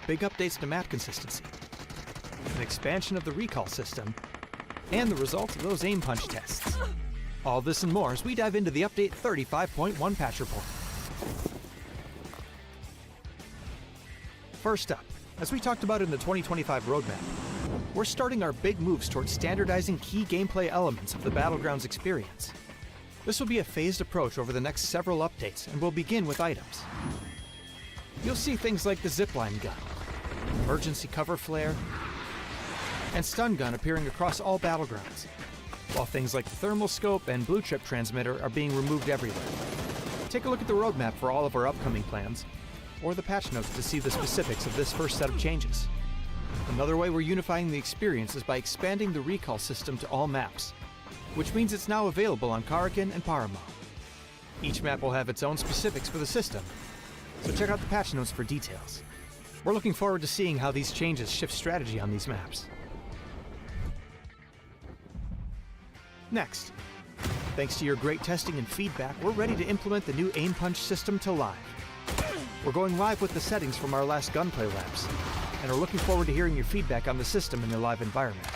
big updates to map consistency, an expansion of the recall system, and the results of those aim punch tests. All this and more as we dive into the Update 35.1 patch report. First up, as we talked about in the 2025 roadmap, we're starting our big moves towards standardizing key gameplay elements of the Battlegrounds experience. This will be a phased approach over the next several updates and will begin with items. You'll see things like the zipline gun, emergency cover flare, and stun gun appearing across all Battlegrounds, while things like the thermal scope and blue chip transmitter are being removed everywhere. Take a look at the roadmap for all of our upcoming plans, or the patch notes to see the specifics of this first set of changes. Another way we're unifying the experience is by expanding the recall system to all maps, which means it's now available on Karakin and Paramount. Each map will have its own specifics for the system, so check out the patch notes for details. We're looking forward to seeing how these changes shift strategy on these maps. Next, thanks to your great testing and feedback, we're ready to implement the new aim punch system to live. We're going live with the settings from our last gunplay labs, and are looking forward to hearing your feedback on the system in the live environment.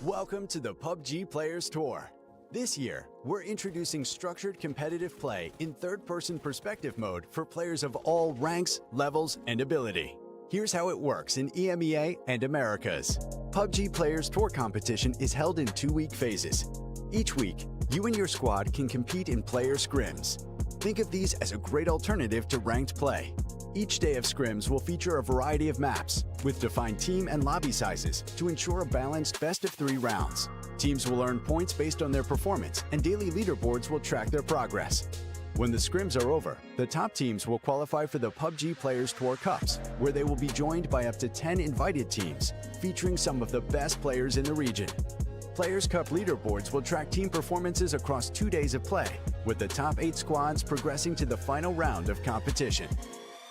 Welcome to the PUBG Players Tour. This year, we're introducing structured competitive play in third-person perspective mode for players of all ranks, levels, and ability. Here's how it works in EMEA and Americas. PUBG Players Tour competition is held in 2-week phases. Each week, you and your squad can compete in player scrims. Think of these as a great alternative to ranked play. Each day of scrims will feature a variety of maps, with defined team and lobby sizes to ensure a balanced best-of-3 rounds. Teams will earn points based on their performance, and daily leaderboards will track their progress. When the scrims are over, the top teams will qualify for the PUBG Players Tour Cups, where they will be joined by up to 10 invited teams, featuring some of the best players in the region. Players' Cup leaderboards will track team performances across 2 days of play, with the top 8 squads progressing to the final round of competition.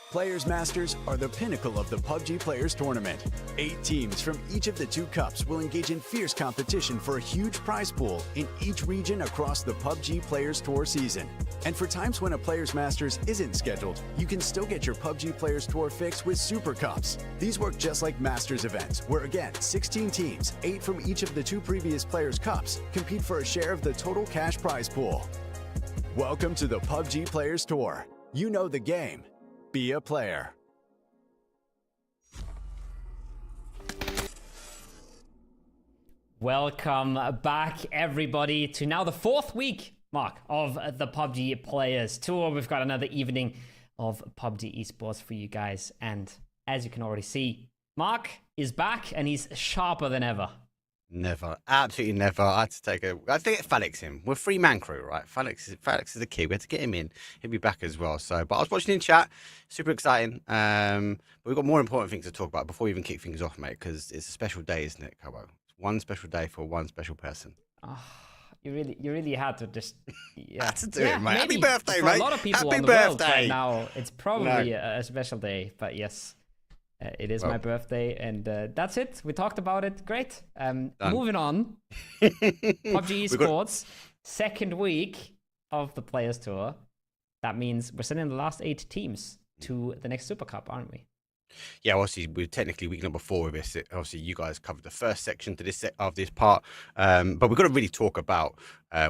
Players Masters are the pinnacle of the PUBG Players Tournament. 8 teams from each of the 2 cups will engage in fierce competition for a huge prize pool in each region across the PUBG Players Tour season. And for times when a Players Masters isn't scheduled, you can still get your PUBG Players Tour fix with Super Cups. These work just like Masters events, where again, 16 teams, 8 from each of the 2 previous Players Cups, compete for a share of the total cash prize pool. Welcome to the PUBG Players Tour. You know the game. Be a player. Welcome back, everybody, to now the 4th week, Mark, of the PUBG Players Tour. We've got another evening of PUBG Esports for you guys. And as you can already see, Mark is back and he's sharper than ever. Never, absolutely never. I had to get Felix in. We're a 3-man crew, right? Felix is the key. We had to get him in. He'll be back as well. So, but I was watching in chat, super exciting. But we've got more important things to talk about before we even kick things off, mate. Because it's a special day, isn't it, Kobo? It's one special day for one special person. Oh, you really had to just had to do it, mate. Happy birthday, for mate. a lot of people Happy on the birthday. world right now, it's probably a special day. But yes. It is my birthday, and that's it. We talked about it. Great. Moving on. PUBG Esports, 2nd week of the Players Tour. That means we're sending the last 8 teams to the next Super Cup, aren't we? Yeah, obviously, we're technically week number 4 of this. Obviously, you guys covered the first section to this of this part. But we've got to really talk about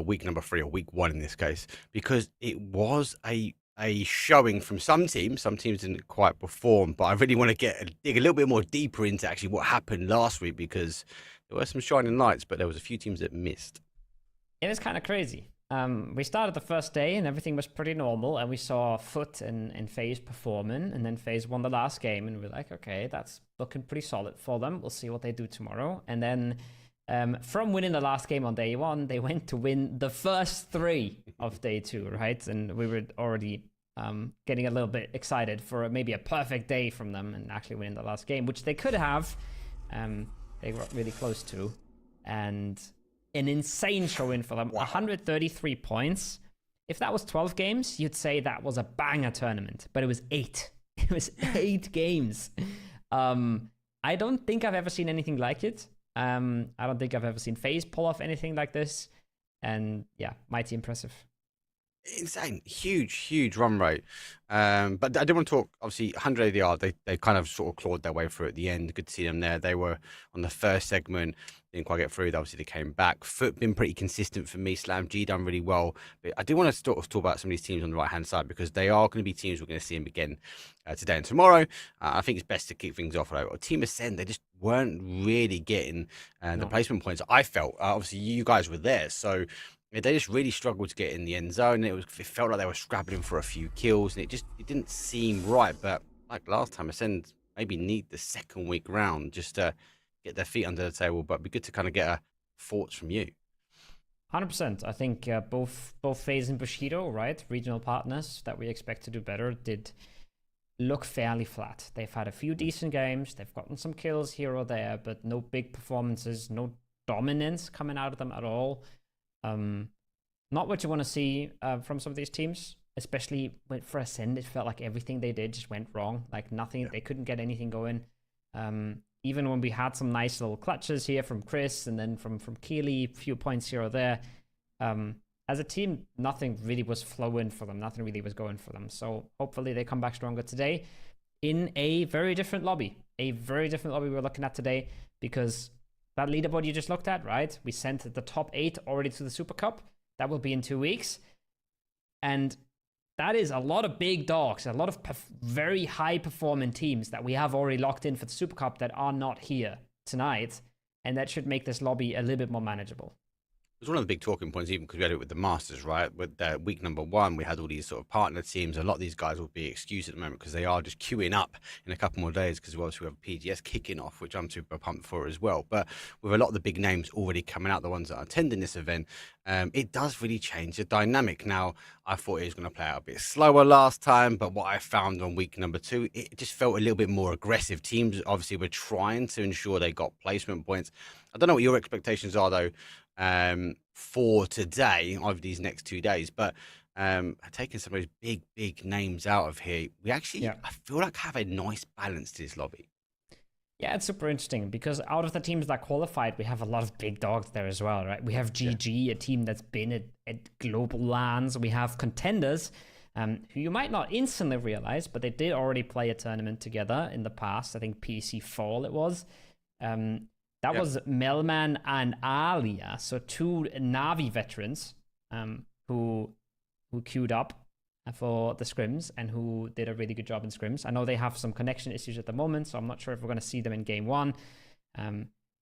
week number 3, or week 1 in this case, because it was a showing from some teams. Some teams didn't quite perform, but I really want to dig a little bit more deeper into actually what happened last week, because there were some shining lights, but there was a few teams that missed. It was kind of crazy. We started the first day and everything was pretty normal, and we saw Foot and FaZe performing, and then FaZe won the last game, and we're like, okay, that's looking pretty solid for them. We'll see what they do tomorrow. And then from winning the last game on day 1, they went to win the first 3 of day 2, right? And we were already getting a little bit excited for maybe a perfect day from them and actually winning the last game, which they could have. They were really close to. And an insane showing for them. Wow. 133 points. If that was 12 games, you'd say that was a banger tournament. But it was 8. It was 8 games. I don't think I've ever seen anything like it. I don't think I've ever seen FaZe pull off anything like this. And yeah, mighty impressive. Insane, huge run rate. But I did want to talk, obviously, 100 ADR, they kind of sort of clawed their way through at the end. Good to see them there. They were on the first segment, didn't quite get through. Obviously, they came back. Foot been pretty consistent for me. Slam G done really well. But I do want to talk about some of these teams on the right-hand side, because they are going to be teams we're going to see them again today and tomorrow. I think it's best to kick things off. Like, Team Ascend, they just weren't really getting the placement points I felt. Obviously, you guys were there, so they just really struggled to get in the end zone. It felt like they were scrabbling for a few kills, and it didn't seem right. But like last time, Ascend maybe need the 2nd week round just to get their feet under the table. But it'd be good to kind of get thoughts from you. 100%. I think both FaZe and Bushido, right, regional partners that we expect to do better, did look fairly flat. They've had a few decent games. They've gotten some kills here or there, but no big performances, no dominance coming out of them at all. Not what you want to see from some of these teams, especially for Ascend. It felt like everything they did just went wrong. Like nothing, they couldn't get anything going. Even when we had some nice little clutches here from Chris and then from Keely, a few points here or there. As a team, nothing really was flowing for them. Nothing really was going for them. So hopefully they come back stronger today in a very different lobby. A very different lobby we're looking at today, because that leaderboard you just looked at, right? We sent the top 8 already to the Super Cup. That will be in 2 weeks. And that is a lot of big dogs, a lot of very high-performing teams that we have already locked in for the Super Cup that are not here tonight. And that should make this lobby a little bit more manageable. It was one of the big talking points, even because we had it with the Masters, right? With week number 1, we had all these sort of partner teams. A lot of these guys will be excused at the moment because they are just queuing up in a couple more days because we obviously have PGS kicking off, which I'm super pumped for as well. But with a lot of the big names already coming out, the ones that are attending this event, it does really change the dynamic. Now, I thought it was going to play out a bit slower last time, but what I found on week number 2, it just felt a little bit more aggressive. Teams obviously were trying to ensure they got placement points. I don't know what your expectations are, though, for today over these next 2 days, but taking some of those big names out of here, we actually, I feel like, have a nice balance to this lobby. Yeah, it's super interesting because out of the teams that qualified, we have a lot of big dogs there as well, right? We have GG, a team that's been at global LANs. We have contenders, who you might not instantly realize, but they did already play a tournament together in the past. I think PC Fall it was. That was Melman and Alia, so 2 Navi veterans who queued up for the scrims and who did a really good job in scrims. I know they have some connection issues at the moment, so I'm not sure if we're going to see them in game 1.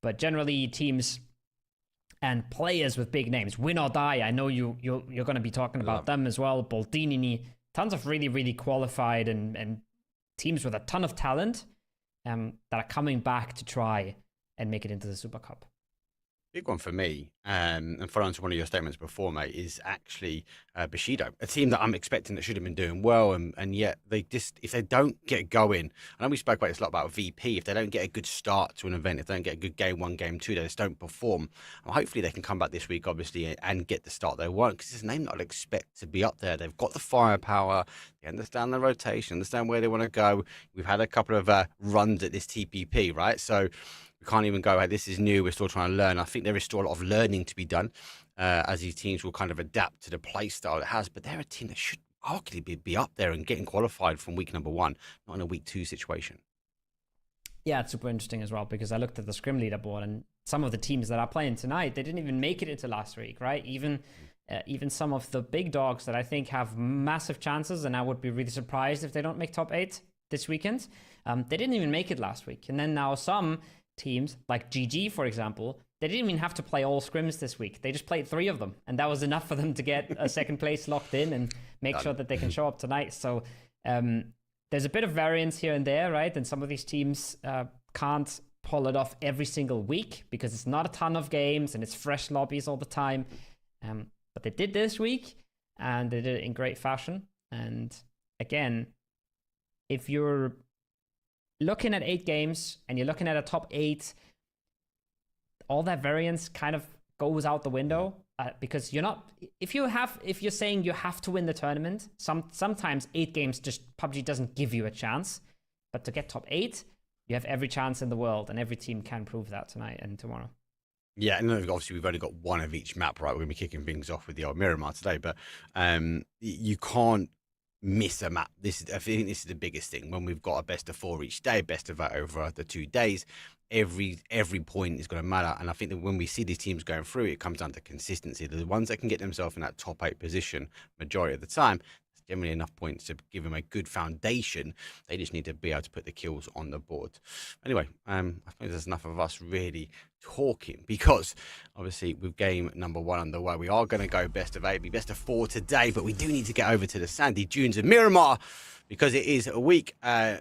But generally, teams and players with big names, win or die. I know you're going to be talking about them as well. Boldini, tons of really qualified and teams with a ton of talent that are coming back to try and make it into the Super Cup. Big one for me, and following to one of your statements before, mate, is actually Bushido, a team that I'm expecting that should have been doing well, and yet they just, if they don't get going, I know we spoke about this a lot about VP, if they don't get a good start to an event, if they don't get a good game 1, game 2, they just don't perform. Well, hopefully they can come back this week, obviously, and get the start they want, because it's a name that I'd expect to be up there. They've got the firepower, they understand the rotation, understand where they want to go. We've had a couple of runs at this TPP, right? So we can't even go, hey, this is new, we're still trying to learn. I think there is still a lot of learning to be done as these teams will kind of adapt to the play style it has. But they're a team that should arguably be up there and getting qualified from week number 1, not in a week 2 situation. Yeah, it's super interesting as well because I looked at the scrim leaderboard and some of the teams that are playing tonight, they didn't even make it into last week, right? Even some of the big dogs that I think have massive chances, and I would be really surprised if they don't make top 8 this weekend. They didn't even make it last week. And then now some teams like GG, for example, they didn't even have to play all scrims this week. They just played 3 of them, and that was enough for them to get a second place locked in and make sure that they can show up tonight. So there's a bit of variance here and there, right? And some of these teams can't pull it off every single week because it's not a ton of games and it's fresh lobbies all the time. But they did this week, and they did it in great fashion. And again, if you're looking at 8 games and you're looking at a top 8, all that variance kind of goes out the window because you're not, if you're saying you have to win the tournament, sometimes 8 games just PUBG doesn't give you a chance. But to get top 8, you have every chance in the world, and every team can prove that tonight and tomorrow. Yeah, and obviously we've only got 1 of each map, right? We're going to be kicking things off with the old Miramar today, but you can't miss a map. I think this is the biggest thing. When we've got a best of 4 each day, best of 8 over the 2 days, every point is going to matter. And I think that when we see these teams going through, it comes down to consistency. The ones that can get themselves in that top 8 position majority of the time, there's generally enough points to give them a good foundation. They just need to be able to put the kills on the board. Anyway, I think there's enough of us really talking, because obviously with game number 1 underway, we are going to go best of 8, be best of 4 today, but we do need to get over to the sandy dunes of Miramar because it is a week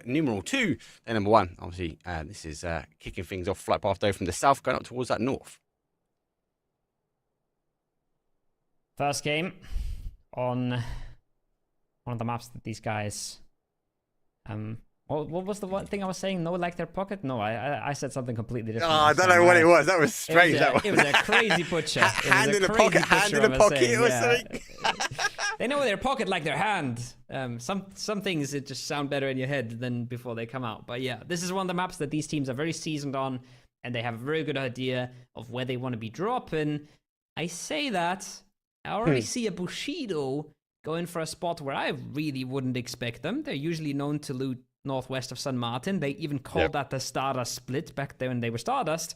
numeral 2, day number 1. Obviously, this is kicking things off flight path day from the south going up towards that north. First game on one of the maps that these guys what was the one thing I was saying? No, like their pocket? No, I said something completely different. Oh, I don't know what it was. That was strange. It was a crazy butcher. Hand in the pocket or something. They know their pocket like their hand. Some things it just sound better in your head than before they come out. But yeah, this is one of the maps that these teams are very seasoned on, and they have a very good idea of where they want to be dropping. I say that I already see a Bushido going for a spot where I really wouldn't expect them. They're usually known to loot northwest of San Martin. They even called that the Stardust split back there when they were Stardust.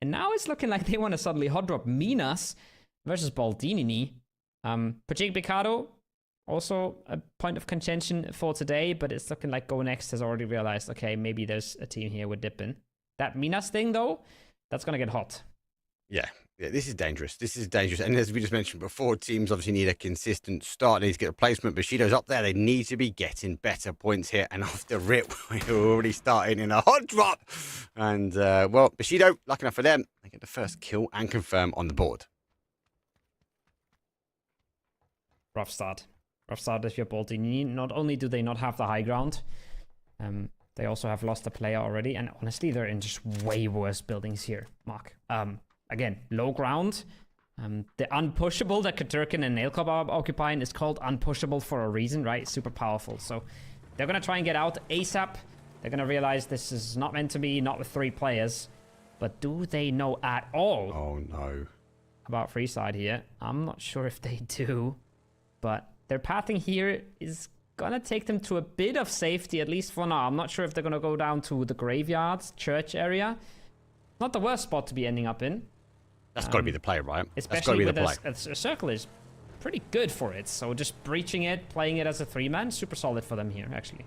And now it's looking like they want to suddenly hot drop Minas versus Baldini. Pajig Picado, also a point of contention for today, but it's looking like Go Next has already realized, okay, maybe there's a team here with Dippin. That Minas thing, though, that's going to get hot. Yeah, this is dangerous. This is dangerous. And as we just mentioned before, teams obviously need a consistent start. They need to get a placement. Bushido's up there. They need to be getting better points here. And off the rip, we're already starting in a hot drop. And, well, Bushido, lucky enough for them, they get the first kill and confirm on the board. Rough start. Rough start if you're Baldini. Not only do they not have the high ground, they also have lost a player already. And honestly, they're in just way worse buildings here, Mark. Again, low ground. The unpushable that Katurkin and Nailcop are occupying is called unpushable for a reason, right? Super powerful. So they're going to try and get out ASAP. They're going to realize this is not meant to be, not with 3 players. But do they know at all about Freeside here? I'm not sure if they do. But their pathing here is going to take them to a bit of safety, at least for now. I'm not sure if they're going to go down to the graveyards, church area. Not the worst spot to be ending up in. That's got to be the play, right? Especially with a circle is pretty good for it. So just breaching it, playing it as a 3-man, super solid for them here, actually.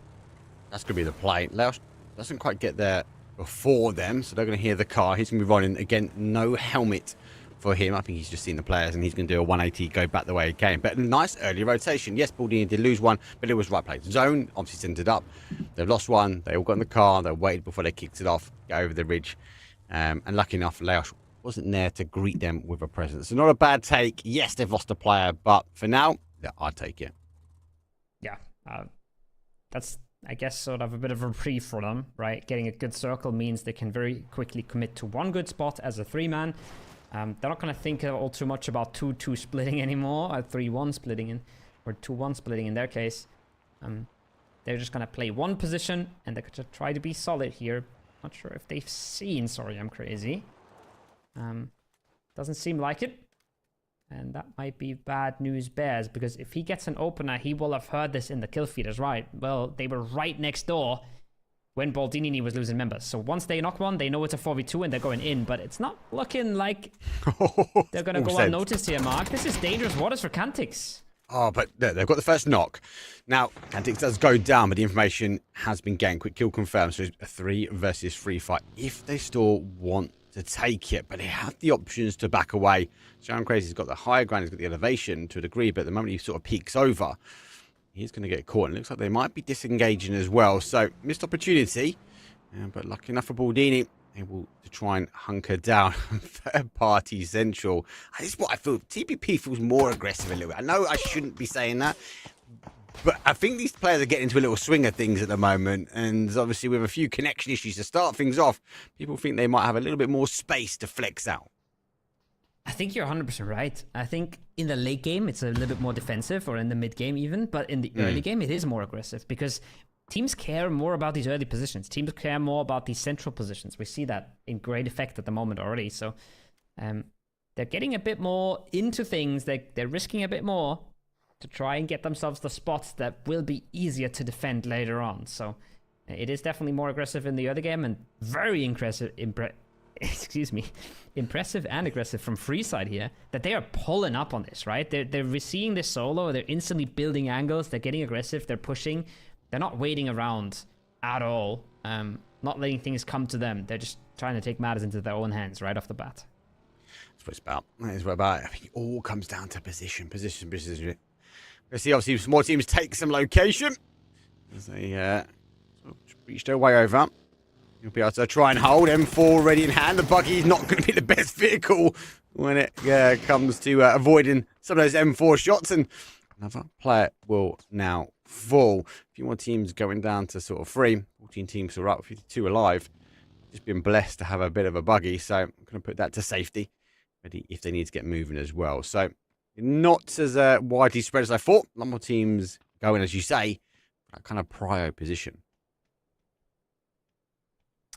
That's going to be the play. Laos doesn't quite get there before them, so they're going to hear the car. He's going to be running. Again, no helmet for him. I think he's just seen the players, and he's going to do a 180, go back the way he came. But a nice early rotation. Yes, Baldini did lose one, but it was right play. Zone obviously centered up. They've lost one. They all got in the car. They waited before they kicked it off, go over the ridge. And lucky enough, Laos wasn't there to greet them with a presence. So not a bad take. Yes, they've lost a player, but for now, yeah, I'd take it. Yeah, that's, I guess, sort of a bit of a reprieve for them, right? Getting a good circle means they can very quickly commit to one good spot as a 3-man. They're not going to think all too much about 2-2 splitting anymore, or 3-1 splitting, in, or 2-1 splitting in their case. They're just going to play one position, and they're going to try to be solid here. Not sure if they've seen Sorry I'm Crazy. Doesn't seem like it. And that might be bad news bears, because if he gets an opener, he will have heard this in the kill feeders, right? Well, they were right next door when Baldini was losing members. So once they knock one, they know it's a 4v2 and they're going in, but it's not looking like they're going to go unnoticed here, Mark. This is dangerous waters for Cantix. Oh, but they've got the first knock. Now, Cantix does go down, but the information has been gained. Quick kill confirmed, so it's a 3 versus 3 fight. If they still want to take it, but they have the options to back away. Sharon Crazy's got the higher ground, he's got the elevation to a degree, but at the moment he sort of peeks over, he's going to get caught. And it looks like they might be disengaging as well. So, missed opportunity, but lucky enough for Baldini, able to try and hunker down. Third party central. This is what I feel. TPP feels more aggressive a little bit. I know I shouldn't be saying that, but I think these players are getting into a little swing of things at the moment. And obviously with a few connection issues to start things off, people think they might have a little bit more space to flex out. I think you're 100% right. I think in the late game, it's a little bit more defensive, or in the mid game even. But in the early game, it is more aggressive, because teams care more about these early positions. Teams care more about these central positions. We see that in great effect at the moment already. So they're getting a bit more into things. They're risking a bit more to try and get themselves the spots that will be easier to defend later on. So it is definitely more aggressive in the early game, and very impressive and aggressive from Freeside here, that they are pulling up on this, right? They're seeing this solo, they're instantly building angles, they're getting aggressive, they're pushing. They're not waiting around at all, not letting things come to them. They're just trying to take matters into their own hands right off the bat. That's what it's about. That is what it's about. I think it all comes down to position. Let's see, obviously, some more teams take some location as they sort of reach their way over. You'll be able to try and hold M4 ready in hand. The buggy is not going to be the best vehicle when it comes to avoiding some of those M4 shots. And another player will now fall. A few more teams going down to sort of 3. 14 teams are up, 52 alive. Just been blessed to have a bit of a buggy, so I'm going to put that to safety, ready if they need to get moving as well. So not as widely spread as I thought. A lot more teams going, as you say, that kind of prio position.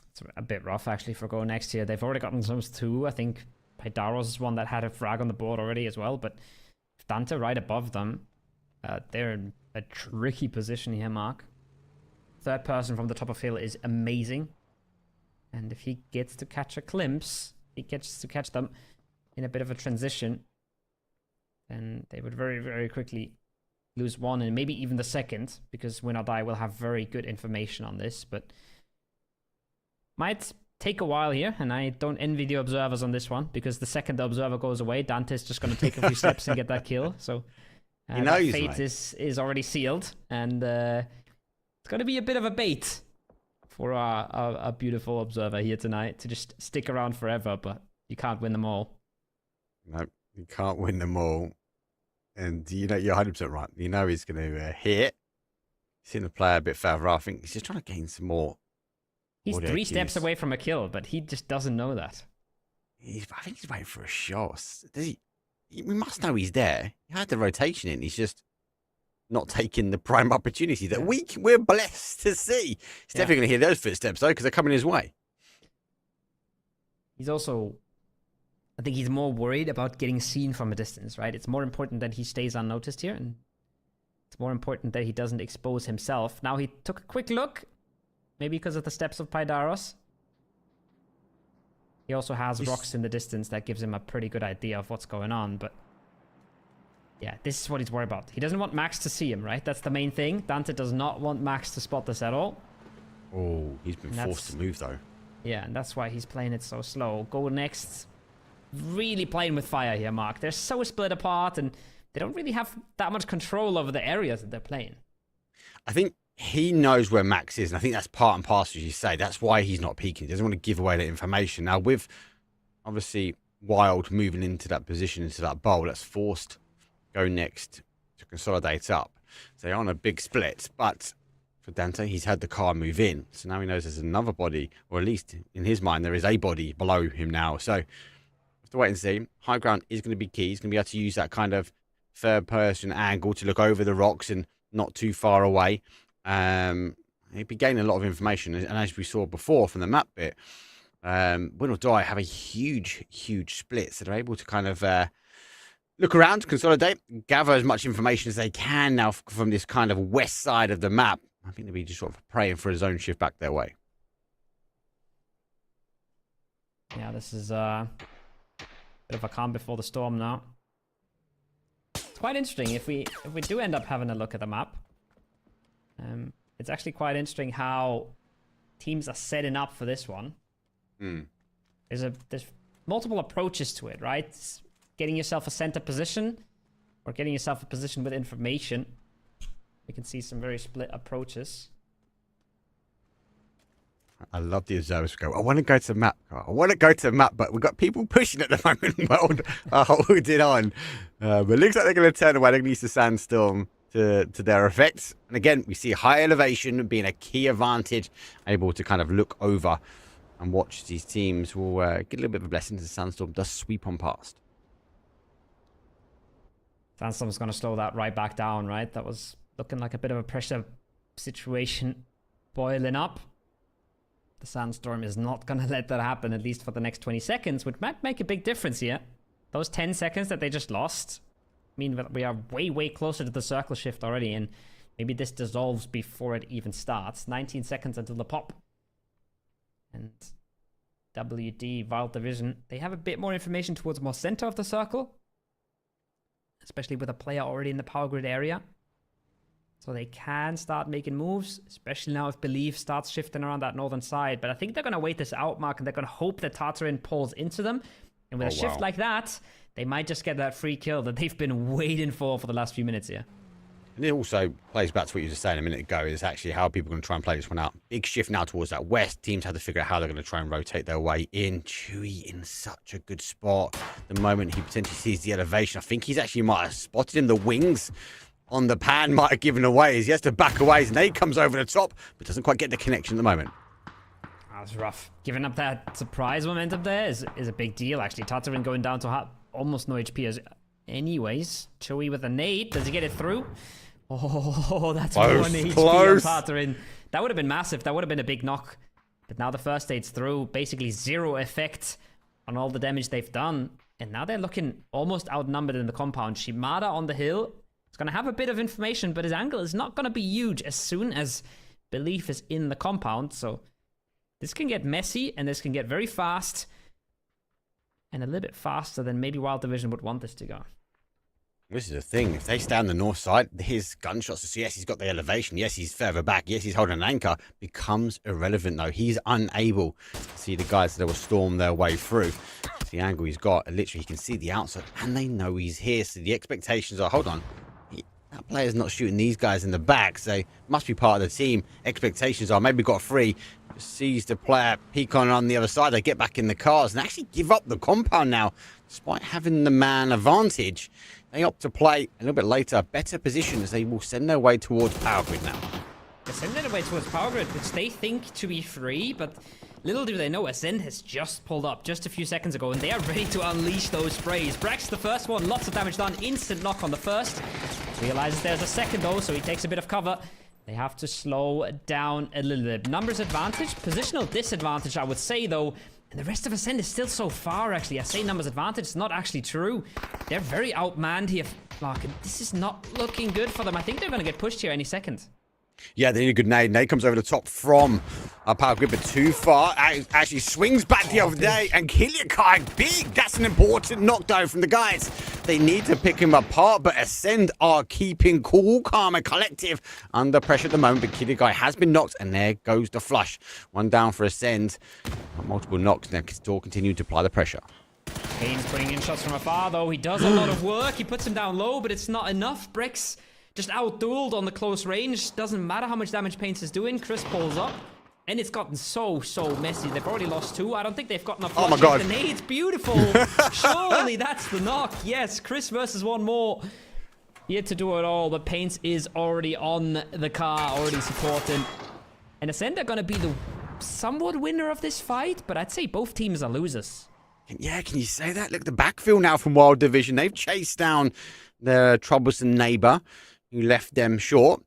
It's a bit rough, actually, for Go Next here. They've already gotten those 2. I think Paidaros is one that had a frag on the board already as well, but Dante right above them. They're in a tricky position here, Mark. Third person from the top of hill is amazing. And if he gets to catch a glimpse, he gets to catch them in a bit of a transition, then they would very, very quickly lose one and maybe even the second, because Win or Die will have very good information on this, but might take a while here, and I don't envy the observers on this one, because the second the observer goes away, Dante's just going to take a few steps and get that kill, so he knows, that fate is already sealed, and it's going to be a bit of a bait for our beautiful observer here tonight to just stick around forever, but you can't win them all. No, you can't win them all. And you know, you're 100% right. You know he's going to hit. Seen the player a bit further off. I think he's just trying to gain some more. He's 3 steps away from a kill, but he just doesn't know that. I think he's waiting for a shot. Does he? We must know he's there. He had the rotation in. He's just not taking the prime opportunity that we're blessed to see. He's definitely going to hear those footsteps, though, because they're coming his way. He's also... I think he's more worried about getting seen from a distance, right? It's more important that he stays unnoticed here, and it's more important that he doesn't expose himself. Now he took a quick look, maybe because of the steps of Paidaros. He also has rocks in the distance that gives him a pretty good idea of what's going on, but yeah, this is what he's worried about. He doesn't want Max to see him, right? That's the main thing. Dante does not want Max to spot this at all. Oh, he's been forced to move, though. Yeah, and that's why he's playing it so slow. Go next. Really playing with fire here, Mark. They're so split apart, and they don't really have that much control over the areas that they're playing. I think he knows where Max is, and I think that's part and parcel, as you say. That's why he's not peeking. He doesn't want to give away that information. Now, with, obviously, Wild moving into that position, into that bowl, that's forced Go next to consolidate up. So they're on a big split, but for Dante, he's had the car move in. So now he knows there's another body, or at least in his mind, there is a body below him now. So to wait and see. High ground is going to be key. He's going to be able to use that kind of third-person angle to look over the rocks and not too far away. He'd be gaining a lot of information. And as we saw before from the map bit, Win or Die have a huge, huge split. So they're able to kind of look around, consolidate, gather as much information as they can now from this kind of west side of the map. I think they'll be just sort of praying for a zone shift back their way. Yeah, this is bit of a calm before the storm now. It's quite interesting if we do end up having a look at the map. It's actually quite interesting how teams are setting up for this one. There's multiple approaches to it, right? It's getting yourself a center position or getting yourself a position with information. We can see some very split approaches. I love the observers go, I want to go to the map. I want to go to the map, but we've got people pushing at the moment. Hold it on. But it looks like they're going to turn away. They're going to use the sandstorm to their effects. And again, we see high elevation being a key advantage, able to kind of look over and watch these teams will get a little bit of a blessing as the sandstorm does sweep on past. Sandstorm's going to slow that right back down, right? That was looking like a bit of a pressure situation boiling up. The sandstorm is not going to let that happen, at least for the next 20 seconds, which might make a big difference here. Those 10 seconds that they just lost mean that we are way, way closer to the circle shift already, and maybe this dissolves before it even starts. 19 seconds until the pop. And WD, Wild Division, they have a bit more information towards more center of the circle, especially with a player already in the power grid area. So they can start making moves, especially now if Belief starts shifting around that northern side. But I think they're going to wait this out, Mark, and they're going to hope that Tartarin pulls into them. And with a shift like that, they might just get that free kill that they've been waiting for the last few minutes here. And it also plays back to what you were just saying a minute ago, is actually how people are going to try and play this one out. Big shift now towards that west. Teams have to figure out how they're going to try and rotate their way in. Chewy in such a good spot. The moment he potentially sees the elevation, I think he's actually might have spotted him. The wings on the pan might have given away as he has to back away. His nade comes over the top, but doesn't quite get the connection at the moment. That's rough. Giving up that surprise momentum there is a big deal, actually. Tartarin going down to almost no HP as anyways. Chewy with a nade. Does he get it through? Oh, that's close, 1 HP close. on Tartarin. That would have been massive. That would have been a big knock. But now the first nade's through. Basically 0 effect on all the damage they've done. And now they're looking almost outnumbered in the compound. Shimada on the hill. He's going to have a bit of information, but his angle is not going to be huge as soon as Belief is in the compound. So this can get messy, and this can get very fast. and a little bit faster than maybe Wild Division would want this to go. This is the thing. If they stay on the north side, his gunshots, yes, he's got the elevation. Yes, he's further back. Yes, he's holding an anchor. Becomes irrelevant, though. He's unable to see the guys that will storm their way through. It's the angle he's got. Literally, he can see the outside, and they know he's here. So the expectations are, hold on, that player's not shooting these guys in the back, so must be part of the team. Expectations are maybe got free. Just sees the player peek on the other side. They get back in the cars and actually give up the compound now, despite having the man advantage. They opt to play a little bit later, better position as they will send their way towards Power Grid now. They're sending their way towards Power Grid, which they think to be free, but little do they know, Ascend has just pulled up just a few seconds ago, and they are ready to unleash those sprays. Brex, the first one, lots of damage done, instant knock on the first. Realizes there's a second though, so he takes a bit of cover. They have to slow down a little bit. Numbers advantage, positional disadvantage, I would say though. And the rest of Ascend is still so far, actually. I say numbers advantage, it's not actually true. They're very outmanned here, Mark, and this is not looking good for them. I think they're going to get pushed here any second. Yeah, they need a good nade. Nade comes over the top from Power Grid, but too far. Actually swings back the other day, and Kiliakai, big. That's an important knockdown from the guys. They need to pick him apart, but Ascend are keeping cool, calm, and collective under pressure at the moment. But Kiliakai has been knocked, and there goes the flush. One down for Ascend. Multiple knocks, and they still continue to apply the pressure. Kane's putting in shots from afar, though. He does a lot of work. He puts him down low, but it's not enough. Brex just out-dueled on the close range. Doesn't matter how much damage Paints is doing. Chris pulls up. And it's gotten so messy. They've already lost 2. I don't think they've got enough. Oh my god. The nade's beautiful. Surely that's the knock. Yes, Chris versus one more. He had to do it all, but Paints is already on the car, already supporting. And Ascend are going to be the somewhat winner of this fight, but I'd say both teams are losers. Yeah, can you say that? Look, the backfield now from Wild Division. They've chased down their troublesome neighbor who left them short.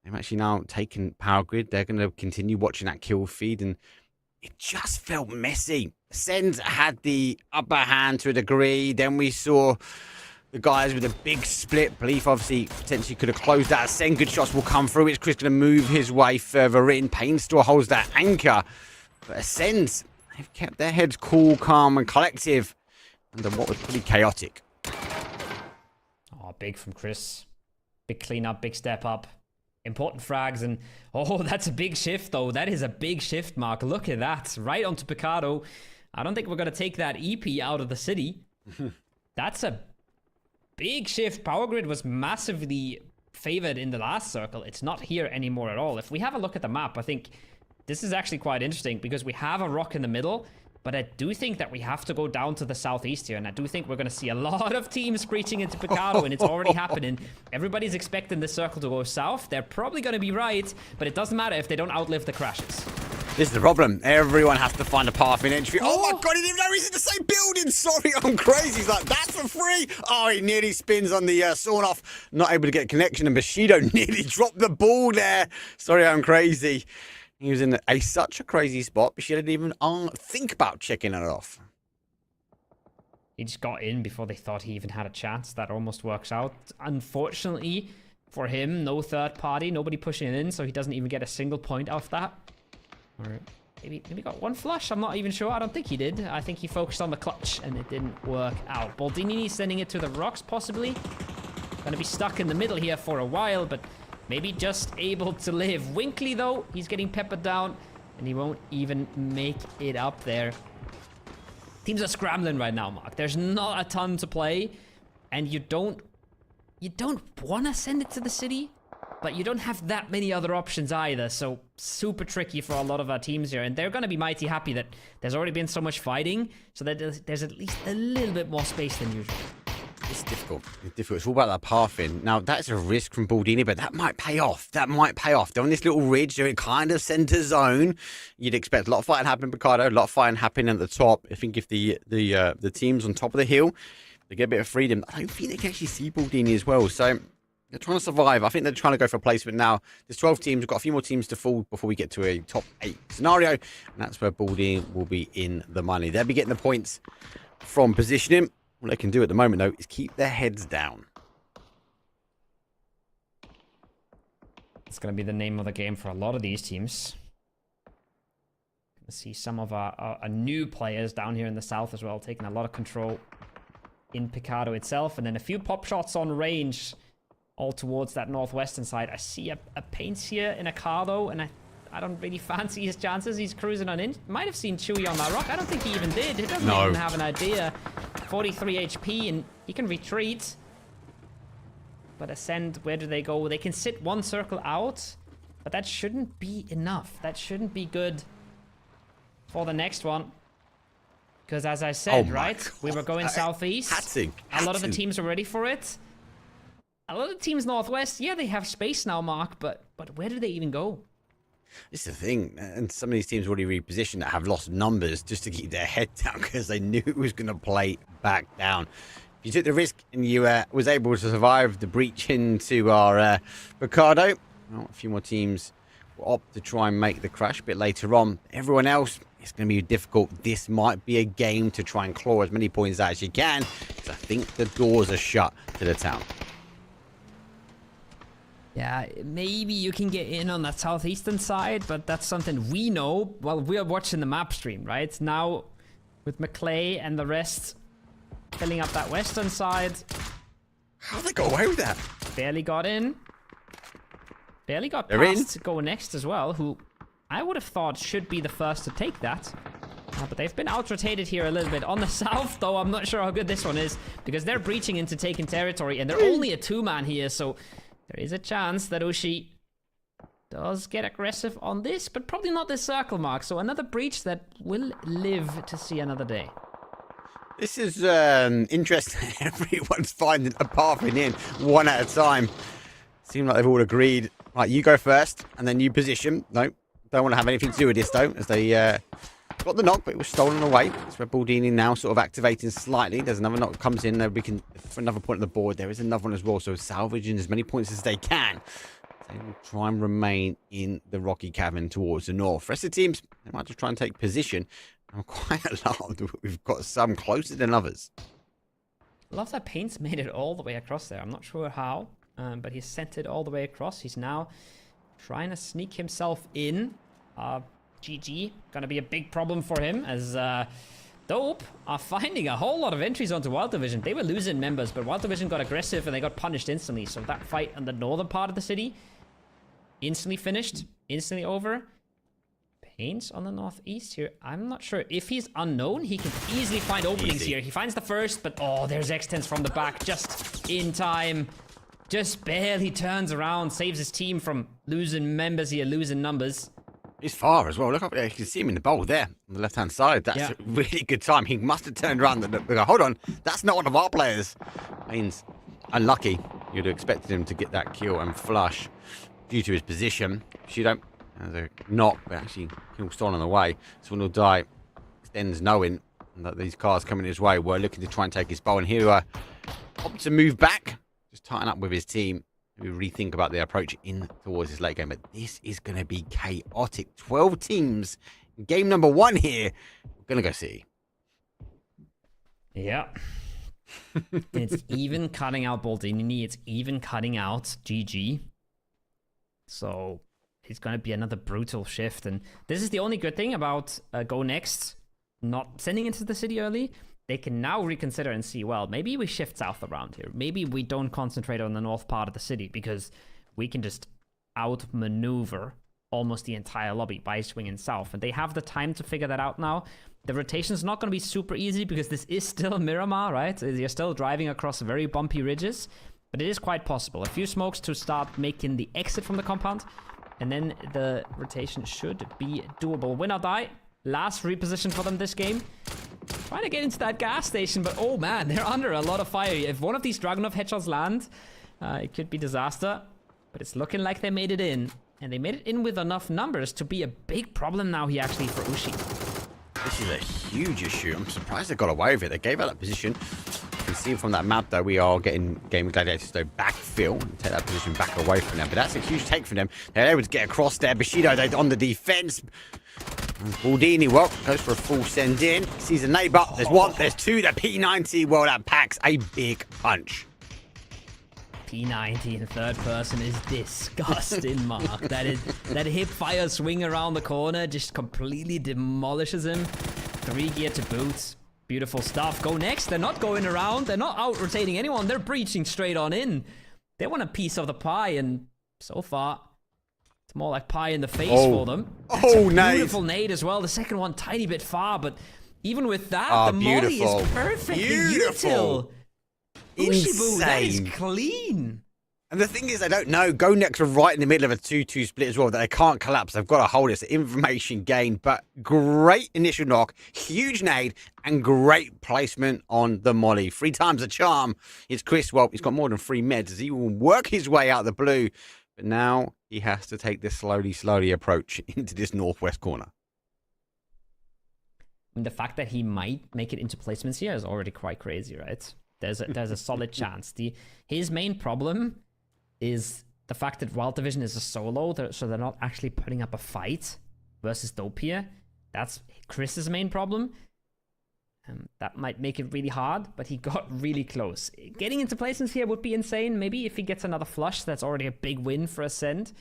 They've actually now taken Power Grid. They're going to continue watching that kill feed, and it just felt messy. Ascend had the upper hand to a degree. Then we saw the guys with a big split. Belief obviously potentially could have closed that. Ascend, good shots will come through. It's Chris going to move his way further in. Payne still holds that anchor. But Ascend, they've kept their heads cool, calm, and collective under what was pretty chaotic. Oh, big from Chris. Big cleanup, big step up. Important frags, and oh, that's a big shift though. That is a big shift, Mark. Look at that. Right onto Picado. I don't think we're going to take that EP out of the city. That's a big shift. Power Grid was massively favored in the last circle. It's not here anymore at all. If we have a look at the map, I think this is actually quite interesting because we have a rock in the middle, but I do think that we have to go down to the southeast here, and I do think we're going to see a lot of teams breaching into Picado, and it's already happening. Everybody's expecting this circle to go south. They're probably going to be right, but it doesn't matter if they don't outlive the crashes. This is the problem. Everyone has to find a path in entry. Oh my god, he didn't even know he's in the same building. Sorry, I'm crazy. He's like, that's for free. Oh, he nearly spins on the sawn-off. Not able to get a connection, and Bushido nearly dropped the ball there. Sorry, I'm crazy. He was in such a crazy spot, but she didn't even think about checking it off. He just got in before they thought he even had a chance. That almost works out. Unfortunately for him, no third party, nobody pushing in, so he doesn't even get a single point off that. Or maybe got one flush. I'm not even sure. I don't think he did. I think he focused on the clutch, and it didn't work out. Boldini sending it to the rocks, possibly. Gonna be stuck in the middle here for a while, but maybe just able to live. Winkley, though, he's getting peppered down, and he won't even make it up there. Teams are scrambling right now, Mark. There's not a ton to play, and you don't want to send it to the city, but you don't have that many other options either, so super tricky for a lot of our teams here, and they're going to be mighty happy that there's already been so much fighting, so that there's at least a little bit more space than usual. It's difficult. It's difficult. It's all about that path in. Now, that's a risk from Baldini, but that might pay off. That might pay off. They're on this little ridge. They're in kind of center zone. You'd expect a lot of fighting happening in Picado, a lot of fighting happening at the top. I think if the teams on top of the hill, they get a bit of freedom. I don't think they can actually see Baldini as well. So they're trying to survive. I think they're trying to go for a placement now. There's 12 teams. We've got a few more teams to fall before we get to a top 8 scenario. And that's where Baldini will be in the money. They'll be getting the points from positioning. What they can do at the moment, though, is keep their heads down. It's going to be the name of the game for a lot of these teams. see some of our new players down here in the south as well, taking a lot of control in Picado itself. And then a few pop shots on range all towards that northwestern side. I see a Paints here in a car though, and I don't really fancy his chances. He's cruising on in. Might have seen Chewy on that rock. I don't think he even did. He doesn't even have an idea. 43 HP, and he can retreat. But Ascend, where do they go? They can sit one circle out, but that shouldn't be enough. That shouldn't be good for the next one. Because as I said, right, we were going southeast. A lot of the teams are ready for it. A lot of the teams northwest, yeah, they have space now, Mark, but where do they even go? This is the thing, and some of these teams already repositioned that have lost numbers just to keep their head down because they knew it was going to play back down. You took the risk and you was able to survive the breach into our Ricardo. Well, a few more teams will opt to try and make the crash a bit later on. Everyone else, it's going to be difficult. This might be a game to try and claw as many points out as you can, because I think the doors are shut to the town. Yeah, maybe you can get in on that southeastern side, but that's something we know. Well, we're watching the map stream, right? Now, with McClay and the rest filling up that western side. How'd they got away with that? Barely got in. Barely got past Go Next as well, who I would have thought should be the first to take that. But they've been out-rotated here a little bit. On the south, though, I'm not sure how good this one is, because they're breaching into taken territory, and they're only a two-man here, so there is a chance that Ushi does get aggressive on this, but probably not this circle, Mark. So another breach that will live to see another day. This is interesting. Everyone's finding a path in one at a time. Seems like they've all agreed. Right, you go first, and then you position. No, don't want to have anything to do with this, though, as they got the knock, but it was stolen away. It's where Baldini now sort of activating slightly. There's another knock that comes in. We can, for another point on the board, there is another one as well. So salvaging as many points as they can. They will try and remain in the rocky cavern towards the north. Rest of the teams, they might just try and take position. I'm quite alarmed. We've got some closer than others. Love that Paints made it all the way across there. I'm not sure how, but he sent it all the way across. He's now trying to sneak himself in. GG, gonna be a big problem for him, as Dope are finding a whole lot of entries onto Wild Division. They were losing members, but Wild Division got aggressive and they got punished instantly. So that fight in the northern part of the city, instantly finished, instantly over. Paints on the northeast here. I'm not sure if he's unknown. He can easily find openings here. He finds the first, but oh, there's X-Tense from the back just in time. Just barely turns around, saves his team from losing members here, losing numbers. He's far as well. Look up there. You can see him in the bowl there on the left-hand side. That's a really good time. He must have turned around and go, hold on, that's not one of our players. Means unlucky. You'd have expected him to get that kill and flush due to his position. Shido has a knock, but actually kill stolen away. So when he'll die, extends knowing that these cars coming his way were looking to try and take his bowl. And here opts to move back, just tighten up with his team. We rethink about the approach in towards this late game, but this is going to be chaotic. 12 teams, game number 1 here. We're going to go see. Yeah. It's even cutting out Baldini. It's even cutting out GG. So it's going to be another brutal shift. And this is the only good thing about Go Next not sending into the city early. They can now reconsider and see, well, maybe we shift south around here. Maybe we don't concentrate on the north part of the city, because we can just outmaneuver almost the entire lobby by swinging south. And they have the time to figure that out now. The rotation's not going to be super easy because this is still Miramar, right? You're still driving across very bumpy ridges, but it is quite possible. A few smokes to start making the exit from the compound, and then the rotation should be doable. Win or die. Last reposition for them this game. Trying to get into that gas station, but oh man, they're under a lot of fire. If one of these Dragunov headshots land, it could be disaster. But it's looking like they made it in. And they made it in with enough numbers to be a big problem now here actually for Ushi. This is a huge issue. I'm surprised they got away with it. They gave out that position. You can see from that map though, we are getting Game of Gladiators to backfill and take that position back away from them. But that's a huge take from them. They're able to get across there. Bushido, they're on the defense. Baldini, well, goes for a full send in. Sees a neighbor. There's one, there's two. The P90, well, that packs a big punch. P90 in third person is disgusting, Mark. That hip fire swing around the corner just completely demolishes him. 3 gear to boot. Beautiful stuff. Go next. They're not going around. They're not out-rotating anyone. They're breaching straight on in. They want a piece of the pie, and so far, it's more like pie in the face for them. That's a beautiful nade as well. The second one, tiny bit far, but even with that, the molly is perfect. Beautiful. Ushibu, that is clean. And the thing is, I don't know. Go next are right in the middle of a 2-2 split as well. That they can't collapse. They've got to hold it. It's information gain, but great initial knock, huge nade, and great placement on the molly. 3 times a charm. It's Chris. Well, he's got more than 3 meds as he will work his way out the blue. But now he has to take this slowly approach into this northwest corner. And the fact that he might make it into placements here is already quite crazy, right? There's a solid chance. His main problem is the fact that Wild Division is a solo, so they're not actually putting up a fight versus Dope here. That's Chris's main problem. That might make it really hard, but he got really close. Getting into placements here would be insane. Maybe if he gets another flush, that's already a big win for Ascend.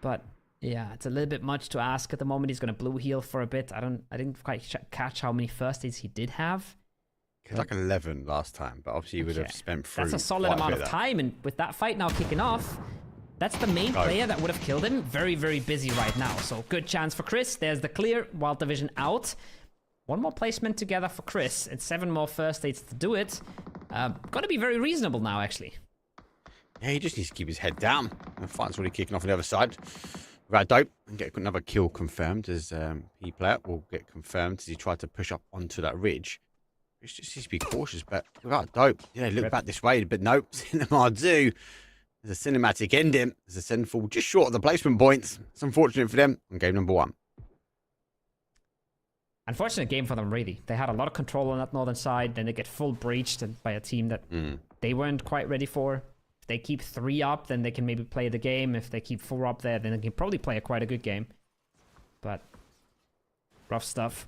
But yeah, it's a little bit much to ask at the moment. He's going to blue heal for a bit. I didn't quite catch how many first aids he did have. Like 11 last time, but obviously he would have spent through. That's a solid amount of time, and with that fight now kicking off, that's the main player that would have killed him. Very, very busy right now. So good chance for Chris. There's the clear. Wild Division out. 1 more placement together for Chris, and 7 more first aids to do it. Got to be very reasonable now, actually. Yeah, he just needs to keep his head down. The fight's already kicking off on the other side. Without Dope, and get another kill confirmed as P-Player will get confirmed as he tried to push up onto that ridge. It's just needs to be cautious, but without Dope, yeah, look back this way, but nope, Miramar do. There's a cinematic ending. There's a send fall just short of the placement points. It's unfortunate for them on game number 1. Unfortunate game for them, really. They had a lot of control on that northern side, then they get full breached by a team that they weren't quite ready for. If they keep 3 up, then they can maybe play the game. If they keep 4 up there, then they can probably play quite a good game. But rough stuff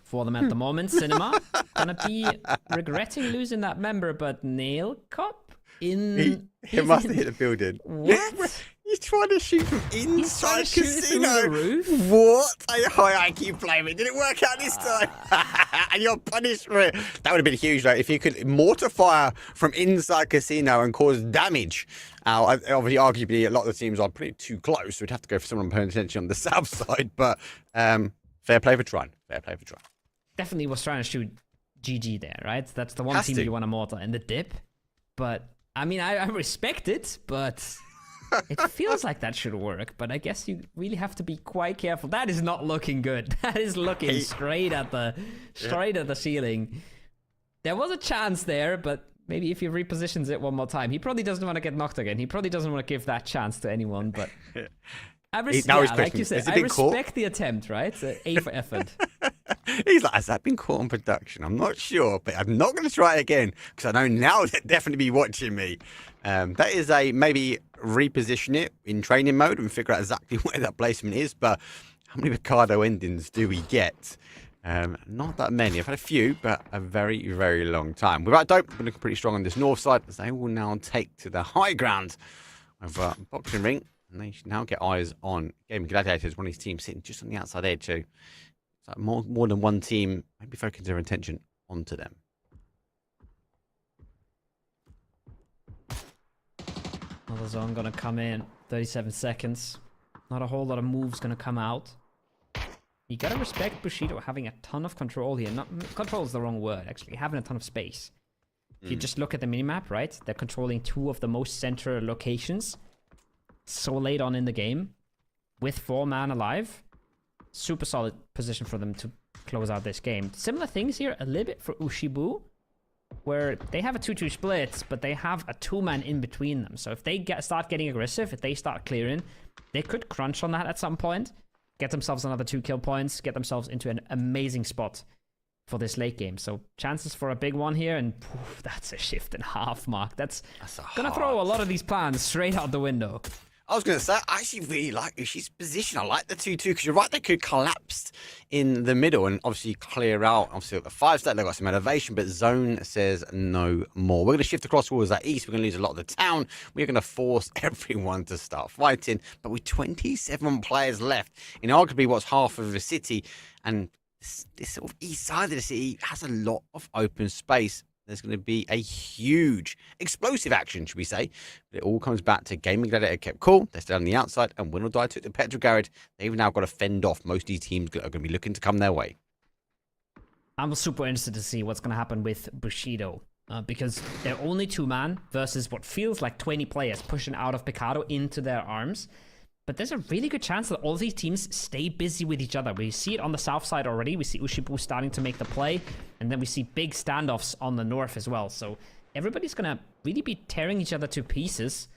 for them at the moment. Cinema gonna be regretting losing that member, but Nail Cop in... He must have hit the building. What? He's trying to shoot from inside casino. The roof? What a high IQ play. Did it work out this time? And you're punished for it. That would have been huge, though. If you could mortar fire from inside casino and cause damage. Obviously, arguably, a lot of the teams are pretty too close. We'd have to go for someone paying attention on the south side. But fair play for trying. Fair play for trying. Definitely was trying to shoot GG there, right? That's the one team you want to mortar in the dip. But, I mean, I respect it, but... It feels like that should work, but I guess you really have to be quite careful. That is not looking good. That is looking straight at the ceiling. There was a chance there, but maybe if he repositions it one more time, he probably doesn't want to get knocked again. He probably doesn't want to give that chance to anyone. But like you said, I respect the attempt, right? A for effort. He's like, has that been caught on production? I'm not sure, but I'm not going to try it again because I know now they'll definitely be watching me. That is maybe reposition it in training mode and figure out exactly where that placement is. But how many Ricardo endings do we get? Not that many. I've had a few, but a very, very long time. Without Dope, we're looking pretty strong on this north side as they will now take to the high ground of boxing ring. And they should now get eyes on Gaming Gladiators, one of these teams sitting just on the outside edge. So it's like more than one team maybe focusing their attention onto them. Another zone gonna come in. 37 seconds. Not a whole lot of moves gonna come out. You gotta respect Bushido having a ton of control here. Control is the wrong word, actually. Having a ton of space. If you just look at the minimap, right? They're controlling 2 of the most central locations. So late on in the game. With 4 man alive. Super solid position for them to close out this game. Similar things here a little bit for Ushibu. Where they have a 2-2 split, but they have a 2-man in between them. So if they start getting aggressive, if they start clearing, they could crunch on that at some point. Get themselves another 2 kill points. Get themselves into an amazing spot for this late game. So chances for a big one here. And that's a shift and half, Mark. That's going to throw a lot of these plans straight out the window. I was going to say, I actually really like Ushi's position. I like the 2-2 because you're right, they could collapse in the middle and obviously clear out. Obviously, at the 5 stack, they've got some elevation, but Zone says no more. We're going to shift across towards that east. We're going to lose a lot of the town. We're going to force everyone to start fighting. But with 27 players left in arguably what's half of the city, and this sort of east side of the city has a lot of open space. There's going to be a huge explosive action, should we say. But it all comes back to Gaming Gladiator kept cool. They're still on the outside, and Win or Die took the petrol garage. They've now got to fend off most of these teams that are going to be looking to come their way. I'm super interested to see what's going to happen with Bushido. Because they're only 2-man versus what feels like 20 players pushing out of Picado into their arms. But there's a really good chance that all of these teams stay busy with each other. We see it on the south side already. We see Ushibu starting to make the play. And then we see big standoffs on the north as well. So everybody's going to really be tearing each other to pieces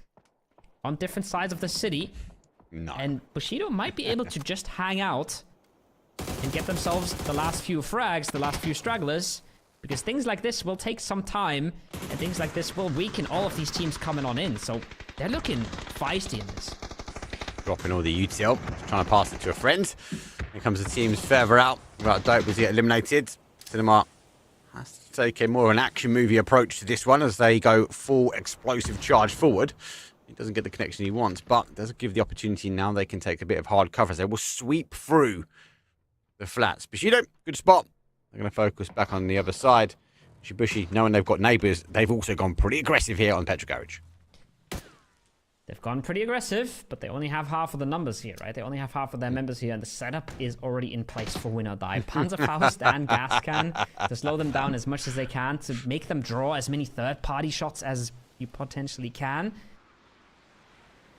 on different sides of the city. No. And Bushido might be able to just hang out and get themselves the last few frags, the last few stragglers. Because things like this will take some time. And things like this will weaken all of these teams coming on in. So they're looking feisty in this. Dropping all the util, trying to pass it to a friend. Here comes the teams further out. Right, Dope was get eliminated. Cinema has to take a more of an action movie approach to this one as they go full explosive charge forward. He doesn't get the connection he wants, but does give the opportunity now. They can take a bit of hard cover. They will sweep through the flats. Bushido, good spot. They're going to focus back on the other side. Shibushi, knowing they've got neighbours, they've also gone pretty aggressive here on Petrol Garage. They've gone pretty aggressive, but they only have half of the numbers here, right? They only have half of their members here, and the setup is already in place for Win or Die. Panzerfaust and Gascan to slow them down as much as they can, to make them draw as many third-party shots as you potentially can.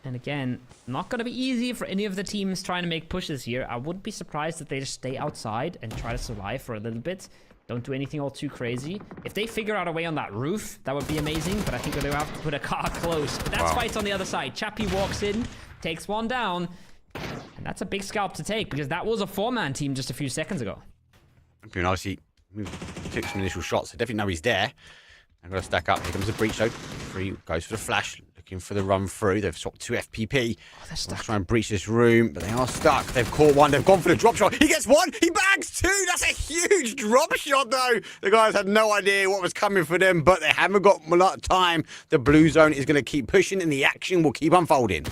And again, not going to be easy for any of the teams trying to make pushes here. I wouldn't be surprised if they just stay outside and try to survive for a little bit. Don't do anything all too crazy. If they figure out a way on that roof, that would be amazing. But I think they'll have to put a car close. But that's fights on the other side. Chappie walks in, takes one down. And that's a big scalp to take because that was a 4-man team just a few seconds ago. Obviously, we took some initial shots. So definitely know he's there. I've got to stack up. Here comes the breach though. Free goes for the flash. Looking for the run through. They've swapped 2 FPP. They're stuck. Try and breach this room, but they are stuck. They've caught one. They've gone for the drop shot. He gets one. He bags 2. That's a huge drop shot, though. The guys had no idea what was coming for them, but they haven't got a lot of time. The blue zone is going to keep pushing, and the action will keep unfolding.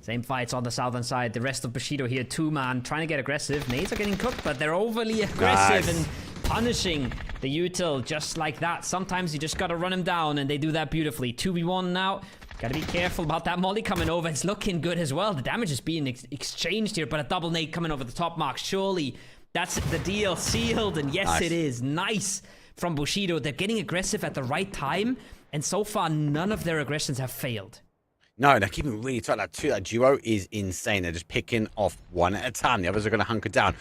Same fights on the southern side. The rest of Bushido here, 2-man, trying to get aggressive. Nades are getting cooked, but they're overly aggressive and punishing the util just like that. Sometimes you just got to run him down, and they do that beautifully. 2v1 now. Got to be careful about that molly coming over. It's looking good as well. The damage is being exchanged here, but a double nade coming over the top mark. Surely that's the deal sealed, and yes, it is. Nice from Bushido. They're getting aggressive at the right time, and so far, none of their aggressions have failed. No, they're keeping really tight. That duo is insane. They're just picking off one at a time. The others are going to hunker down.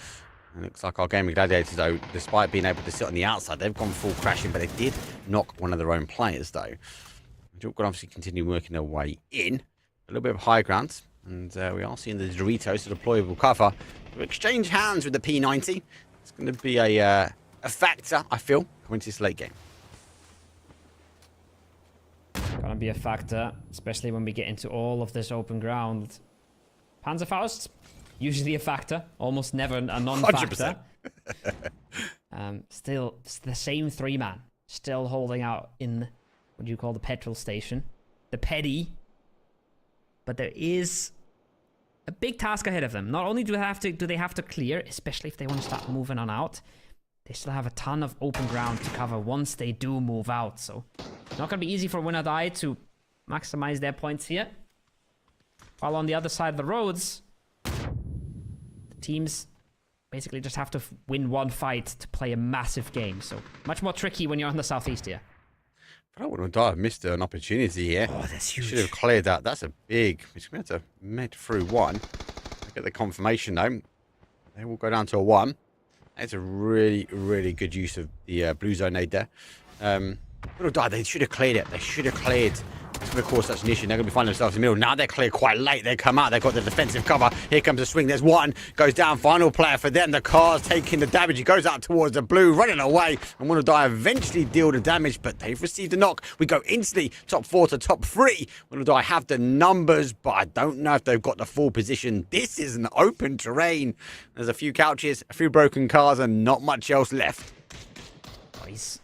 It looks like our Gaming Gladiators, though, despite being able to sit on the outside, they've gone full crashing, but they did knock one of their own players, though. They're going to obviously continue working their way in. A little bit of high ground, and we are seeing the Doritos, the deployable cover, to exchange hands with the P90. It's going to be a factor, I feel, going to this late game. Gonna be a factor, especially when we get into all of this open ground. Panzerfaust, usually a factor, almost never a non-factor. Still, it's the same 3-man, still holding out in what do you call the petrol station, the petty. But there is a big task ahead of them. Not only do they have to clear, especially if they want to start moving on out, they still have a ton of open ground to cover once they do move out. So it's not going to be easy for Win or Die to maximize their points here. While on the other side of the roads, the teams basically just have to win one fight to play a massive game. So much more tricky when you're on the southeast here. I don't want to die. I've missed an opportunity here. Oh, that's huge. Should have cleared that. That's a big... We're just going to have to med through one. Get the confirmation, though. They will go down to a 1. That's a really, really good use of the blue zone nade there. Little die. They should have cleared it. They should have cleared It's going to cause such an issue. They're going to be finding themselves in the middle. Now they're clear quite late. They come out. They've got the defensive cover. Here comes the swing. There's one. Goes down. Final player for them. The car's taking the damage. He goes out towards the blue, running away. And Wanadai eventually deal the damage, but they've received a knock. We go instantly top 4 to top 3. Wanadai have the numbers, but I don't know if they've got the full position. This is an open terrain. There's a few couches, a few broken cars, and not much else left.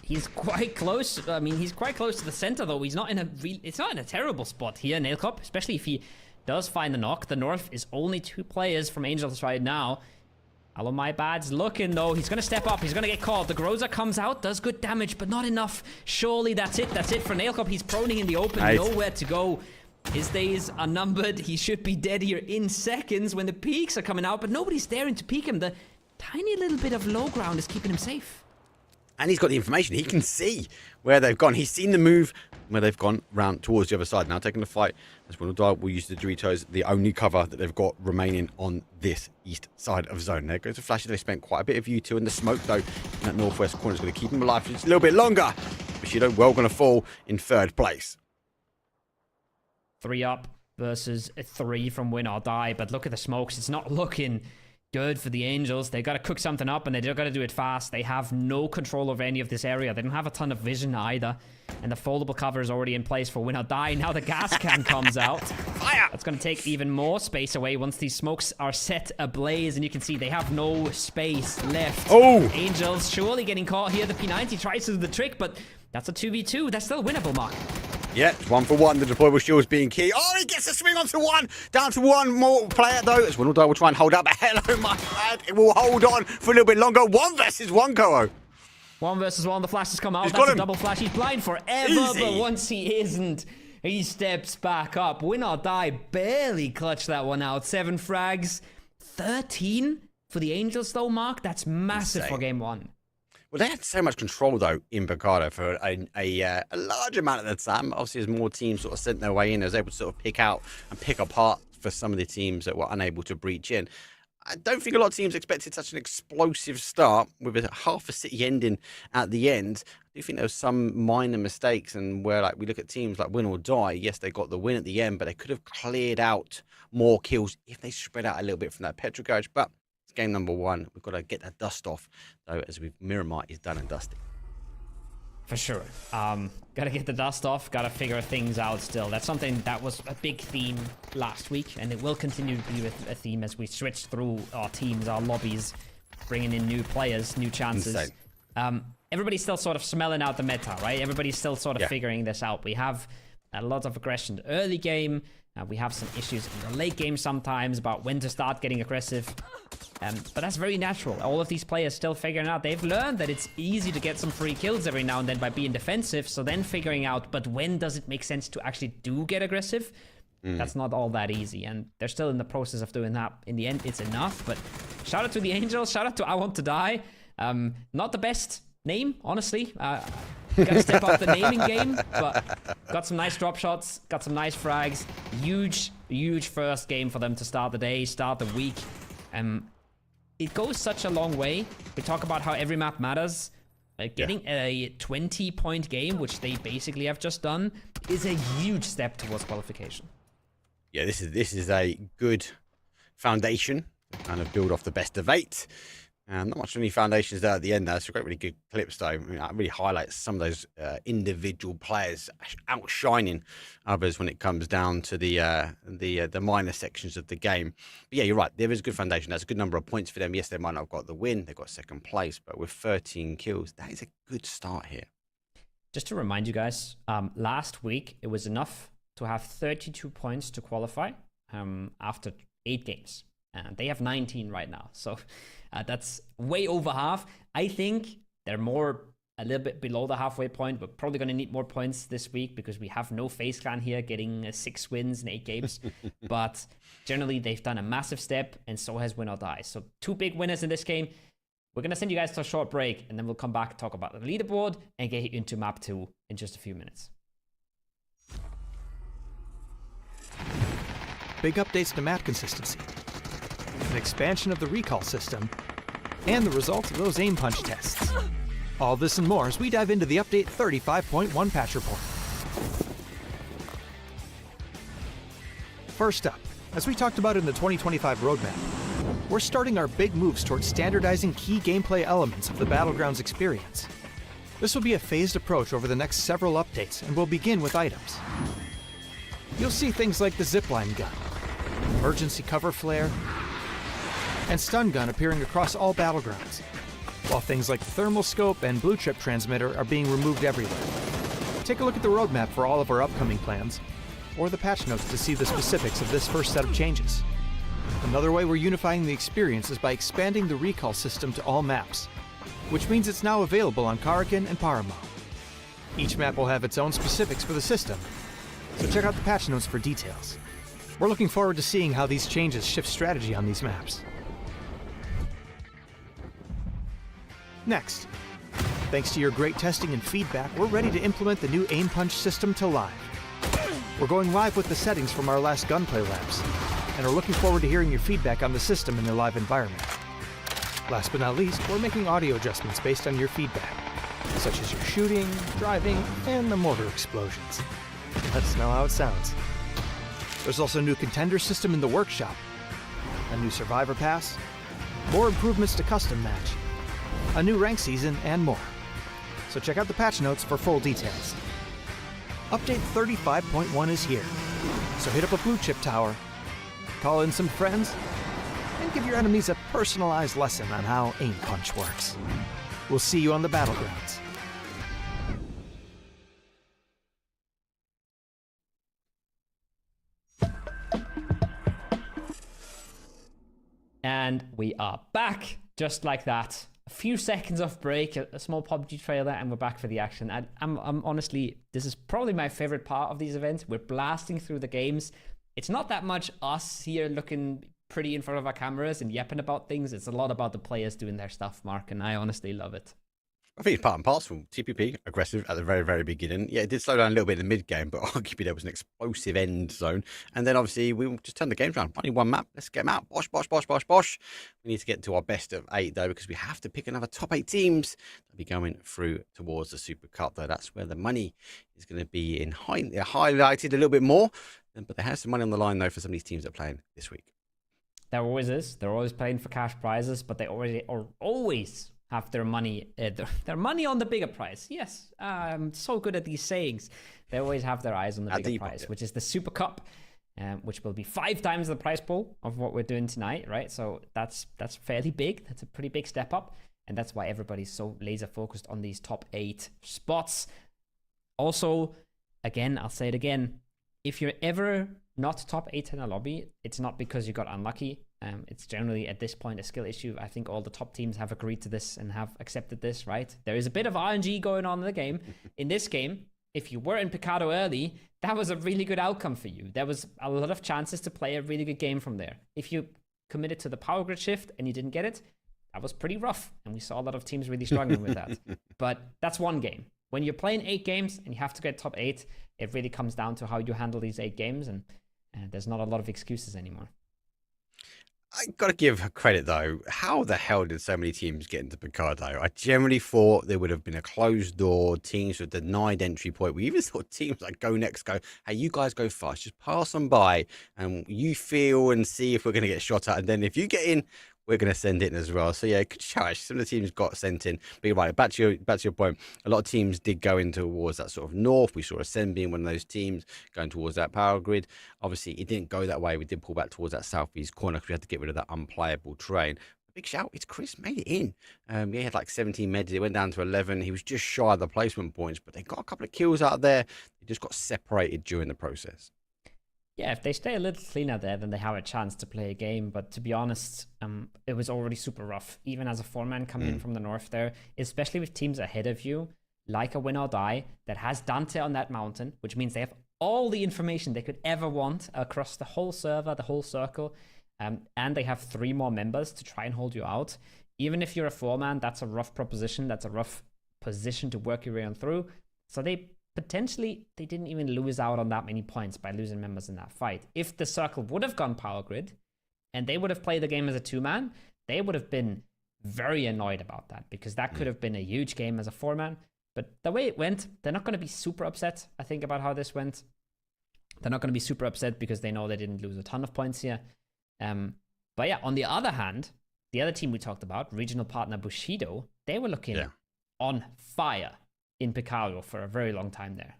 He's quite close. I mean, he's quite close to the center, though. He's not in a it's not in a terrible spot here, Nailcop, especially if he does find the knock. The North is only 2 players from Angels right now. Alomai looking, though. He's going to step up. He's going to get caught. The Groza comes out, does good damage, but not enough. Surely that's it. That's it for Nailcop. He's proning in the open. Nice. Nowhere to go. His days are numbered. He should be dead here in seconds when the peaks are coming out, but nobody's daring to peek him. The tiny little bit of low ground is keeping him safe. And he's got the information. He can see where they've gone. He's seen the move where they've gone round towards the other side. Now taking the fight, as Wanadai will use the Doritos, the only cover that they've got remaining on this east side of zone. There goes the flashes. They spent quite a bit of U2 in the smoke, though. In that northwest corner is going to keep him alive for just a little bit longer. Bushido well going to fall in 3rd place. 3 up versus a 3 from Win or Die. But look at the smokes. It's not looking good for the Angels. They got to cook something up, and they got to do it fast. They have no control over any of this area. They don't have a ton of vision either. And the foldable cover is already in place for Win or Die. Now the gas can comes out. Fire! That's going to take even more space away once these smokes are set ablaze. And you can see they have no space left. Oh! Angels surely getting caught here. The P90 tries to do the trick, but that's a 2v2. That's still winnable, Mark. Yeah, it's 1 for 1. The deployable shields being key. Oh, he gets a swing onto 1. Down to 1 more player, though. As Wanadai will try and hold up. Hello, my friend. It will hold on for a little bit longer. 1 versus 1, Koo. 1 versus 1. The flash has come out. He's That's got a him. double flash. He's blind forever, Easy. but once he isn't, he steps back up. Win or Die barely clutched that one out. 7 frags. 13 for the Angels, though, Mark. That's massive Insane. for game 1. Well, they had so much control, though, in Picado for a large amount of the time. Obviously, as more teams sort of sent their way in, they was able to sort of pick out and pick apart for some of the teams that were unable to breach in. I don't think a lot of teams expected such an explosive start with a half a city ending at the end. I do think there was some minor mistakes, and where like we look at teams like Win or Die, yes, they got the win at the end, but they could have cleared out more kills if they spread out a little bit from that petrol garage. But game number 1. We've got to get that dust off, though, as Miramar is done and dusted. For sure. Gotta get the dust off, gotta figure things out still. That's something that was a big theme last week, and it will continue to be a theme as we switch through our teams, our lobbies, bringing in new players, new chances. Everybody's still sort of smelling out the meta, right? Everybody's still sort of figuring this out. We have a lot of aggression in the early game. We have some issues in the late game sometimes about when to start getting aggressive. But that's very natural. All of these players still figuring out. They've learned that it's easy to get some free kills every now and then by being defensive. So then figuring out, but when does it make sense to actually get aggressive? That's not all that easy. And they're still in the process of doing that. In the end, it's enough. But shout out to the Angels. Shout out to I Want to Die. Not the best name, honestly. Gotta step up the naming game, but got some nice drop shots, got some nice frags. Huge first game for them to start the day, start the week. It goes such a long way. We talk about how every map matters. Getting a 20-point game, which they basically have just done, is a huge step towards qualification. Yeah, this is a good foundation to kind of build off the best of 8. Not much any foundations there at the end. That's a really good clips, though. I mean, it really highlights some of those individual players outshining others when it comes down to the minor sections of the game. But yeah, you're right. There is a good foundation. That's a good number of points for them. Yes, they might not have got the win. They got 2nd place, but with 13 kills, that is a good start here. Just to remind you guys, last week it was enough to have 32 points to qualify after 8 games. And they have 19 right now. So that's way over half. I think they're a little bit below the halfway point. We're probably going to need more points this week because we have no FaZe Clan here getting 6 wins in 8 games. But generally, they've done a massive step, and so has Win or Die. So 2 big winners in this game. We're going to send you guys to a short break, and then we'll come back and talk about the leaderboard and get into map 2 in just a few minutes. Big updates to map consistency, an expansion of the recall system, and the results of those aim punch tests. All this and more as we dive into the update 35.1 patch report. First up, as we talked about in the 2025 roadmap, we're starting our big moves towards standardizing key gameplay elements of the Battlegrounds experience. This will be a phased approach over the next several updates, and we'll begin with items. You'll see things like the zipline gun, emergency cover flare, and stun gun appearing across all Battlegrounds, while things like the thermal scope and blue chip transmitter are being removed everywhere. Take a look at the roadmap for all of our upcoming plans, or the patch notes to see the specifics of this first set of changes. Another way we're unifying the experience is by expanding the recall system to all maps, which means it's now available on Karakin and Paramount. Each map will have its own specifics for the system, so check out the patch notes for details. We're looking forward to seeing how these changes shift strategy on these maps. Next, thanks to your great testing and feedback, we're ready to implement the new aim punch system to live. We're going live with the settings from our last gunplay labs, and are looking forward to hearing your feedback on the system in the live environment. Last but not least, we're making audio adjustments based on your feedback, such as your shooting, driving, and the mortar explosions. Let us know how it sounds. There's also a new contender system in the workshop, a new survivor pass, more improvements to custom match, a new rank season, and more. So check out the patch notes for full details. Update 35.1 is here, so hit up a blue chip tower, call in some friends, and give your enemies a personalized lesson on how aim punch works. We'll see you on the Battlegrounds. And we are back, just like that. A few seconds off break, a small PUBG trailer, and we're back for the action. I'm honestly, this is probably my favorite part of these events. We're blasting through the games. It's not that much us here looking pretty in front of our cameras and yapping about things. It's a lot about the players doing their stuff, Mark, and I honestly love it. I think it's part and parcel. TPP, aggressive at the very, very beginning. Yeah, it did slow down a little bit in the mid-game, but arguably there was an explosive end zone. And then obviously we just turned the games around. Only one map. Let's get them out. Bosh, bosh, bosh, bosh, bosh. We need to get to our best of 8, though, because we have to pick another top 8 teams that'll be going through towards the Super Cup, though. That's where the money is going to be highlighted a little bit more. But there has some money on the line, though, for some of these teams that are playing this week. There always is. They're always playing for cash prizes, but they always have their money on the bigger prize. Yes, I'm so good at these sayings. They always have their eyes on the bigger prize, which is the Super Cup, which will be 5 times the prize pool of what we're doing tonight, right? So that's fairly big. That's a pretty big step up, and that's why everybody's so laser focused on these top 8 spots. Also, again, I'll say it again, if you're ever not top 8 in a lobby, it's not because you got unlucky. It's generally at this point a skill issue. I think all the top teams have agreed to this and have accepted this, right? There is a bit of RNG going on in the game. In this game, if you were in Picado early, that was a really good outcome for you. There was a lot of chances to play a really good game from there. If you committed to the power grid shift and you didn't get it, that was pretty rough. And we saw a lot of teams really struggling with that. But that's one game. When you're playing 8 games and you have to get top 8, it really comes down to how you handle these 8 games. And there's not a lot of excuses anymore. I got to give credit, though. How the hell did so many teams get into Picardo? I generally thought there would have been a closed door, teams with denied entry point. We even saw teams like Go Next go, hey, you guys go fast, just pass on by, and you feel and see if we're going to get shot at. And then if you get in, we're going to send it in as well. So, yeah, good shout. Some of the teams got sent in. But you're right, back to your point, a lot of teams did go in towards that sort of north. We saw Ascend being one of those teams going towards that power grid. Obviously, it didn't go that way. We did pull back towards that southeast corner because we had to get rid of that unplayable terrain. Big shout, it's Chris made it in. He had like 17 meds. It went down to 11. He was just shy of the placement points, but they got a couple of kills out there. They just got separated during the process. Yeah, if they stay a little cleaner there, then they have a chance to play a game. But to be honest, it was already super rough, even as a 4-man coming in from the north there, especially with teams ahead of you, like a Win or Die, that has Dante on that mountain, which means they have all the information they could ever want across the whole server, the whole circle, and they have 3 more members to try and hold you out. Even if you're a 4-man, that's a rough proposition. That's a rough position to work your way on through. So they didn't even lose out on that many points by losing members in that fight. If the circle would have gone power grid and they would have played the game as a 2-man, they would have been very annoyed about that, because that could have been a huge game as a 4-man. But the way it went, they're not going to be super upset, I think, about how this went. They're not going to be super upset because they know they didn't lose a ton of points here. But yeah, on the other hand, the other team we talked about, regional partner Bushido, they were looking on fire in Picago for a very long time there.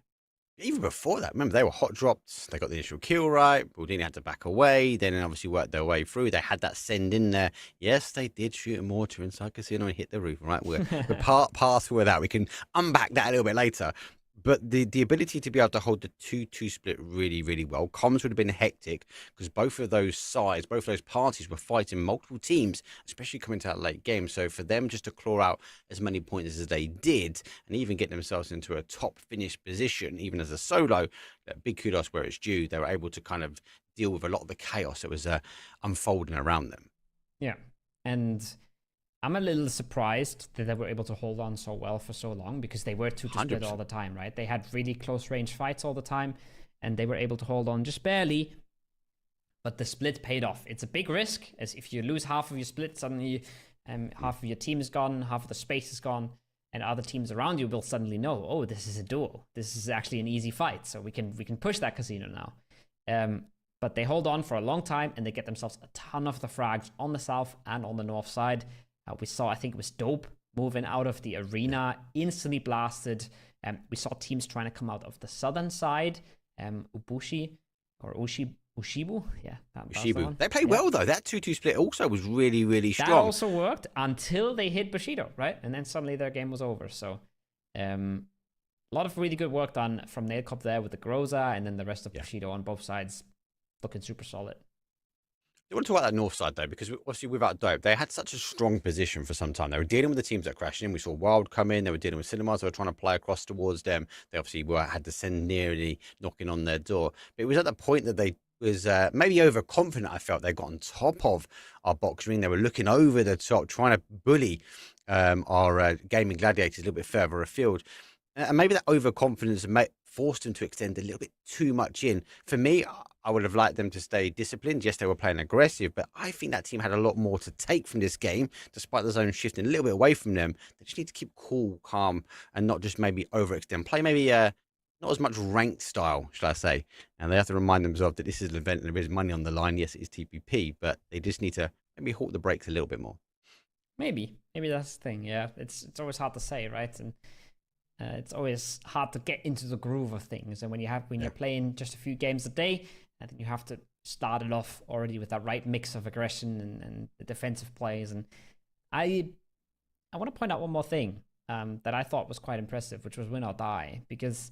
Even before that, remember, they were hot dropped. They got the initial kill right. Baldini had to back away. Then obviously worked their way through. They had that send in there. Yes, they did shoot a mortar inside casino and hit the roof, right? We're past with that. We can unpack that a little bit later. But the ability to be able to hold the 2-2 split really, really well. Comms would have been hectic because both of those sides, both of those parties were fighting multiple teams, especially coming to that late game. So for them just to claw out as many points as they did and even get themselves into a top finish position, even as a solo, big kudos where it's due. They were able to kind of deal with a lot of the chaos that was unfolding around them. Yeah. And I'm a little surprised that they were able to hold on so well for so long because they were 2-2 split all the time, right? They had really close range fights all the time and they were able to hold on just barely, but the split paid off. It's a big risk, as if you lose half of your split, suddenly half of your team is gone, half of the space is gone, and other teams around you will suddenly know, oh, this is a duel. This is actually an easy fight, so we can push that casino now. But they hold on for a long time and they get themselves a ton of the frags on the south and on the north side. We saw, I think it was Dope moving out of the arena, instantly blasted. We saw teams trying to come out of the southern side. Ushibu, yeah. Ushibu. They played well, though. That 2-2 split also was really, really strong. That also worked until they hit Bushido, right? And then suddenly their game was over. So a lot of really good work done from Nailcop there with the Groza, and then the rest of Bushido on both sides looking super solid. I want to talk about that north side, though, because obviously without Dope, they had such a strong position for some time. They were dealing with the teams that crashed in. We saw Wild come in. They were dealing with Cinemas. They were trying to play across towards them. They obviously had to send nearly knocking on their door. But it was at the point that they was maybe overconfident, I felt. They got on top of our box ring. They were looking over the top, trying to bully our gaming gladiators a little bit further afield. And maybe that overconfidence forced them to extend a little bit too much in. For me, I would have liked them to stay disciplined. Yes, they were playing aggressive, but I think that team had a lot more to take from this game, despite the zone shifting a little bit away from them. They just need to keep cool, calm, and not just maybe overextend. Play maybe not as much ranked style, shall I say. And they have to remind themselves that this is an event and there is money on the line. Yes, it is TPP, but they just need to maybe halt the brakes a little bit more. Maybe that's the thing. Yeah, it's always hard to say, right? And it's always hard to get into the groove of things. And when you're playing just a few games a day, I think you have to start it off already with that right mix of aggression and the defensive plays. And I want to point out one more thing that I thought was quite impressive, which was win or die, because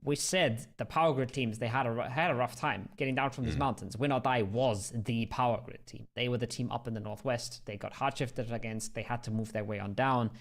we said the power grid teams, they had a rough time getting down from these mountains. Win or die was the power grid team. They were the team up in the northwest. They got hard shifted against. They had to move their way on down.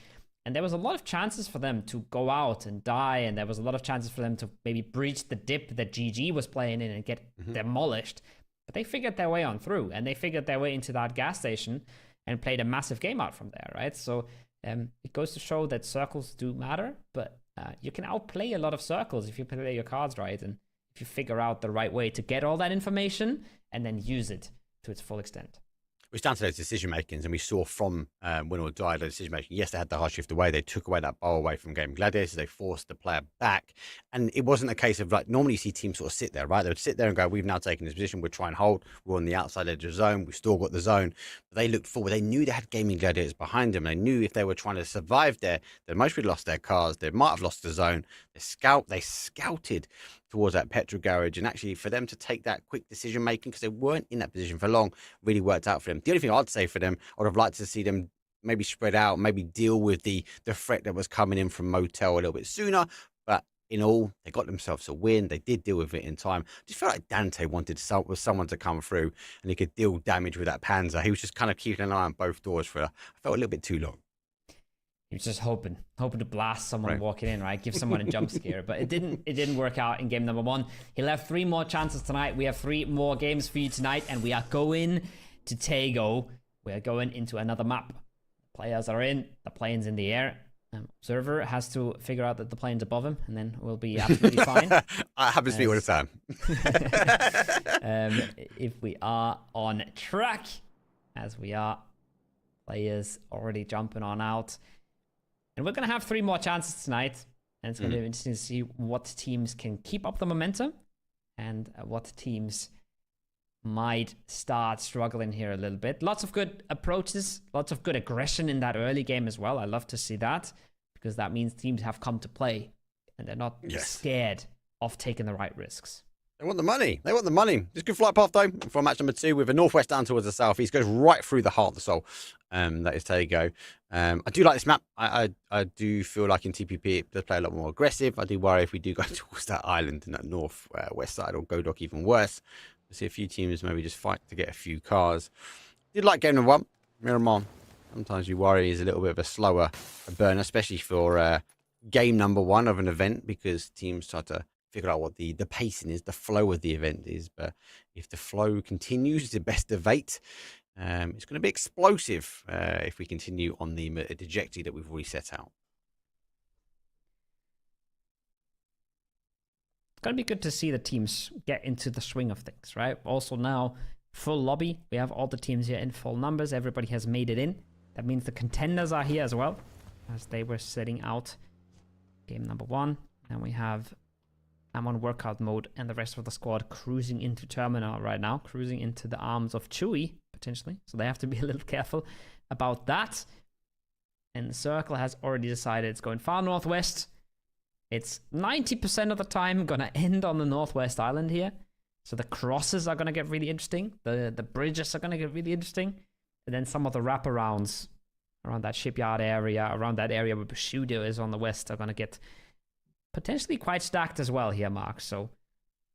And there was a lot of chances for them to go out and die, and there was a lot of chances for them to maybe breach the dip that GG was playing in and get demolished. But they figured their way on through, and they figured their way into that gas station and played a massive game out from there, right? So it goes to show that circles do matter, but you can outplay a lot of circles if you play your cards right, and if you figure out the right way to get all that information and then use it to its full extent. It was down to those decision makings, and we saw from win or die the decision making. Yes, they had the hard shift away. They took away that bow away from Game Gladiators. They forced the player back, and it wasn't a case of like normally you see teams sort of sit there, right? They would sit there and go, "We've now taken this position. We're trying to hold. We're on the outside edge of the zone. We've still got the zone." But they looked forward. They knew they had Gaming Gladiators behind them. They knew if they were trying to survive there, they most probably lost their cars. They might have lost the zone. They scouted towards that petrol garage, and actually for them to take that quick decision making, because they weren't in that position for long, really worked out for them. The only thing I'd say for them, I would have liked to see them maybe spread out, maybe deal with the threat that was coming in from Motel a little bit sooner. But in all, they got themselves a win. They did deal with it in time. I just felt like Dante wanted someone to come through and he could deal damage with that Panzer. He was just kind of keeping an eye on both doors for, I felt, a little bit too long. He was just hoping to blast someone walking in, right? Give someone a jump scare, but it didn't work out in game number one. He'll have 3 more chances tonight. We have 3 more games for you tonight, and we are going to Taego. We are going into another map. The players are in. The plane's in the air. Observer has to figure out that the plane's above him, and then we'll be absolutely fine. I happen to be all the time. If we are on track, as we are, players already jumping on out. And we're going to have 3 more chances tonight. And it's going to be interesting to see what teams can keep up the momentum and what teams might start struggling here a little bit. Lots of good approaches, lots of good aggression in that early game as well. I love to see that, because that means teams have come to play and they're not scared of taking the right risks. They want the money. They want the money. Just good flight path, though, for match number 2 with a northwest down towards the southeast. Goes right through the heart of the soul. That is Taego. I do like this map. I do feel like in TPP it does play a lot more aggressive. I do worry if we do go towards that island in that north west side, or Godok even worse. I see a few teams maybe just fight to get a few cars. Did like game number 1, Miramar. Sometimes you worry is a little bit of a slower burn, especially for game number 1 of an event, because teams try to figure out what the pacing is, the flow of the event is. But if the flow continues to best of 8, it's going to be explosive if we continue on the trajectory that we've already set out. It's going to be good to see the teams get into the swing of things, right? Also now, full lobby. We have all the teams here in full numbers. Everybody has made it in. That means the contenders are here as well, as they were setting out game number 1. And we have I'm on workout mode, and the rest of the squad cruising into terminal right now, cruising into the arms of Chewy, potentially. So they have to be a little careful about that. And the circle has already decided it's going far northwest. It's 90% of the time going to end on the northwest island here. So the crosses are going to get really interesting. The bridges are going to get really interesting. And then some of the wraparounds around that shipyard area, around that area where Bushudo is on the west, are going to get potentially quite stacked as well here, Mark. So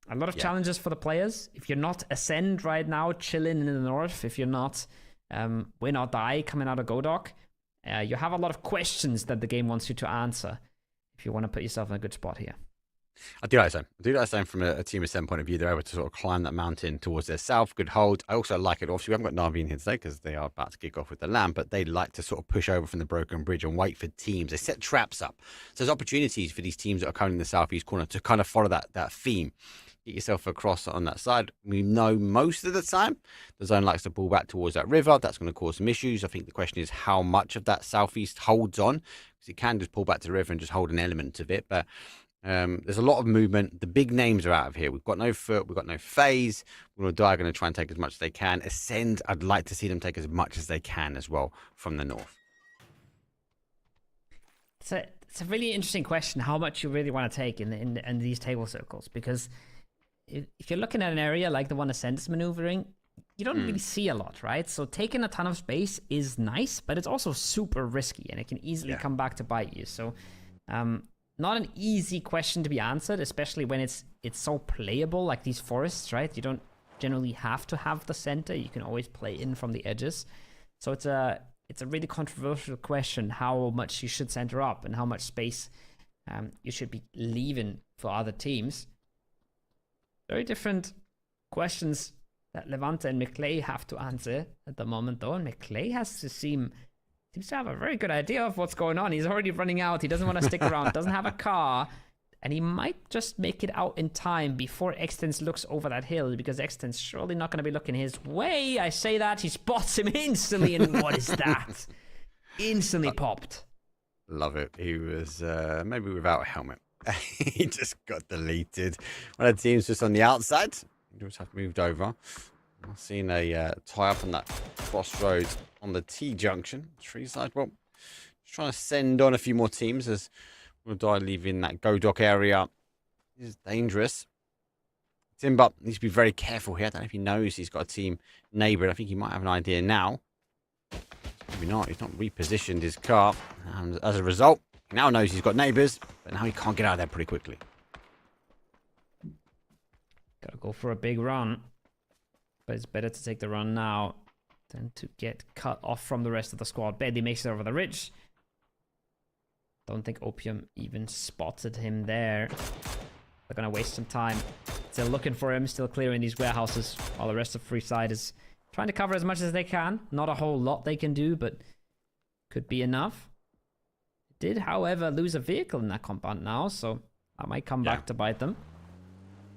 a lot of challenges for the players. If you're not Ascend right now, chilling in the north, if you're not Win or Die coming out of Godok, you have a lot of questions that the game wants you to answer if you want to put yourself in a good spot here. I do like the same. I do like the same from a Team Ascend point of view. They're able to sort of climb that mountain towards their south. Good hold. I also like it. Obviously, we haven't got Navi in here today because they are about to kick off with the LAN, but they like to sort of push over from the broken bridge and wait for teams. They set traps up. So there's opportunities for these teams that are coming in the southeast corner to kind of follow that theme. Get yourself across on that side. We know most of the time the zone likes to pull back towards that river. That's going to cause some issues. I think the question is how much of that southeast holds on, because it can just pull back to the river and just hold an element of it. But there's a lot of movement. The big names are out of here. We've got no Foot, we've got no Phase. We're going to try and take as much as they can. Ascend, I'd like to see them take as much as they can as well from the north. It's a really interesting question, how much you really want to take in these table circles, because if you're looking at an area like the one Ascend is maneuvering, you don't really see a lot, right? So taking a ton of space is nice, but it's also super risky, and it can easily come back to bite you. So not an easy question to be answered, especially when it's so playable, like these forests, right? You don't generally have to have the center. You can always play in from the edges. So it's a really controversial question, how much you should center up and how much space you should be leaving for other teams. Very different questions that Levante and McClay have to answer at the moment, though. And McClay seems to have a very good idea of what's going on. He's already running out. He doesn't want to stick around. Doesn't have a car. And he might just make it out in time before Extens looks over that hill, because Extens surely not going to be looking his way. I say that. He spots him instantly. And what is that? Instantly popped. Love it. He was maybe without a helmet. He just got deleted. One of the teams just on the outside. He just have moved over. I've seen a tie up on that crossroads on the T-junction. Tree side. Well, just trying to send on a few more teams as we'll die leaving that Godok area. This is dangerous. Timber needs to be very careful here. I don't know if he knows he's got a team neighbour. I think he might have an idea now. Maybe not. He's not repositioned his car. And as a result, he now knows he's got neighbours, but now he can't get out of there pretty quickly. Gotta go for a big run. But it's better to take the run now than to get cut off from the rest of the squad. Barely makes it over the ridge. Don't think Opium even spotted him there. They're gonna waste some time. Still looking for him, still clearing these warehouses, while the rest of Freeside is trying to cover as much as they can. Not a whole lot they can do, but could be enough. Did, however, lose a vehicle in that compound now, so that might come back to bite them.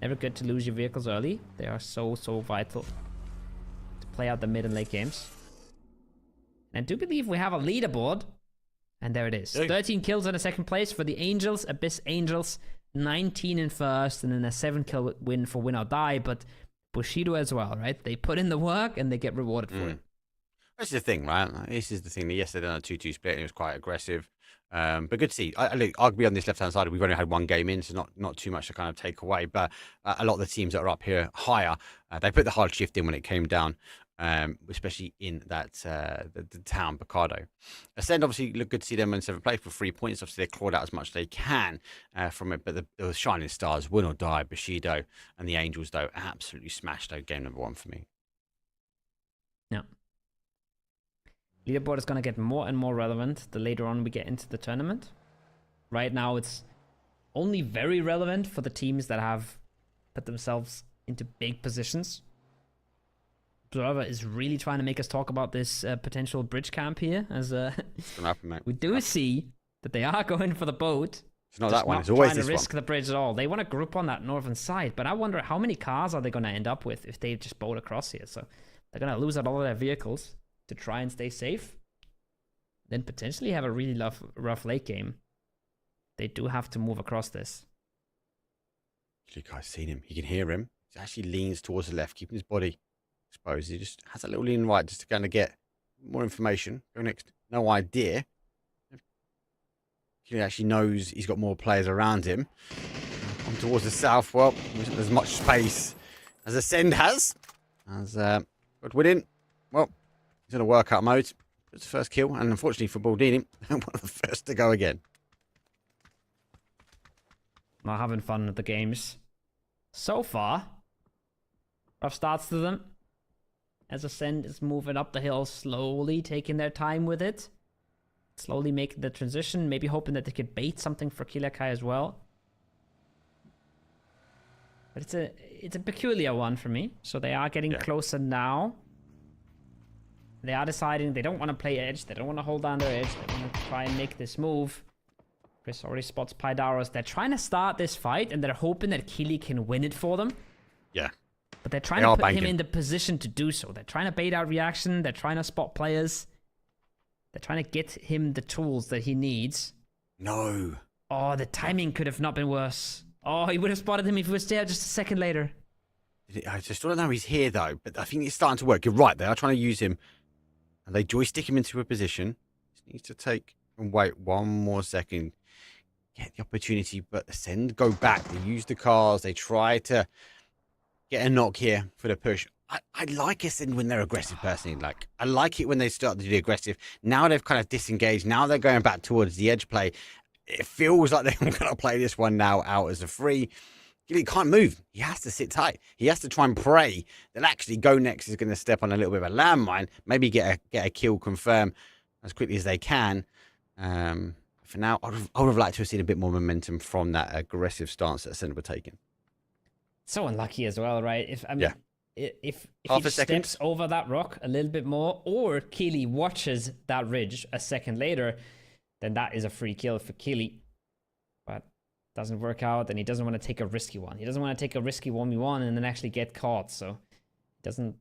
Never good to lose your vehicles early. They are so vital to play out the mid and late games. And I do believe we have a leaderboard. And there it is. 13 kills in a second place for the Angels, Abyss Angels. 19 in first, and then a 7-kill win for win or die, but Bushido as well, right? They put in the work and they get rewarded for it. This is the thing, right? This is the thing. Yes, they done a 2-2 split and it was quite aggressive. But good to see. Look, arguably on this left-hand side, we've only had one game in, so not too much to kind of take away. But a lot of the teams that are up here higher, they put the hard shift in when it came down, especially in that the town, Picardo. Ascend, obviously, look good to see them in 7th place for 3 points. Obviously, they clawed out as much as they can from it. But the shining stars, win or die, Bushido and the Angels, though, absolutely smashed out game number 1 for me. Yeah. Leaderboard is going to get more and more relevant the later on we get into the tournament. Right now, it's only very relevant for the teams that have put themselves into big positions. Observer is really trying to make us talk about this potential bridge camp here. As It's gonna happen, mate. we do see that they are going for the boat. It's not that one. It's always this one. Trying to risk the bridge at all. They want to group on that northern side, but I wonder how many cars are they going to end up with if they just boat across here. So they're going to lose out all of their vehicles to try and stay safe. Then potentially have a really rough late game. They do have to move across this. You guys seen him. You can hear him. He actually leans towards the left, keeping his body exposed. He just has a little lean right just to kind of get more information. Go next. No idea. He actually knows he's got more players around him. On towards the south. Well, there's much space as Ascend has. As Godwin, well, he's in a workout mode. It's the first kill, and unfortunately for Baldini, one of the first to go again. Not having fun with the games. So far, rough starts to them. As Ascend is moving up the hill slowly, taking their time with it. Slowly making the transition, maybe hoping that they could bait something for Kilakai as well. But it's a peculiar one for me. So they are getting closer now. They are deciding they don't want to play edge. They don't want to hold down their edge. They want to try and make this move. Chris already spots Pydaros. They're trying to start this fight, and they're hoping that Kili can win it for them. Yeah. But they're trying to put him in the position to do so. They're trying to bait out reaction. They're trying to spot players. They're trying to get him the tools that he needs. No. Oh, the timing could have not been worse. Oh, he would have spotted him if he was there just a second later. I just don't know he's here, though. But I think it's starting to work. You're right. They are trying to use him. And they joystick him into a position. Just needs to take and wait one more second. Get the opportunity, but Ascend go back. They use the cars. They try to get a knock here for the push. I like Ascend when they're aggressive, personally. Like, I like it when they start to do aggressive. Now they've kind of disengaged. Now they're going back towards the edge play. It feels like they're going to play this one now out as a free. He can't move. He has to sit tight. He has to try and pray that actually Go Next is going to step on a little bit of a landmine, maybe get a kill confirm as quickly as they can. For now, I would have liked to have seen a bit more momentum from that aggressive stance that Ascend were taking. So unlucky as well, right? If Half he a second. steps over that rock a little bit more, or Keely watches that ridge a second later, then that is a free kill for Keely. But doesn't work out, and he doesn't want to take a risky one. He doesn't want to take a risky 1v1 and then actually get caught. So he doesn't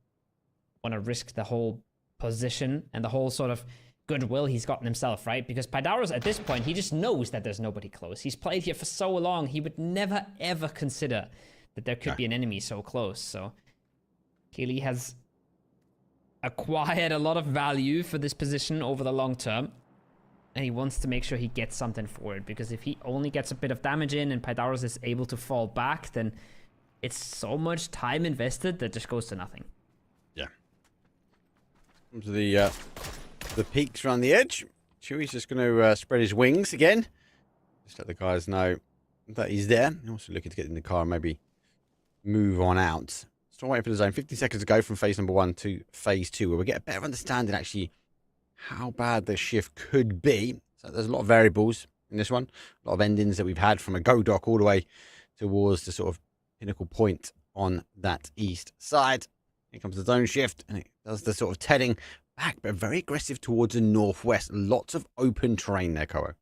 want to risk the whole position and the whole sort of goodwill he's gotten himself, right? Because Pydaros, at this point, he just knows that there's nobody close. He's played here for so long, he would never, ever consider that there could be an enemy so close. So Keely has acquired a lot of value for this position over the long term. And he wants to make sure he gets something for it. Because if he only gets a bit of damage in and Pydaros is able to fall back, then it's so much time invested that just goes to nothing. Yeah. Comes to the peaks around the edge. Chewy's just going to spread his wings again. Just let the guys know that he's there. Also looking to get in the car and maybe move on out. Still waiting for the zone. 15 seconds to go from phase number 1 to phase 2, where we get a better understanding actually how bad the shift could be. So there's a lot of variables in this one. A lot of endings that we've had from a go dock all the way towards the sort of pinnacle point on that east side. Here comes the zone shift, and it does the sort of telling back, but very aggressive towards the northwest. Lots of open terrain there, Koa.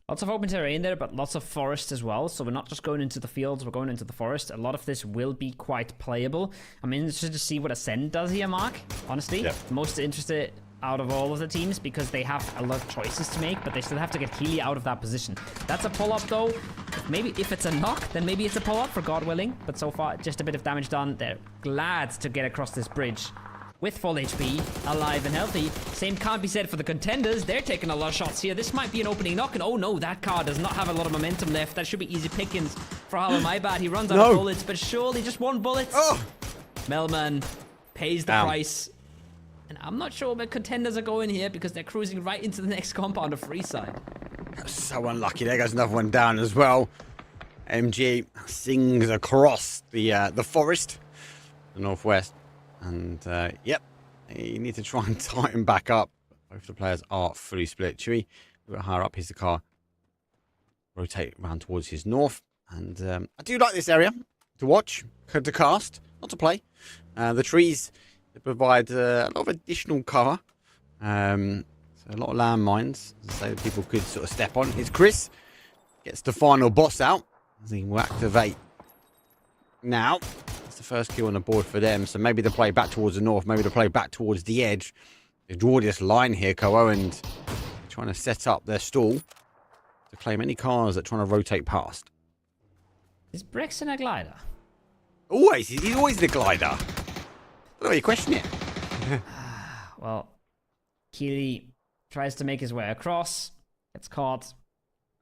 Lots of open terrain there, but lots of forest as well. So we're not just going into the fields, we're going into the forest. A lot of this will be quite playable. I'm interested to see what Ascend does here, Mark. Honestly, most interested out of all of the teams because they have a lot of choices to make, but they still have to get Keely out of that position. That's a pull-up though. Maybe if it's a knock, then maybe it's a pull-up for God willing. But so far, just a bit of damage done. They're glad to get across this bridge with full HP, alive and healthy. Same can't be said for the contenders. They're taking a lot of shots here. This might be an opening knock. And oh no, that car does not have a lot of momentum left. That should be easy pickings for Hollow. My bad. He runs out of bullets, but surely just one bullet. Oh! Melman pays the price. And I'm not sure where contenders are going here because they're cruising right into the next compound of Freeside. So unlucky. There goes another one down as well. MG sings across the forest, the northwest. And, yep, you need to try and tighten back up. Both the players are fully split. Chewy, a bit higher up. Here's the car. Rotate around towards his north. And I do like this area to watch, to cast, not to play. The trees they provide a lot of additional cover. So a lot of landmines, so people could sort of step on. It's Chris gets the final boss out. I think we'll activate now. That's the first kill on the board for them. So maybe they play back towards the north. Maybe they play back towards the edge. They draw this line here, Koa, and trying to set up their stall to claim any cars that are trying to rotate past. Is Brexon a glider? Always. He's always the glider. I don't know, you question it. Well, Keely tries to make his way across. Gets caught.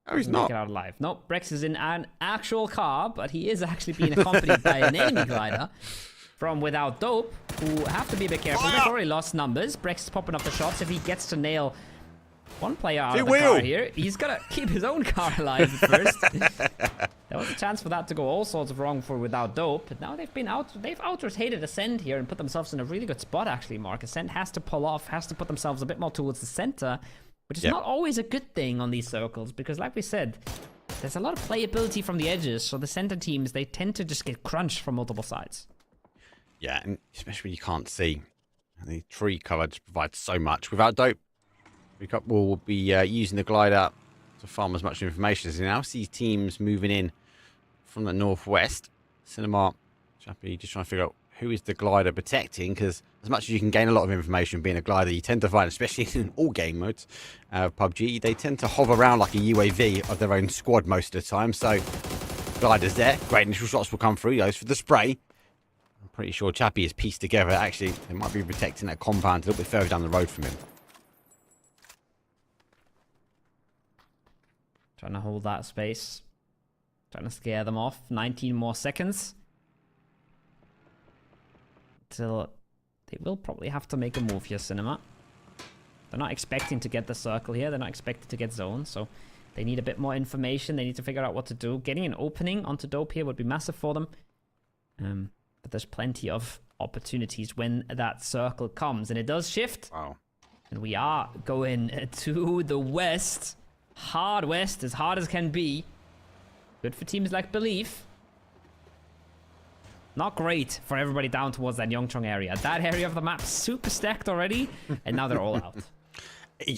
Oh, he's Make not. it out alive. Nope, Brex is in an actual car, but he is actually being accompanied by an enemy glider from Without Dope, who have to be a bit careful. They've already lost numbers. Brex is popping up the shots. If he gets to nail one player out of the car here, he's got to keep his own car alive at first. There was a chance for that to go all sorts of wrong for Without Dope, but now they've out-rotated Ascend here and put themselves in a really good spot, actually, Mark. Ascend has to pull off, has to put themselves a bit more towards the center, which is not always a good thing on these circles, because like we said, there's a lot of playability from the edges, so the center teams, they tend to just get crunched from multiple sides. Yeah, and especially when you can't see. The tree coverage provides so much. Without Dope, we'll be using the glider to farm as much information as he now sees teams moving in from the northwest. Cinema, Chappie, just trying to figure out who is the glider protecting, because as much as you can gain a lot of information being a glider, you tend to find, especially in all game modes of PUBG, they tend to hover around like a UAV of their own squad most of the time. So gliders there, great initial shots will come through. Those for the spray. I'm pretty sure Chappie is pieced together. Actually, they might be protecting that compound a little bit further down the road from him. Trying to hold that space. Trying to scare them off. 19 more seconds. Till they will probably have to make a move here, Cinema. They're not expecting to get the circle here. They're not expected to get zone. So they need a bit more information. They need to figure out what to do. Getting an opening onto Dope here would be massive for them. But there's plenty of opportunities when that circle comes. And it does shift. Wow. And we are going to the west. Hard west, as hard as can be. Good for teams like Belief. Not great for everybody down towards that Yeongchong area. That area of the map super stacked already, and now they're all out.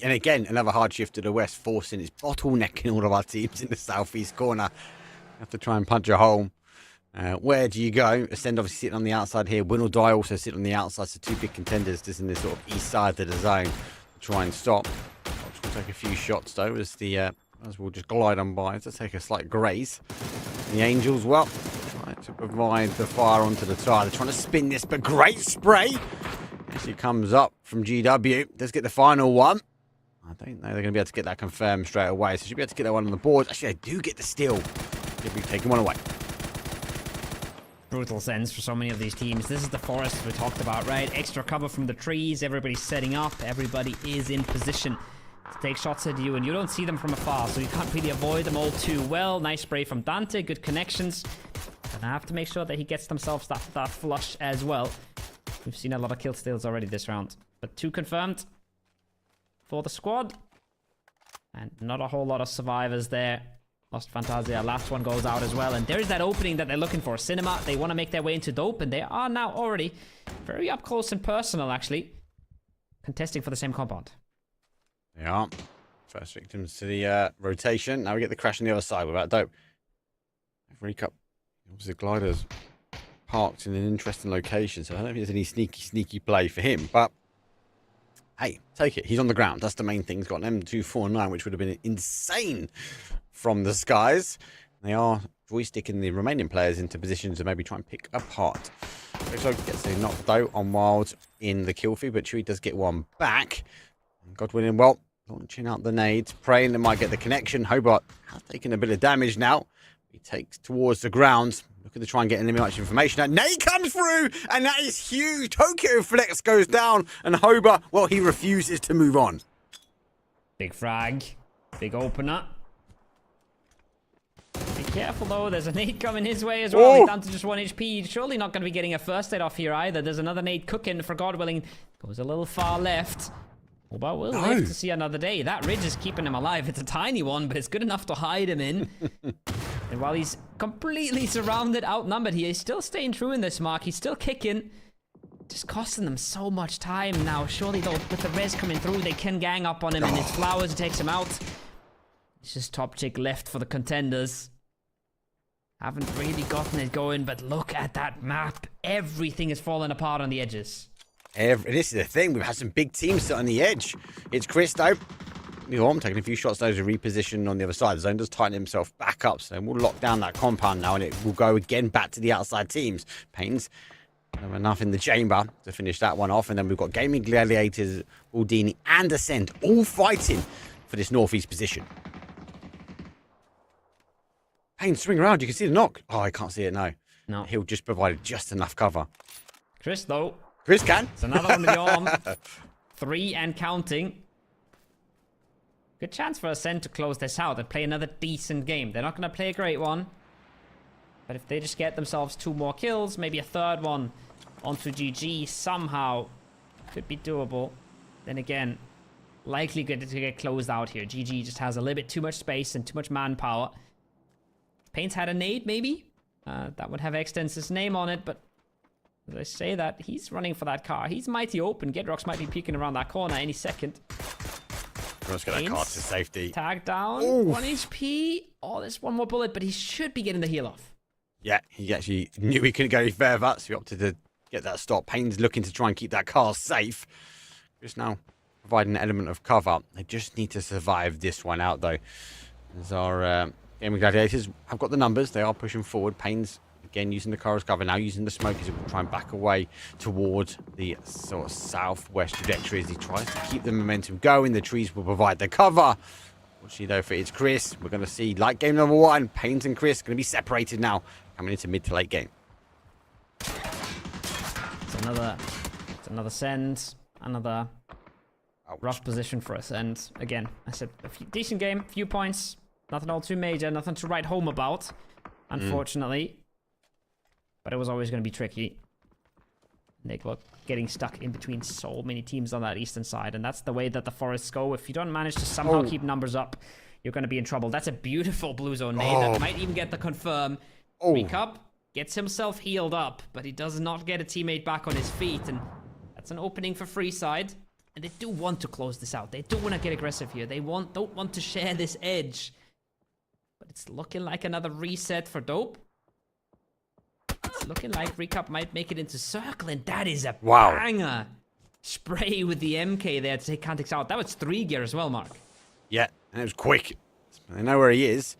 And again, another hard shift to the west, forcing its bottlenecking all of our teams in the southeast corner. Have to try and punch a hole. Where do you go? Ascend obviously sitting on the outside here. Win or Die also sitting on the outside. So two big contenders just in this sort of east side of the zone to try and stop. We'll take a few shots though as we'll just glide on by to take a slight graze. And the Angels, well, try to provide the fire onto the tire. They're trying to spin this, but great spray. Actually comes up from GW. Let's get the final one. I don't know they're going to be able to get that confirmed straight away. So should be able to get that one on the board. Actually, they do get the steal. They'll be taking one away. Brutal sense for so many of these teams. This is the forest we talked about, right? Extra cover from the trees. Everybody's setting up. Everybody is in position to take shots at you, and you don't see them from afar, so you can't really avoid them all too well. Nice spray from Dante. Good connections. And I have to make sure that he gets themselves that flush as well. We've seen a lot of kill steals already this round, but 2 confirmed for the squad. And not a whole lot of survivors there. Lost Fantasia. Last one goes out as well. And there's that opening that they're looking for. Cinema, they want to make their way into Dope, and they are now already very up close and personal, actually. Contesting for the same compound. They are. First victims to the rotation. Now we get the crash on the other side without Dope. Recap. Obviously, the glider's parked in an interesting location, so I don't think there's any sneaky play for him. But hey, take it. He's on the ground. That's the main thing. He's got an M249, which would have been insane from the skies. They are joysticking the remaining players into positions to maybe try and pick apart. So gets a knock though on Wild in the kill feed, but Chewy does get one back. Godwin, well, launching out the nades, praying they might get the connection. Hobart has taken a bit of damage now. He takes towards the ground, looking to try and get any much information. That nade comes through, and that is huge. Tokyo Flex goes down, and Hobart, well, he refuses to move on. Big frag. Big opener. Be careful though, there's a nade coming his way as well. He's down to just 1 HP. Surely not going to be getting a first aid off here either. There's another nade cooking for God willing. Goes a little far left. But we'll live to see another day. That ridge is keeping him alive. It's a tiny one, but it's good enough to hide him in. And while he's completely surrounded, outnumbered, he is still staying true in this, Mark. He's still kicking. Just costing them so much time now. Surely though, with the res coming through, they can gang up on him, and his flowers takes him out. It's just top chick left for the contenders. Haven't really gotten it going, but look at that map. Everything is falling apart on the edges. This is the thing. We've had some big teams sit on the edge. It's Chris, though. I'm taking a few shots, though, to reposition on the other side. The zone does tighten himself back up, so we'll lock down that compound now, and it will go again back to the outside teams. Pains have enough in the chamber to finish that one off, and then we've got Gaming Gladiators, Aldini, and Ascend all fighting for this northeast position. Pain, swing around. You can see the knock. Oh, I can't see it, no. No. He'll just provide just enough cover. Chris, though. Chris can. It's another one with the arm. 3 and counting. Good chance for Ascend to close this out and play another decent game. They're not going to play a great one. But if they just get themselves 2 more kills, maybe a third one onto GG somehow, could be doable. Then again, likely good to get closed out here. GG just has a little bit too much space and too much manpower. Pain's had a nade, maybe. That would have Extense's name on it, but as I say that, he's running for that car. He's mighty open. Gedrox might be peeking around that corner any second. Let's get that car to safety. Tag down. 1 HP. Oh, there's one more bullet, but he should be getting the heal off. Yeah, he actually knew he couldn't go any further, so he opted to get that stop. Payne's looking to try and keep that car safe. Just now providing an element of cover. They just need to survive this one out, though. As our Gaming Gladiators have got the numbers. They are pushing forward. Payne's again using the car as cover, now using the smoke as he will try and back away towards the sort of southwest trajectory as he tries to keep the momentum going. The trees will provide the cover. Fortunately though, for it's Chris, we're going to see like game number 1, Paynes and Chris going to be separated now coming into mid to late game. It's another send, another rough position for us. And again, I said decent game, few points, nothing all too major, nothing to write home about, unfortunately. But it was always going to be tricky. They were getting stuck in between so many teams on that eastern side. And that's the way that the Forests go. If you don't manage to somehow keep numbers up, you're going to be in trouble. That's a beautiful blue zone nade that might even get the confirm. Recup gets himself healed up, but he does not get a teammate back on his feet. And that's an opening for Freeside. And they do want to close this out. They do want to get aggressive here. They don't want to share this edge. But it's looking like another reset for Dope. It's looking like Recup might make it into circle, and that is a banger. Spray with the MK there to take Cantix out. That was 3 gear as well, Mark. Yeah, and it was quick. They know where he is.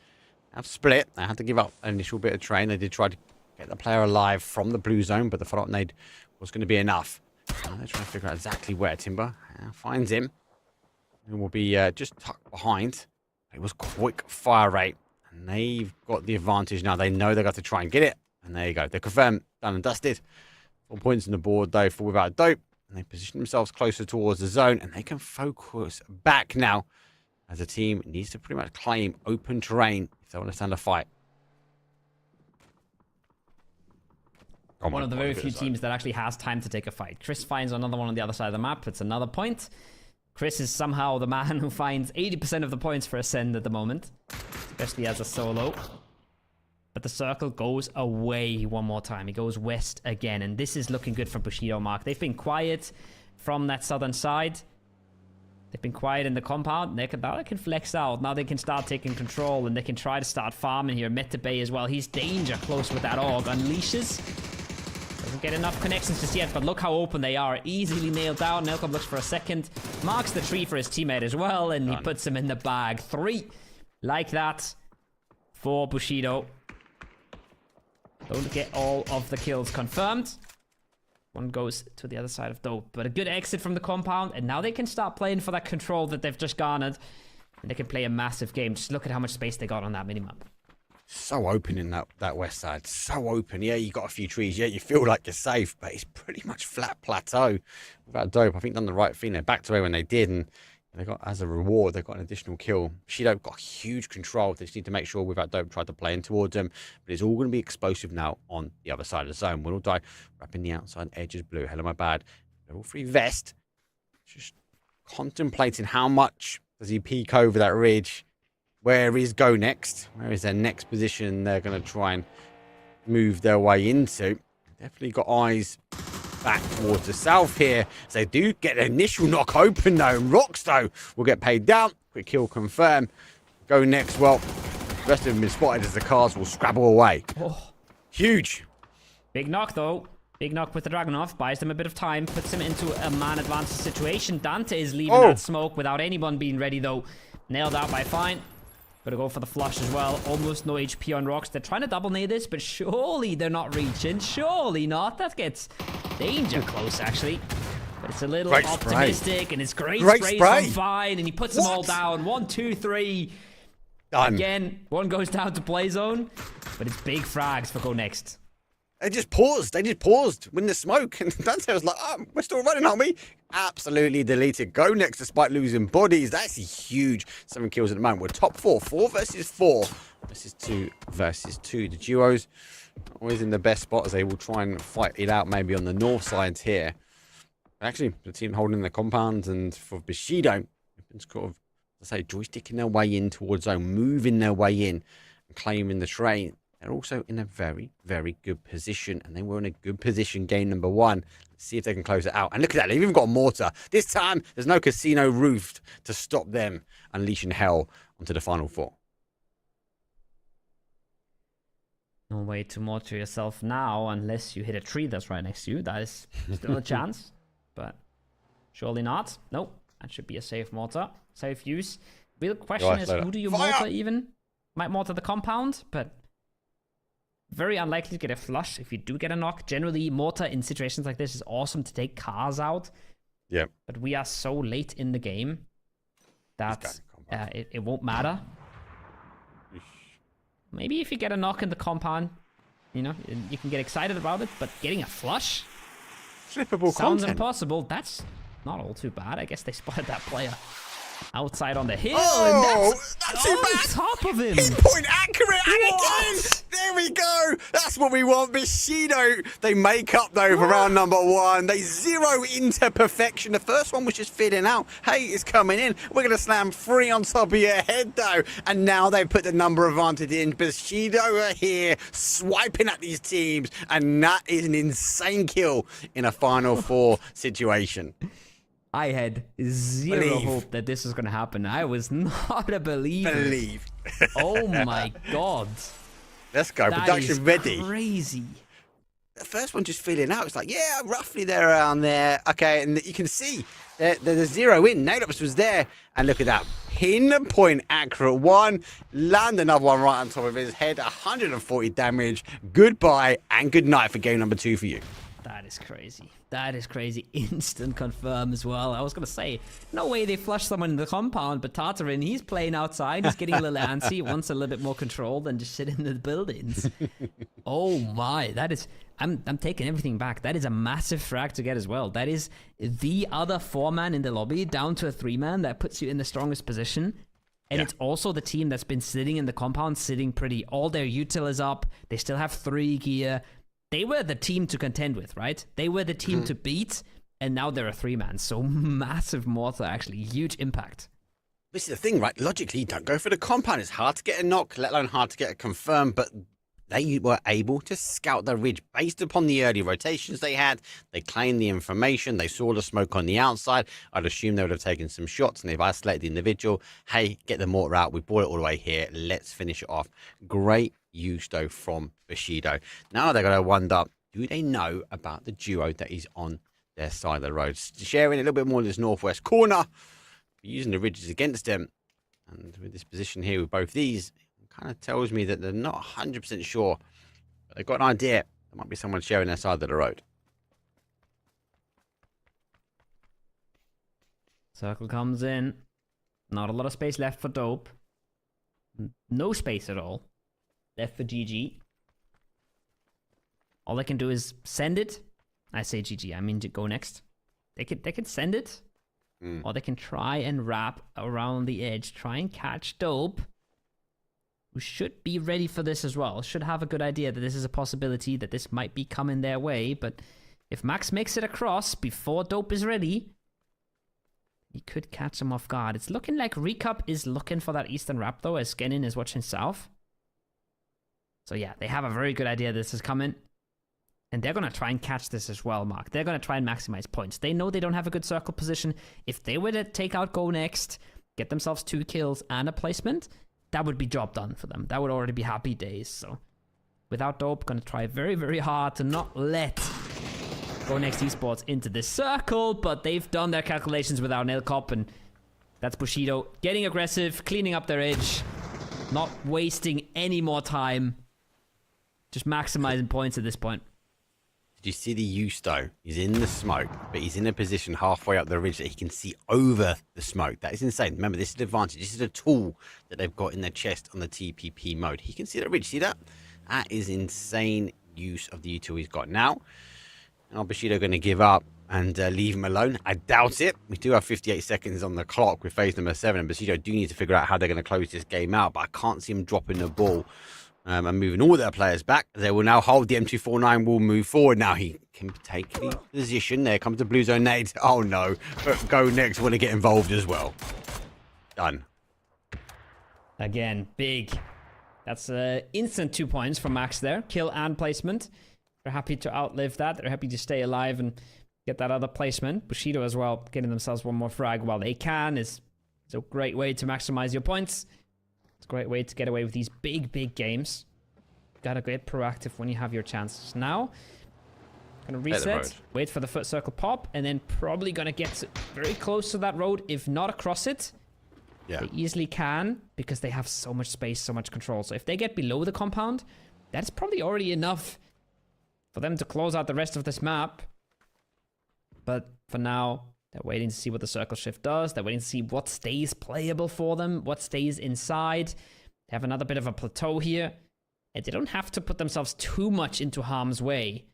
Have split. They had to give up an initial bit of train. They did try to get the player alive from the blue zone, but the follow-up nade was going to be enough. Now they're trying to figure out exactly where Timber finds him. And will be just tucked behind. It was quick fire rate, and they've got the advantage now. They know they've got to try and get it. And there you go. They're confirmed, done and dusted. 4 points on the board, though, for without Dope. And they position themselves closer towards the zone. And they can focus back now. As a team needs to pretty much claim open terrain if they want to stand a fight. One of the very few teams that actually has time to take a fight. Chris finds another one on the other side of the map. It's another point. Chris is somehow the man who finds 80% of the points for Ascend at the moment. Especially as a solo. But the circle goes away one more time. It goes west again. And this is looking good for Bushido, Mark. They've been quiet from that southern side. They've been quiet in the compound. Now they can flex out. Now they can start taking control. And they can try to start farming here. Meta Bay as well. He's danger close with that AUG. Unleashes. Doesn't get enough connections just yet. But look how open they are. Easily nailed down. Nelcom looks for a second. Marks the tree for his teammate as well. And he puts him in the bag. 3. Like that. for Bushido. Don't get all of the kills confirmed. One goes to the other side of Dope. But a good exit from the compound. And now they can start playing for that control that they've just garnered. And they can play a massive game. Just look at how much space they got on that minimap. So open in that west side. So open. Yeah, you got a few trees. Yeah, you feel like you're safe. But it's pretty much flat plateau. Without Dope, I think done the right thing. They're back to where when they did. And they got, as a reward, they got an additional kill. Bushido got huge control. They just need to make sure Without Dope tried to play in towards them. But it's all going to be explosive now on the other side of the zone. Will die, wrapping the outside edges blue. Hell, am I bad? Level 3 vest. Just contemplating how much does he peek over that ridge. Where is Go next? Where is their next position they're going to try and move their way into? Definitely got eyes back towards the south here. So they do get an initial knock open though. And Rocks though will get paid down. Quick kill confirmed. Go next. Well, the rest of them have been spotted as the cars will scrabble away. Oh. Huge. Big knock though. Big knock with the Dragunov. Buys them a bit of time. Puts him into a man advantage situation. Dante is leaving that smoke without anyone being ready though. Nailed out by Fine. Gotta go for the flush as well. Almost no HP on Rocks. They're trying to double nade this, but surely they're not reaching. Surely not. That gets danger close, actually. But it's a little optimistic, and it's great spray from Fine, and he puts them all down. 1, 2, 3. Done. Again, one goes down to play zone, but it's big frags for Go next. They just paused. They just paused when the smoke. And Dante was like, oh, we're still running, aren't we? Absolutely deleted. Go next despite losing bodies. That's huge. 7 kills at the moment. We're top 4. 4 versus 4. This is 2 versus 2. The duos always in the best spot as they will try and fight it out maybe on the north sides here. But actually, the team holding the compounds, and for Bushido, it's sort of, as I say, joysticking their way in towards zone, moving their way in and claiming the train. They're also in a very, very good position, and they were in a good position game number 1. Let's see if they can close it out. And look at that, they've even got a mortar. This time, there's no casino roof to stop them unleashing hell onto the final 4. No way to mortar yourself now unless you hit a tree that's right next to you. That is still a chance, but surely not. Nope, that should be a safe mortar. Safe use. Real question is, who do you mortar even? Might mortar the compound, but very unlikely to get a flush if you do get a knock. Generally, mortar in situations like this is awesome to take cars out. Yeah. But we are so late in the game that it won't matter. Maybe if you get a knock in the compound, you know, you can get excited about it. But getting a flush Flippable sounds content. Impossible. That's not all too bad. I guess they spotted that player outside on the hill. Oh, and that's too on bad. top of him. Pinpoint accurate. And again, there we go. That's what we want. Bushido, they make up though for round number 1. They zero into perfection. The first one was just fitting out. Hey, it's coming in. We're going to slam 3 on top of your head though. And now they've put the number advantage in. Bushido are here swiping at these teams. And that is an insane kill in a final 4 situation. I had zero hope that this was going to happen. I was not a believer. Oh my god. Let's go. That Production is ready. Crazy. The first one just filling out. It's like, yeah, roughly there around there. Okay, and you can see the 0 in. Nailopus was there. And look at that. Pinpoint accurate 1. Land another one right on top of his head. 140 damage. Goodbye and good night for game number 2 for you. That is crazy. That is crazy. Instant confirm as well. I was going to say, no way they flush someone in the compound, but Tartarin, he's playing outside. He's getting a little antsy. Wants a little bit more control than just sit in the buildings. Oh my, that is... I'm taking everything back. That is a massive frag to get as well. That is the other 4-man in the lobby down to a 3-man. That puts you in the strongest position. And it's also the team that's been sitting in the compound, sitting pretty. All their util is up. They still have 3 gear. They were the team to contend with, right? They were the team to beat, and now they're a 3-man. So massive mortar, actually. Huge impact. This is the thing, right? Logically, you don't go for the compound. It's hard to get a knock, let alone hard to get a confirm, but they were able to scout the ridge based upon the early rotations they had. They claimed the information. They saw the smoke on the outside. I'd assume they would have taken some shots, and they've isolated the individual. Hey, get the mortar out. We brought it all the way here. Let's finish it off. Great use, though, from Bushido. Now they're going to wonder, do they know about the duo that is on their side of the road? Sharing a little bit more of this northwest corner, using the ridges against them. And with this position here with both these, kind of tells me that they're not 100% sure. But they've got an idea. There might be someone sharing their side of the road. Circle comes in. Not a lot of space left for Dope. No space at all left for GG. All they can do is send it. I say GG, I mean to go next. They can send it. Or they can try and wrap around the edge. Try and catch Dope, who should be ready for this as well. Should have a good idea that this is a possibility, that this might be coming their way. But if Max makes it across before Dope is ready, he could catch him off guard. It's looking like Recup is looking for that eastern wrap, though, as Skenin is watching south. So yeah, they have a very good idea this is coming. And they're going to try and catch this as well, Mark. They're going to try and maximize points. They know they don't have a good circle position. If they were to take out Go next, get themselves 2 kills and a placement, that would be job done for them. That would already be happy days. So without Dope, going to try very, very hard to not let Go Next Esports into this circle. But they've done their calculations without Nailcop. And that's Bushido getting aggressive, cleaning up their edge, not wasting any more time. Just maximizing points at this point. Did you see the use though? He's in the smoke, but he's in a position halfway up the ridge that he can see over the smoke. That is insane. Remember, this is an advantage. This is a tool that they've got in their chest on the TPP mode. He can see the ridge. See that? That is insane use of the utility he's got now. And Bushido going to give up and leave him alone? I doubt it. We do have 58 seconds on the clock with phase number 7. And Bushido do need to figure out how they're going to close this game out, but I can't see him dropping the ball. And moving all their players back. They will now hold. The M249 will move forward. Now he can take the position. There comes the blue zone nade. Oh no. But Go Next want to get involved as well. Done. Again, big. That's instant 2 points from Max there. Kill and placement. They're happy to outlive that. They're happy to stay alive and get that other placement. Bushido as well, getting themselves one more frag while they can. It's a great way to maximize your points. It's a great way to get away with these big, big games. Gotta get proactive when you have your chances. Now, gonna reset, wait for the foot circle pop, and then probably gonna get very close to that road, if not across it. Yeah. They easily can, because they have so much space, so much control. So if they get below the compound, that's probably already enough for them to close out the rest of this map. But for now, they're waiting to see what the circle shift does. They're waiting to see what stays playable for them, what stays inside. They have another bit of a plateau here. And they don't have to put themselves too much into harm's way.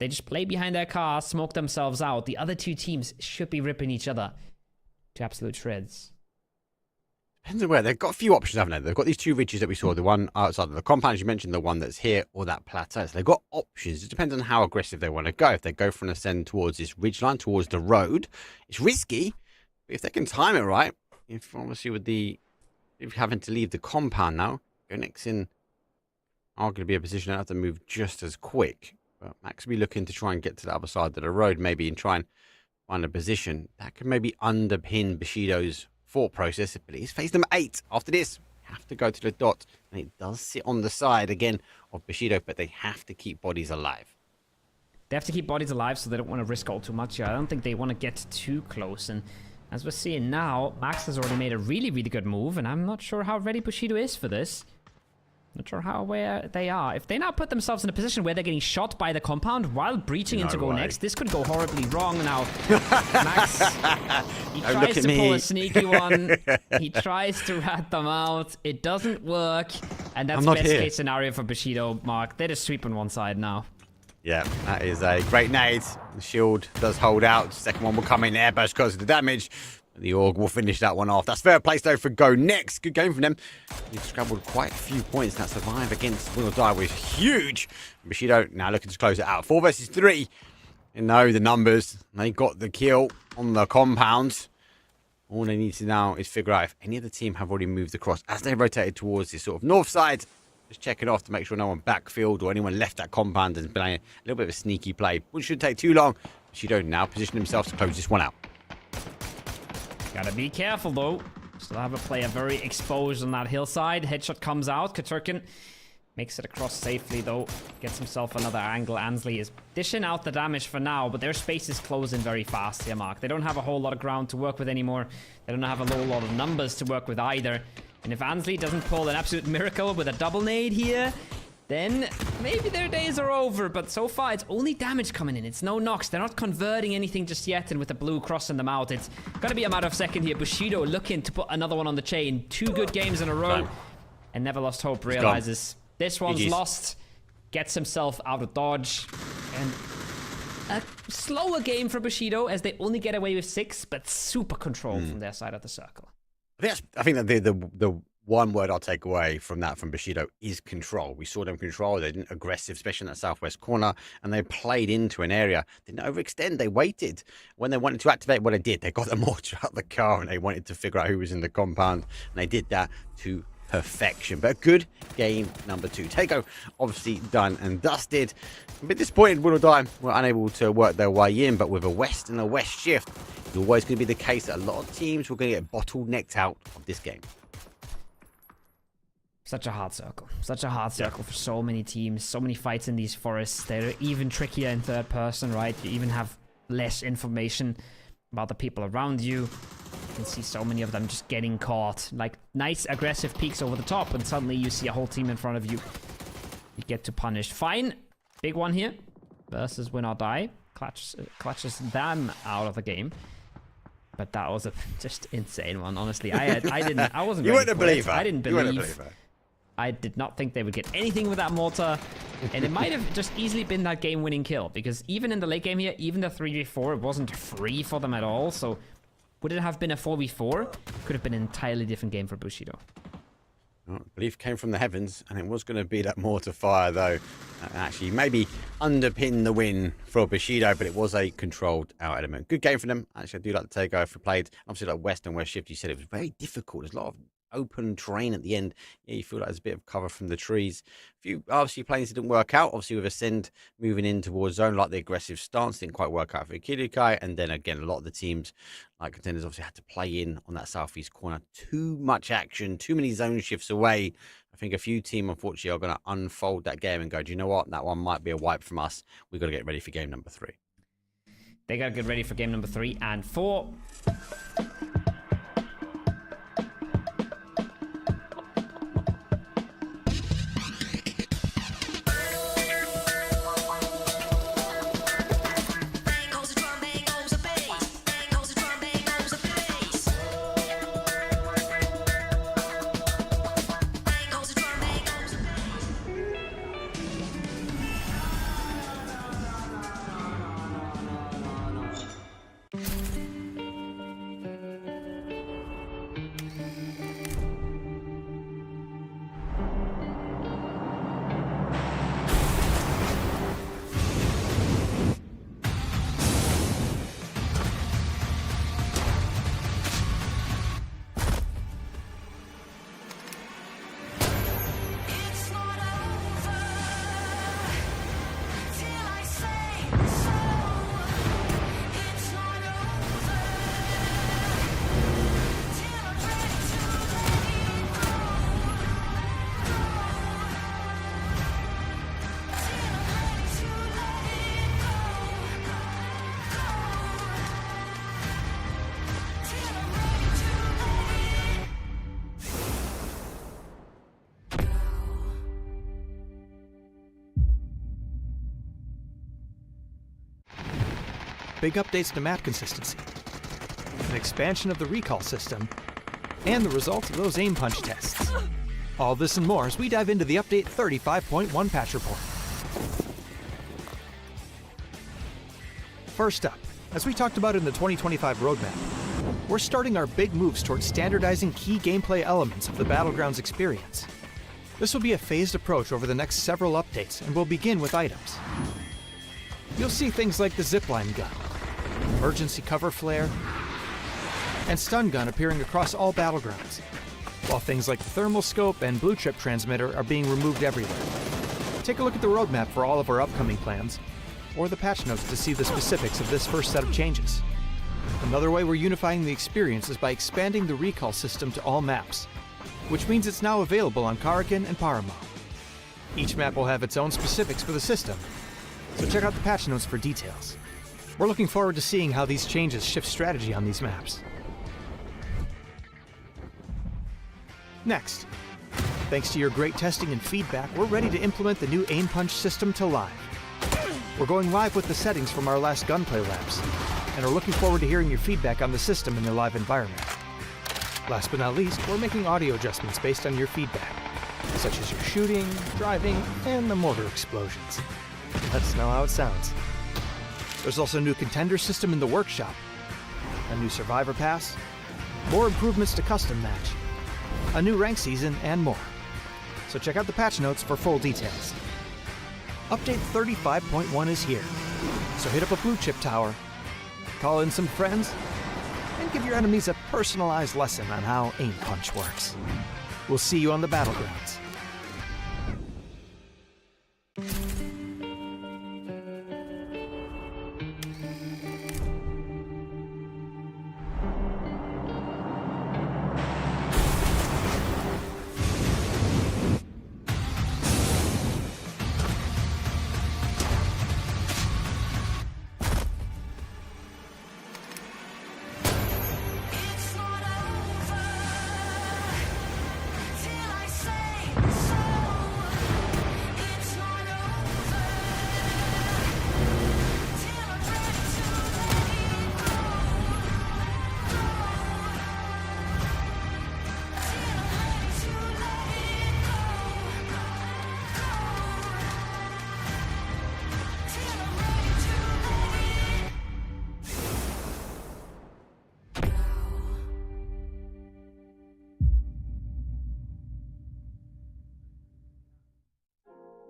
They just play behind their car, smoke themselves out. The other two teams should be ripping each other to absolute shreds. Depends on where. They've got a few options, haven't they? They've got these 2 ridges that we saw. The one outside of the compound, as you mentioned, the one that's here, or that plateau. So they've got options. It depends on how aggressive they want to go. If they go for an ascend towards this ridge line, towards the road, it's risky. But if they can time it right, if obviously with the... if having to leave the compound now, Go Next in are going to be a position that have to move just as quick. But Max will be looking to try and get to the other side of the road, maybe, and try and find a position that could maybe underpin Bushido's thought process. But it's phase number 8. After this, we have to go to the dot, and it does sit on the side again of Bushido, but they have to keep bodies alive. They have to keep bodies alive, so they don't want to risk all too much here. I don't think they want to get too close. And as we're seeing now, Max has already made a really, really good move, and I'm not sure how ready Bushido is for this. Not sure how aware they are. If they now put themselves in a position where they're getting shot by the compound while breaching into Go Next, this could go horribly wrong. Now, Max, he tries to pull a sneaky one. He tries to rat them out. It doesn't work. And that's best case scenario for Bushido, Mark. They're just sweeping one side now. Yeah, that is a great nade. The shield does hold out. Second one will come in. Airburst because of the damage. The Org will finish that one off. That's fair place, though, for Go Next. Good game from them. They've scrambled quite a few points. That survive against Win or Die was huge. Bushido now looking to close it out. 4 versus 3. And no, the numbers. They got the kill on the compound. All they need to now is figure out if any of the team have already moved across. As they rotated towards this sort of north side, just check it off to make sure no one backfilled or anyone left that compound and playing a little bit of a sneaky play. Which shouldn't take too long. Bushido now position himself to close this one out. Gotta be careful, though. Still have a player very exposed on that hillside. Headshot comes out. Katurkin makes it across safely, though. Gets himself another angle. Ansley is dishing out the damage for now, but their space is closing very fast here, Mark. They don't have a whole lot of ground to work with anymore. They don't have a whole lot of numbers to work with either. And if Ansley doesn't pull an absolute miracle with a double nade here, then maybe their days are over. But so far, it's only damage coming in. It's no knocks. They're not converting anything just yet. And with the blue crossing them out, it's going to be a matter of second here. Bushido looking to put another one on the chain. 2 good games in a row. And Never Lost Hope realizes this one's GG's. lost. Gets himself out of dodge. And a slower game for Bushido as they only get away with 6, but super controlled from their side of the circle. I think that the one word I'll take away from that from Bushido is control. We saw them control. They didn't aggressive, especially in that southwest corner, and they played into an area. Didn't overextend. They waited. When they wanted to activate, what they did, they got the mortar out the car and they wanted to figure out who was in the compound, and they did that to perfection. But a good game number 2. Taego obviously done and dusted. A bit disappointed Will or Die were unable to work their way in, but with a west and a west shift, it's always going to be the case that a lot of teams were going to get bottlenecked out of this game. Such a hard circle. Such a hard circle for so many teams. So many fights in these forests. They're even trickier in third person, right? You even have less information about the people around you. You can see so many of them just getting caught. Like, nice aggressive peeks over the top, and suddenly you see a whole team in front of you. You get to punish. Fine. Big one here. Versus Win or Die. Clutches them out of the game. But that was a just insane one, honestly. I wasn't You ready weren't a for it. believer. I didn't You weren't a believe. believer. I did not think they would get anything with that mortar. And it might have just easily been that game-winning kill. Because even in the late game here, even the 3v4, it wasn't free for them at all. So would it have been a 4v4? Could have been an entirely different game for Bushido. Well, belief came from the heavens, and it was going to be that mortar fire, though. Actually, maybe underpin the win for Bushido, but it was a controlled out element. Good game for them. Actually, I do like the Taego if we played. Obviously, like West and West Shift, you said it was very difficult. There's a lot of open terrain at the end. Yeah, you feel like there's a bit of cover from the trees. A few obviously planes didn't work out. Obviously, with Ascend moving in towards zone, like the aggressive stance didn't quite work out for Kirukai. And then again, a lot of the teams, like contenders, obviously had to play in on that southeast corner. Too much action, too many zone shifts away. I think a few teams, unfortunately, are going to unfold that game and go, do you know what? That one might be a wipe from us. We've got to get ready for game number 3. They got to get ready for game number 3 and 4. Big updates to map consistency, an expansion of the recall system, and the results of those aim punch tests. All this and more as we dive into the update 35.1 patch report. First up, as we talked about in the 2025 roadmap, we're starting our big moves towards standardizing key gameplay elements of the Battlegrounds experience. This will be a phased approach over the next several updates, and we'll begin with items. You'll see things like the zipline gun, emergency cover flare, and stun gun appearing across all Battlegrounds, while things like the thermal scope and blue chip transmitter are being removed everywhere. Take a look at the roadmap for all of our upcoming plans, or the patch notes to see the specifics of this first set of changes. Another way we're unifying the experience is by expanding the recall system to all maps, which means it's now available on Karakin and Paramo. Each map will have its own specifics for the system, so check out the patch notes for details. We're looking forward to seeing how these changes shift strategy on these maps. Next, thanks to your great testing and feedback, we're ready to implement the new aim punch system to live. We're going live with the settings from our last gunplay labs, and are looking forward to hearing your feedback on the system in the live environment. Last but not least, we're making audio adjustments based on your feedback, such as your shooting, driving, and the mortar explosions. Let us know how it sounds. There's also a new contender system in the workshop, a new survivor pass, more improvements to custom match, a new rank season, and more. So check out the patch notes for full details. Update 35.1 is here, so hit up a blue chip tower, call in some friends, and give your enemies a personalized lesson on how aim punch works. We'll see you on the battlegrounds.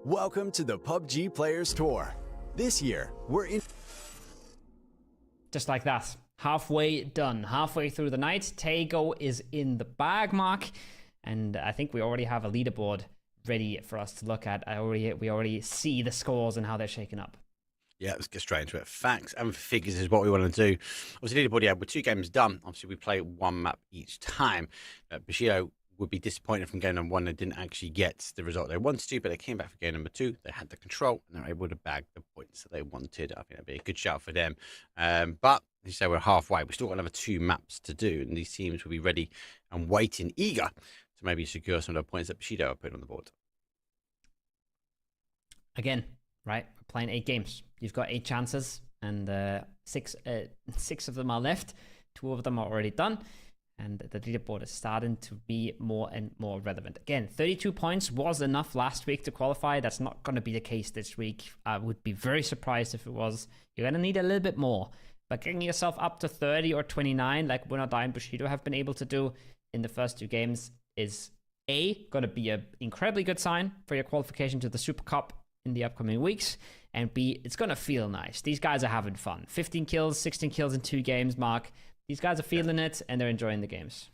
Welcome to the PUBG Players Tour. This year, we're in... Just like that. Halfway done. Halfway through the night. Taego is in the bag, Mark. And I think we already have a leaderboard ready for us to look at. We already see the scores and how they're shaking up. Yeah, let's get straight into it. Facts and figures is what we want to do. Obviously, leaderboard, yeah, with 2 games done. Obviously, we play 1 map each time. Bushido would be disappointed from game number 1. They didn't actually get the result they wanted to, but they came back for game number 2. They had the control and they were able to bag the points that they wanted. I think that'd be a good shout for them. But as you say, we're halfway. We've still got another 2 maps to do, and these teams will be ready and waiting, eager to maybe secure some of the points that Bushido are putting on the board. Again, right? We're playing 8 games. You've got 8 chances, and 6 of them are left. 2 of them are already done. And the leaderboard is starting to be more and more relevant. Again, 32 points was enough last week to qualify. That's not going to be the case this week. I would be very surprised if it was. You're going to need a little bit more. But getting yourself up to 30 or 29, like Winner Die and Bushido have been able to do in the first 2 games, is A, going to be an incredibly good sign for your qualification to the Super Cup in the upcoming weeks. And B, it's going to feel nice. These guys are having fun. 15 kills, 16 kills in 2 games, Mark. These guys are feeling it, and they're enjoying the games.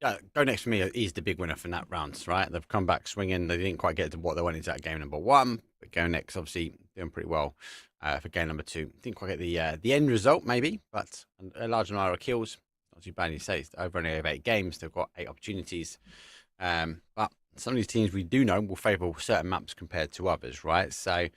Yeah, Go Next for me is the big winner from that round, right? They've come back swinging. They didn't quite get to what they wanted at game number 1, but Go Next obviously doing pretty well for game number 2. Didn't quite get the end result, maybe, but a large number of kills. Not too bad. You say it's over only 8 games. They've got 8 opportunities. But some of these teams we do know will favour certain maps compared to others, right? So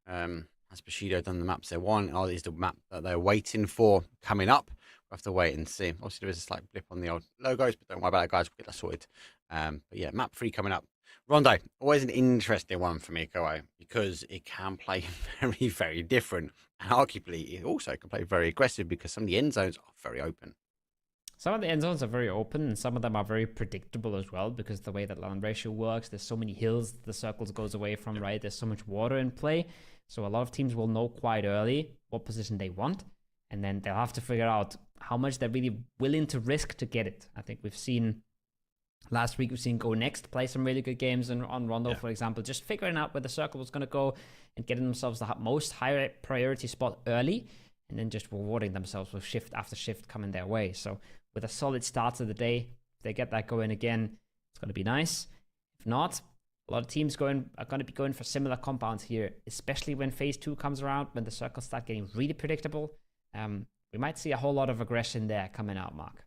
has Bushido done the maps they want? Or is the map that they're waiting for coming up? We'll have to wait and see. Obviously, there is a slight blip on the old logos, but don't worry about that, guys. We'll get that sorted. But yeah, map 3 coming up. Rondo, always an interesting one for me, Koei, because it can play very, very different. And arguably, it also can play very aggressive because some of the end zones are very open. Some of the end zones are very open, and some of them are very predictable as well, because the way that land ratio works, there's so many hills the circles goes away from, right? There's so much water in play. So a lot of teams will know quite early what position they want, and then they'll have to figure out how much they're really willing to risk to get it. I think we've seen last week, we've seen Go Next play some really good games on Rondo, for example, just figuring out where the circle was going to go and getting themselves the most high priority spot early, and then just rewarding themselves with shift after shift coming their way. So with a solid start to the day, if they get that going again, it's going to be nice. If not, a lot of teams are going to be going for similar compounds here, especially when phase 2 comes around, when the circles start getting really predictable. We might see a whole lot of aggression there coming out, Mark.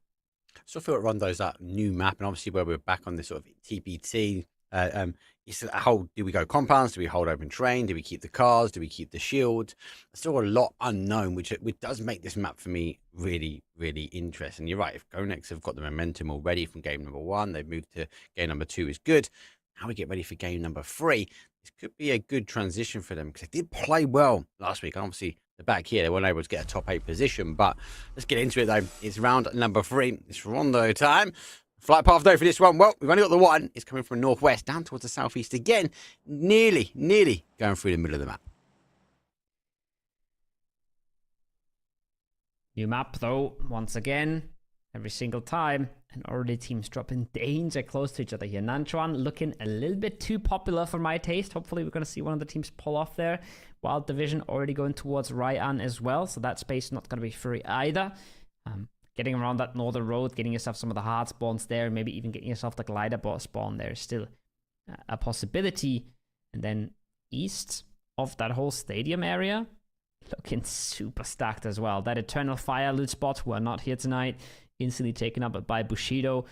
So I feel like Rondo's that new map, and obviously where we're back on this sort of TPT, It's a whole, do we go compounds? Do we hold open terrain? Do we keep the cars? Do we keep the shields? There's still a lot unknown, which does make this map for me really, really interesting. You're right. If Gonex have got the momentum already from game number 1, they've moved to game number 2 is good. Now we get ready for game number 3. This could be a good transition for them because they did play well last week. Obviously, they're back here. They weren't able to get a top 8 position, but let's get into it though. It's round number 3. It's Rondo time. Flight path though for this one. Well, we've only got the one. It's coming from northwest down towards the southeast again. Nearly going through the middle of the map. New map though, once again, every single time. And already teams dropping danger close to each other here. Nanchuan looking a little bit too popular for my taste. Hopefully we're going to see one of the teams pull off there. Wild Division already going towards Ryan as well. So that space not going to be free either. Getting around that northern road, getting yourself some of the hard spawns there, maybe even getting yourself the glider bot spawn there is still a possibility. And then east of that whole stadium area, looking super stacked as well. That Eternal Fire loot spot, who are not here tonight, instantly taken up by Bushido.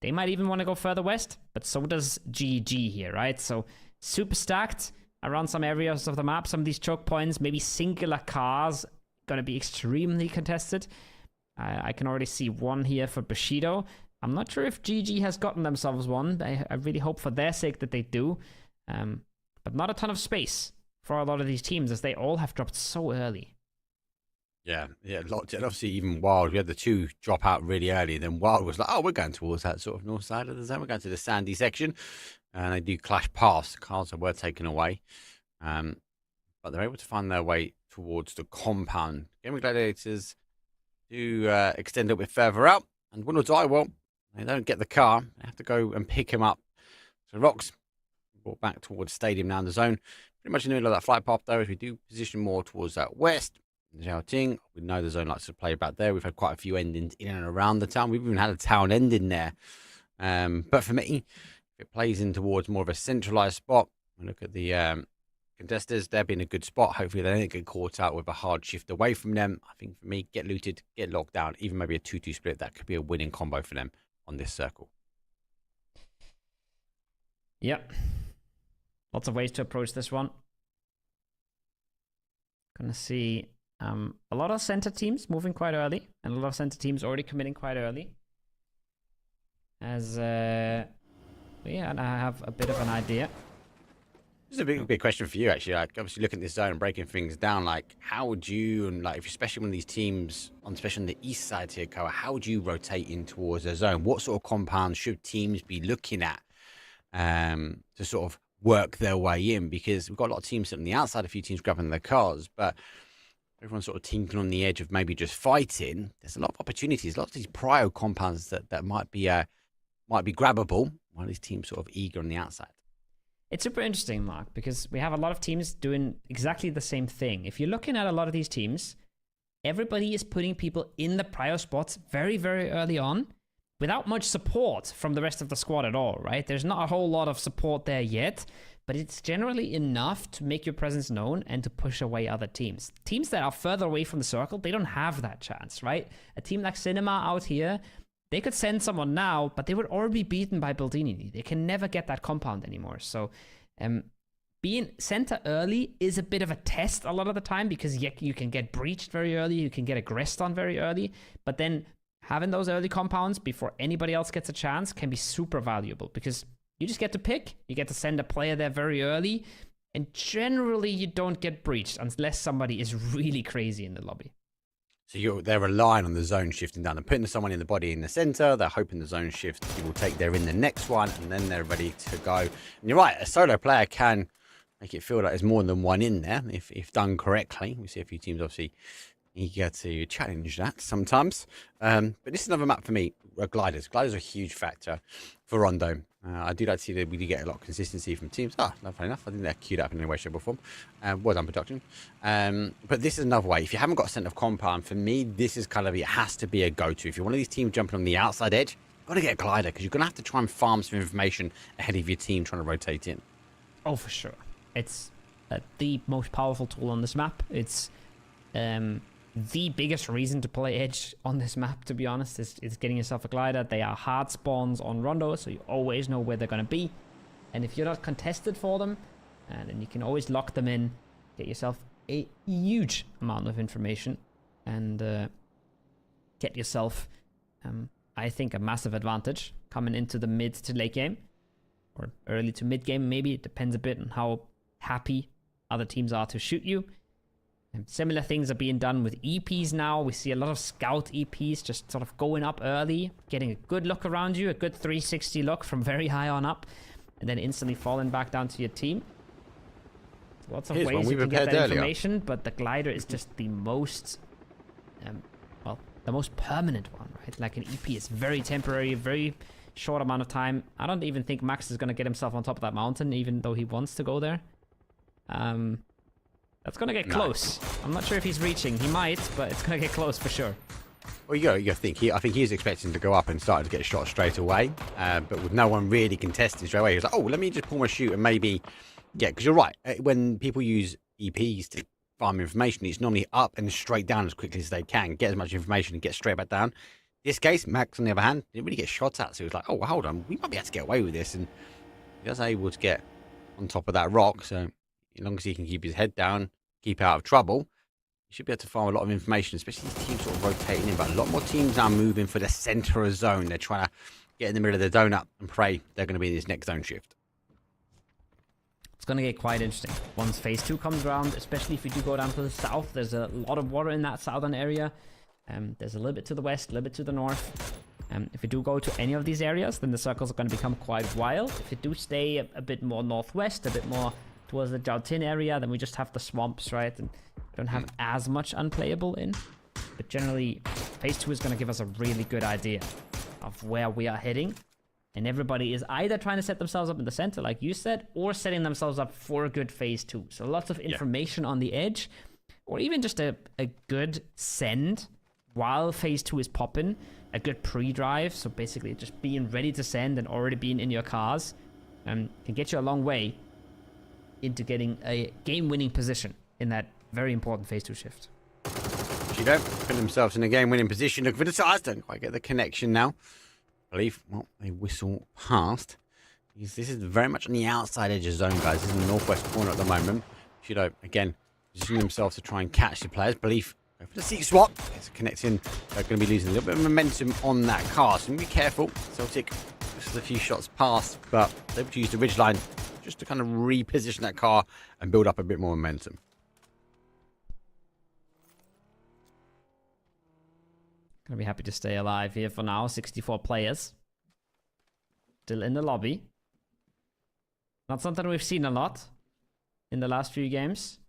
They might even want to go further west, but so does GG here, right? So super stacked around some areas of the map. Some of these choke points, maybe singular cars, going to be extremely contested. I can already see one here for Bushido. I'm not sure if GG has gotten themselves one. I really hope for their sake that they do. But not a ton of space for a lot of these teams as they all have dropped so early. Yeah, locked in. Obviously, even Wild, we had the 2 drop out really early. Then Wild was like, oh, we're going towards that sort of north side of the zone. We're going to the sandy section. And they do clash paths. Cars were taken away. But they're able to find their way towards the compound. Gaming Gladiators do extend a little bit further out. And win or die, well, they don't get the car. They have to go and pick him up. So Rocks brought back towards stadium now in the zone. Pretty much in the middle of that flight path, though, as we do position more towards that west. Zhaoting, we know the zone likes to play back there. We've had quite a few endings in and around the town. We've even had a town ending there. But for me, if it plays in towards more of a centralized spot, we look at the contesters, they're being a good spot. Hopefully they don't get caught out with a hard shift away from them. I think for me, get looted, get locked down, even maybe a 2-2 split. That could be a winning combo for them on this circle. Yep. Lots of ways to approach this one. Gonna see a lot of center teams moving quite early, and a lot of center teams already committing quite early. As yeah, and I have a bit of an idea. This is a big question for you, actually. Like, obviously, looking at this zone and breaking things down, like, how would you, and like, if especially when these teams, especially on the east side here, Koa, how would you rotate in towards a zone? What sort of compounds should teams be looking at to sort of work their way in? Because we've got a lot of teams sitting on the outside, a few teams grabbing their cars, but everyone's sort of tinkling on the edge of maybe just fighting. There's a lot of opportunities, lots of these prio compounds that might be grabbable while these teams sort of eager on the outside. It's super interesting, Mark, because we have a lot of teams doing exactly the same thing. If you're looking at a lot of these teams, everybody is putting people in the prio spots very, very early on without much support from the rest of the squad at all, right? There's not a whole lot of support there yet, but it's generally enough to make your presence known and to push away other teams. Teams that are further away from the circle, they don't have that chance, right? A team like Cinema out here, they could send someone now, but they would already be beaten by Baldini. They can never get that compound anymore. So being center early is a bit of a test a lot of the time because you can get breached very early, you can get aggressed on very early, but then having those early compounds before anybody else gets a chance can be super valuable because you just get to pick, you get to send a player there very early, and generally you don't get breached unless somebody is really crazy in the lobby. So they're relying on the zone shifting down. They're putting someone in the body in the center. They're hoping the zone shift will take their in the next one, and then they're ready to go. And you're right, a solo player can make it feel like there's more than one in there if done correctly. We see a few teams obviously eager to challenge that sometimes. But this is another map for me. Gliders. Gliders are a huge factor for Rondo. I do like to see that we do get a lot of consistency from teams. Lovely enough. I think they're queued up in any way, shape, or form. Well done, production. But this is another way. If you haven't got a center of compound, for me, this is kind of, it has to be a go-to. If you're one of these teams jumping on the outside edge, you've got to get a glider because you're going to have to try and farm some information ahead of your team trying to rotate in. Oh, for sure. It's the most powerful tool on this map. It's the biggest reason to play Edge on this map, to be honest, is getting yourself a glider. They are hard spawns on Rondo, so you always know where they're going to be. And if you're not contested for them, then you can always lock them in, get yourself a huge amount of information, and get yourself, I think, a massive advantage coming into the mid to late game, or early to mid game maybe. It depends a bit on how happy other teams are to shoot you. And similar things are being done with EPs now. We see a lot of scout EPs just sort of going up early, getting a good look around you, a good 360 look from very high on up, and then instantly falling back down to your team. Lots of ways you can get that information, but the glider is just the most, well, the most permanent one, right? Like an EP is very temporary, very short amount of time. I don't even think Max is going to get himself on top of that mountain, even though he wants to go there. That's going to get close. I'm not sure if he's reaching. He might, but it's going to get close for sure. Well, you got to think. I think he was expecting to go up and start to get shot straight away, but with no one really contesting straight away, he was like, "Oh, let me just pull my shoot and maybe get." Because you're right. When people use EPs to farm information, it's normally up and straight down as quickly as they can, get as much information and get straight back down. This case, Max, on the other hand, didn't really get shot at, so he was like, "Oh, well, hold on, we might be able to get away with this," and he was able to get on top of that rock. So as long as he can keep his head down, keep out of trouble, you should be able to farm a lot of information, especially these teams sort of rotating in. But a lot more teams are moving for the center of zone. They're trying to get in the middle of the donut and pray they're going to be in this next zone shift. It's going to get quite interesting once phase 2 comes around, especially if we do go down to the south. There's a lot of water in that southern area. There's a little bit to the west, a little bit to the north. If we do go to any of these areas, then the circles are going to become quite wild. If we do stay a bit more northwest, a bit more towards the Jiaotin area, then we just have the swamps, right? And don't have as much unplayable in. But generally, phase 2 is going to give us a really good idea of where we are heading. And everybody is either trying to set themselves up in the center, like you said, or setting themselves up for a good phase 2. So lots of information on the edge, or even just a good send while phase 2 is popping. A good pre-drive, so basically just being ready to send and already being in your cars, can get you a long way into getting a game-winning position in that very important phase 2 shift. Shido put themselves in a game-winning position. Look for the size. Don't quite get the connection now. I believe, well, they whistle past. This is very much on the outside edge of zone, guys. This is in the northwest corner at the moment. Shido, again, positioning themselves to try and catch the players. Belief, go for the seat swap. It's connecting. They're going to be losing a little bit of momentum on that car, so be careful. Celtic, just a few shots past, but they've used the ridgeline just to kind of reposition that car and build up a bit more momentum. Gonna be happy to stay alive here for now. 64 players. Still in the lobby. Not something we've seen a lot in the last few games.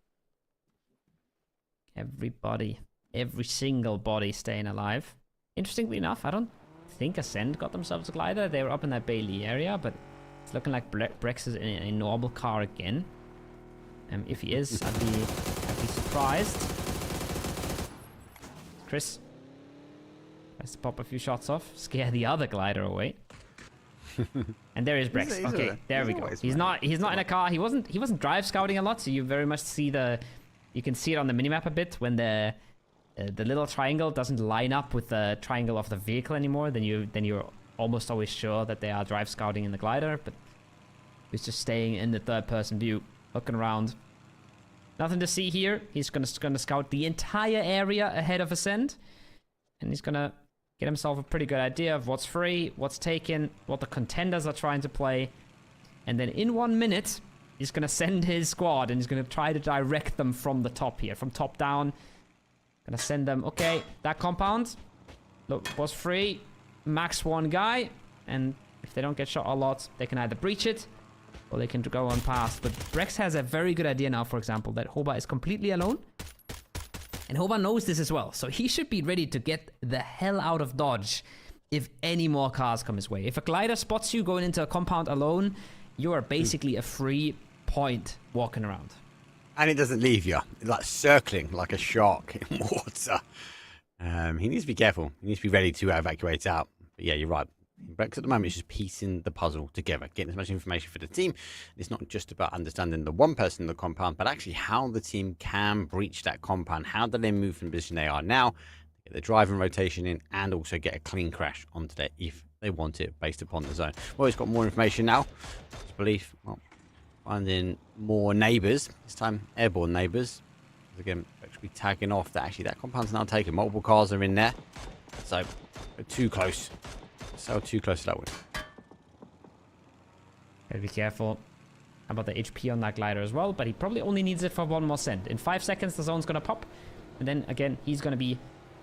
Everybody, every single body staying alive. Interestingly enough, I don't think Ascend got themselves a glider. They were up in that Bailey area, but it's looking like Brex is in a normal car again. If he is, I'd be surprised. Chris has to pop a few shots off, scare the other glider away. And there is Brex. Okay, there we go. He's not in a car. He wasn't drive scouting a lot, so you very much see you can see it on the minimap a bit when the little triangle doesn't line up with the triangle of the vehicle anymore. Then you're almost always sure that they are drive scouting in the glider, but he's just staying in the third person view, looking around. Nothing to see here. He's gonna scout the entire area ahead of Ascend, and he's gonna get himself a pretty good idea of what's free, what's taken, what the contenders are trying to play, and then in 1 minute, he's gonna send his squad and he's gonna try to direct them from the top here, from top down. Gonna send them. Okay, that compound, look, was free. Max one guy, and if they don't get shot a lot, they can either breach it or they can go on past. But Brex has a very good idea now, for example, that Hoba is completely alone. And Hoba knows this as well, so he should be ready to get the hell out of dodge if any more cars come his way. If a glider spots you going into a compound alone, you are basically a free point walking around. And it doesn't leave you, like circling like a shark in water. He needs to be careful. He needs to be ready to evacuate out. But yeah, you're right. Brex at the moment is just piecing the puzzle together, getting as much information for the team. It's not just about understanding the one person in the compound, but actually how the team can breach that compound. How do they move from the position they are now? get the driving rotation in, and also get a clean crash onto there if they want it based upon the zone. Well, he's got more information now. I believe, well, finding more neighbours, this time airborne neighbours. Again, actually tagging off that actually that compound's now taken. Multiple cars are in there. So, we're too close. So too close to that one. Gotta be careful about the HP on that glider as well, but he probably only needs it for one more send. In 5 seconds, the zone's gonna pop, and then again, he's gonna be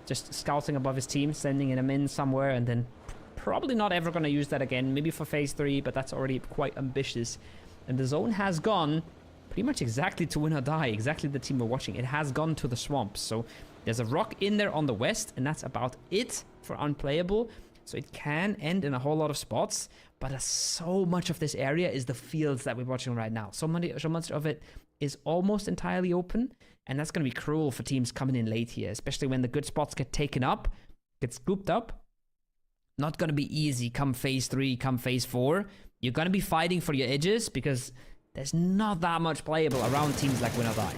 just scouting above his team, sending him in somewhere, and then probably not ever gonna use that again. Maybe for phase 3, but that's already quite ambitious. And the zone has gone pretty much exactly to win or die, exactly the team we're watching. It has gone to the swamps, so there's a rock in there on the west, and that's about it for unplayable. So it can end in a whole lot of spots, but so much of this area is the fields that we're watching right now. So much of it is almost entirely open, and that's going to be cruel for teams coming in late here, especially when the good spots get taken up, get scooped up. Not going to be easy come phase 3, come phase 4. You're going to be fighting for your edges because there's not that much playable around teams like Win or Die.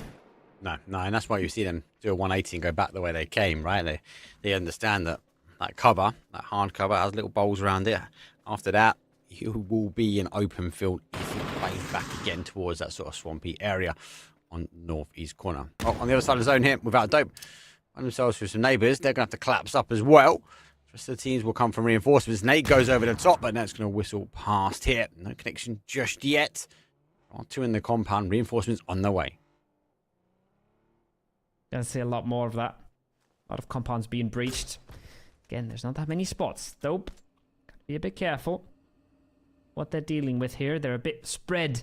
No, and that's why you see them do a 180 and go back the way they came, right? They understand that cover, that hard cover, has little bowls around it. After that, you will be in open field if you play back again towards that sort of swampy area on northeast corner. Oh, on the other side of the zone here, without dope, find themselves with some neighbours. They're going to have to collapse up as well. The rest of the teams will come from reinforcements. Nate goes over the top, but that's going to whistle past here. No connection just yet. 2 in the compound, reinforcements on the way. Gonna see a lot more of that. A lot of compounds being breached. Again, there's not that many spots. Dope. Gotta be a bit careful what they're dealing with here. They're a bit spread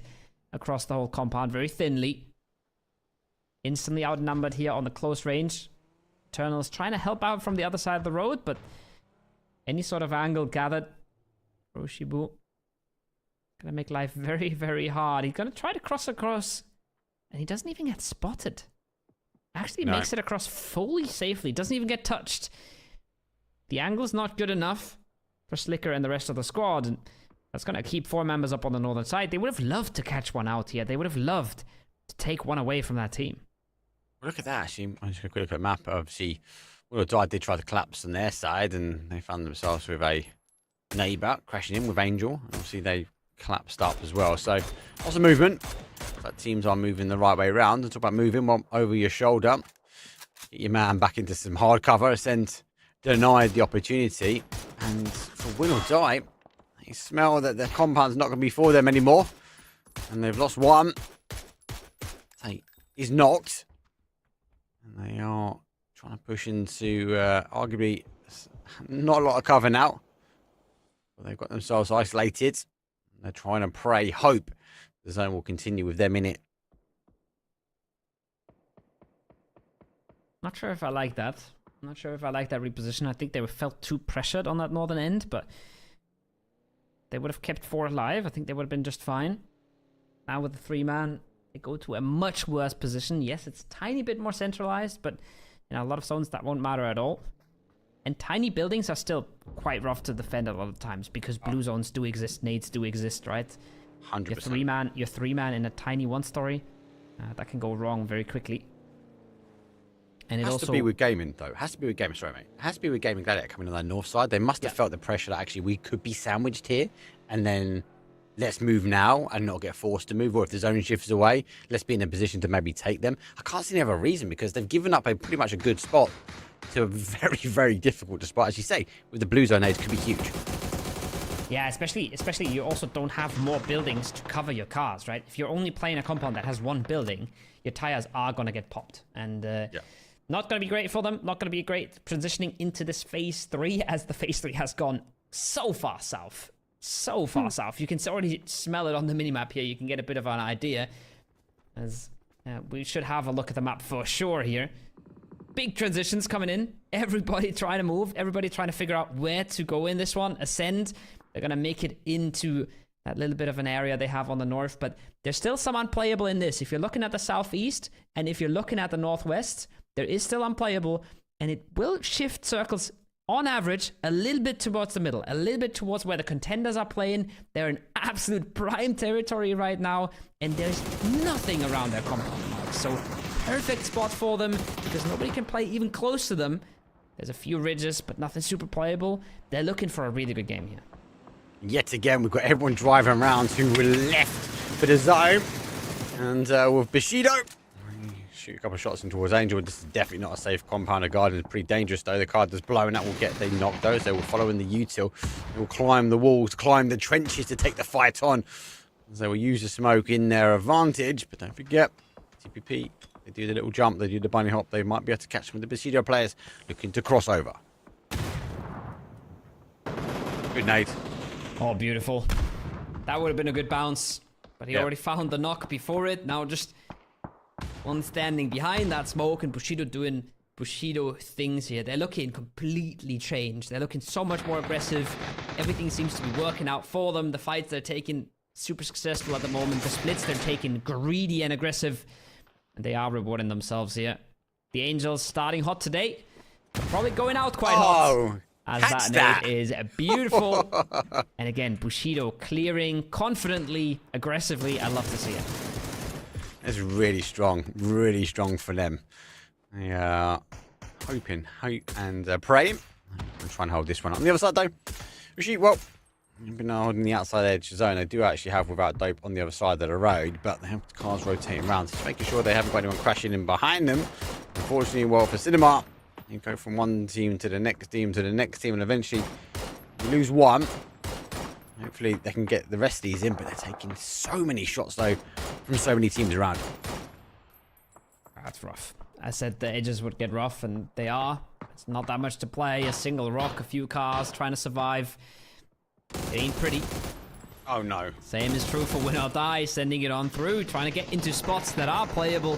across the whole compound, very thinly. Instantly outnumbered here on the close range. Eternal's trying to help out from the other side of the road, but any sort of angle gathered. Roshibu gonna make life very, very hard. He's gonna try to cross across, and he doesn't even get spotted. Actually makes it across fully safely. Doesn't even get touched. The angle's not good enough for Slicker and the rest of the squad. And that's going to keep 4 members up on the northern side. They would have loved to catch one out here. They would have loved to take one away from that team. Look at that, actually. I'm just going to quick look at the map. Obviously, I did try to collapse on their side, and they found themselves with a neighbour crashing in with Angel. Obviously, they collapsed up as well. So, lots of movement. But teams are moving the right way around. And talk about moving one over your shoulder. Get your man back into some hard cover. Send denied the opportunity. And for Win or Die, they smell that the compound's not going to be for them anymore. And they've lost one. He's knocked. And they are trying to push into arguably not a lot of cover now. But they've got themselves isolated. They're trying to pray, hope the zone will continue with them in it. Not sure if I like that. I'm not sure if I like that reposition. I think they felt too pressured on that northern end, but they would have kept 4 alive. I think they would have been just fine. Now with the 3-man, they go to a much worse position. Yes, it's a tiny bit more centralized, but in a lot of zones that won't matter at all. And tiny buildings are still quite rough to defend a lot of times because blue zones do exist, nades do exist, right? 100%. Your 3-man in a tiny 1-story, that can go wrong very quickly. And it has also to be with gaming though. It has to be with gaming. Sorry, mate. It has to be with gaming Gladiator coming on that north side. They must have felt the pressure that actually we could be sandwiched here, and then let's move now and not get forced to move. Or if the zone shifts away, let's be in a position to maybe take them. I can't see any other reason because they've given up a pretty much a good spot to a very, very difficult spot. As you say, with the blue zone, it could be huge. Yeah, especially you also don't have more buildings to cover your cars, right? If you're only playing a compound that has 1 building, your tires are going to get popped. And not going to be great for them. Not going to be great transitioning into this phase 3 as the phase 3 has gone so far south. So far south. You can already smell it on the minimap here. You can get a bit of an idea. As we should have a look at the map for sure here. Big transitions coming in. Everybody trying to move. Everybody trying to figure out where to go in this one. Ascend. They're going to make it into that little bit of an area they have on the north. But there's still some unplayable in this. If you're looking at the southeast and if you're looking at the northwest, there is still unplayable. And it will shift circles on average a little bit towards the middle. A little bit towards where the contenders are playing. They're in absolute prime territory right now. And there's nothing around their compound mark. So perfect spot for them because nobody can play even close to them. There's a few ridges, but nothing super playable. They're looking for a really good game here. Yet again, we've got everyone driving around who were left for the zone. And with Bushido, shoot a couple of shots in towards Angel. This is definitely not a safe compound. The garden is pretty dangerous, though. The card is blowing. That will get they knocked those. They will follow in the util. They will climb the walls, climb the trenches to take the fight on. As they will use the smoke in their advantage. But don't forget, TPP, they do the little jump. They do the bunny hop. They might be able to catch some of the Bushido players looking to cross over. Good night. Oh, beautiful. That would have been a good bounce. But he already found the knock before it. Now just one standing behind that smoke and Bushido doing Bushido things here. They're looking completely changed. They're looking so much more aggressive. Everything seems to be working out for them. The fights they're taking, super successful at the moment. The splits they're taking, greedy and aggressive. And they are rewarding themselves here. The Angels starting hot today. Probably going out quite hot. As that nade is beautiful. And again, Bushido clearing confidently, aggressively. I love to see it. It's really strong for them. They are hoping, hope and praying. I'm trying to hold this one up. On the other side, though, Bushido, well, you've been holding the outside edge zone. They do actually have without dope on the other side of the road, but they have cars rotating around, just making sure they haven't got anyone crashing in behind them. Unfortunately, well, for Cinema, you go from one team to the next team to the next team, and eventually you lose one. Hopefully they can get the rest of these in, but they're taking so many shots, though, from so many teams around. That's rough. I said the edges would get rough, and they are. It's not that much to play. A single rock, a few cars, trying to survive. It ain't pretty. Oh, no. Same is true for Win or Die, sending it on through, trying to get into spots that are playable.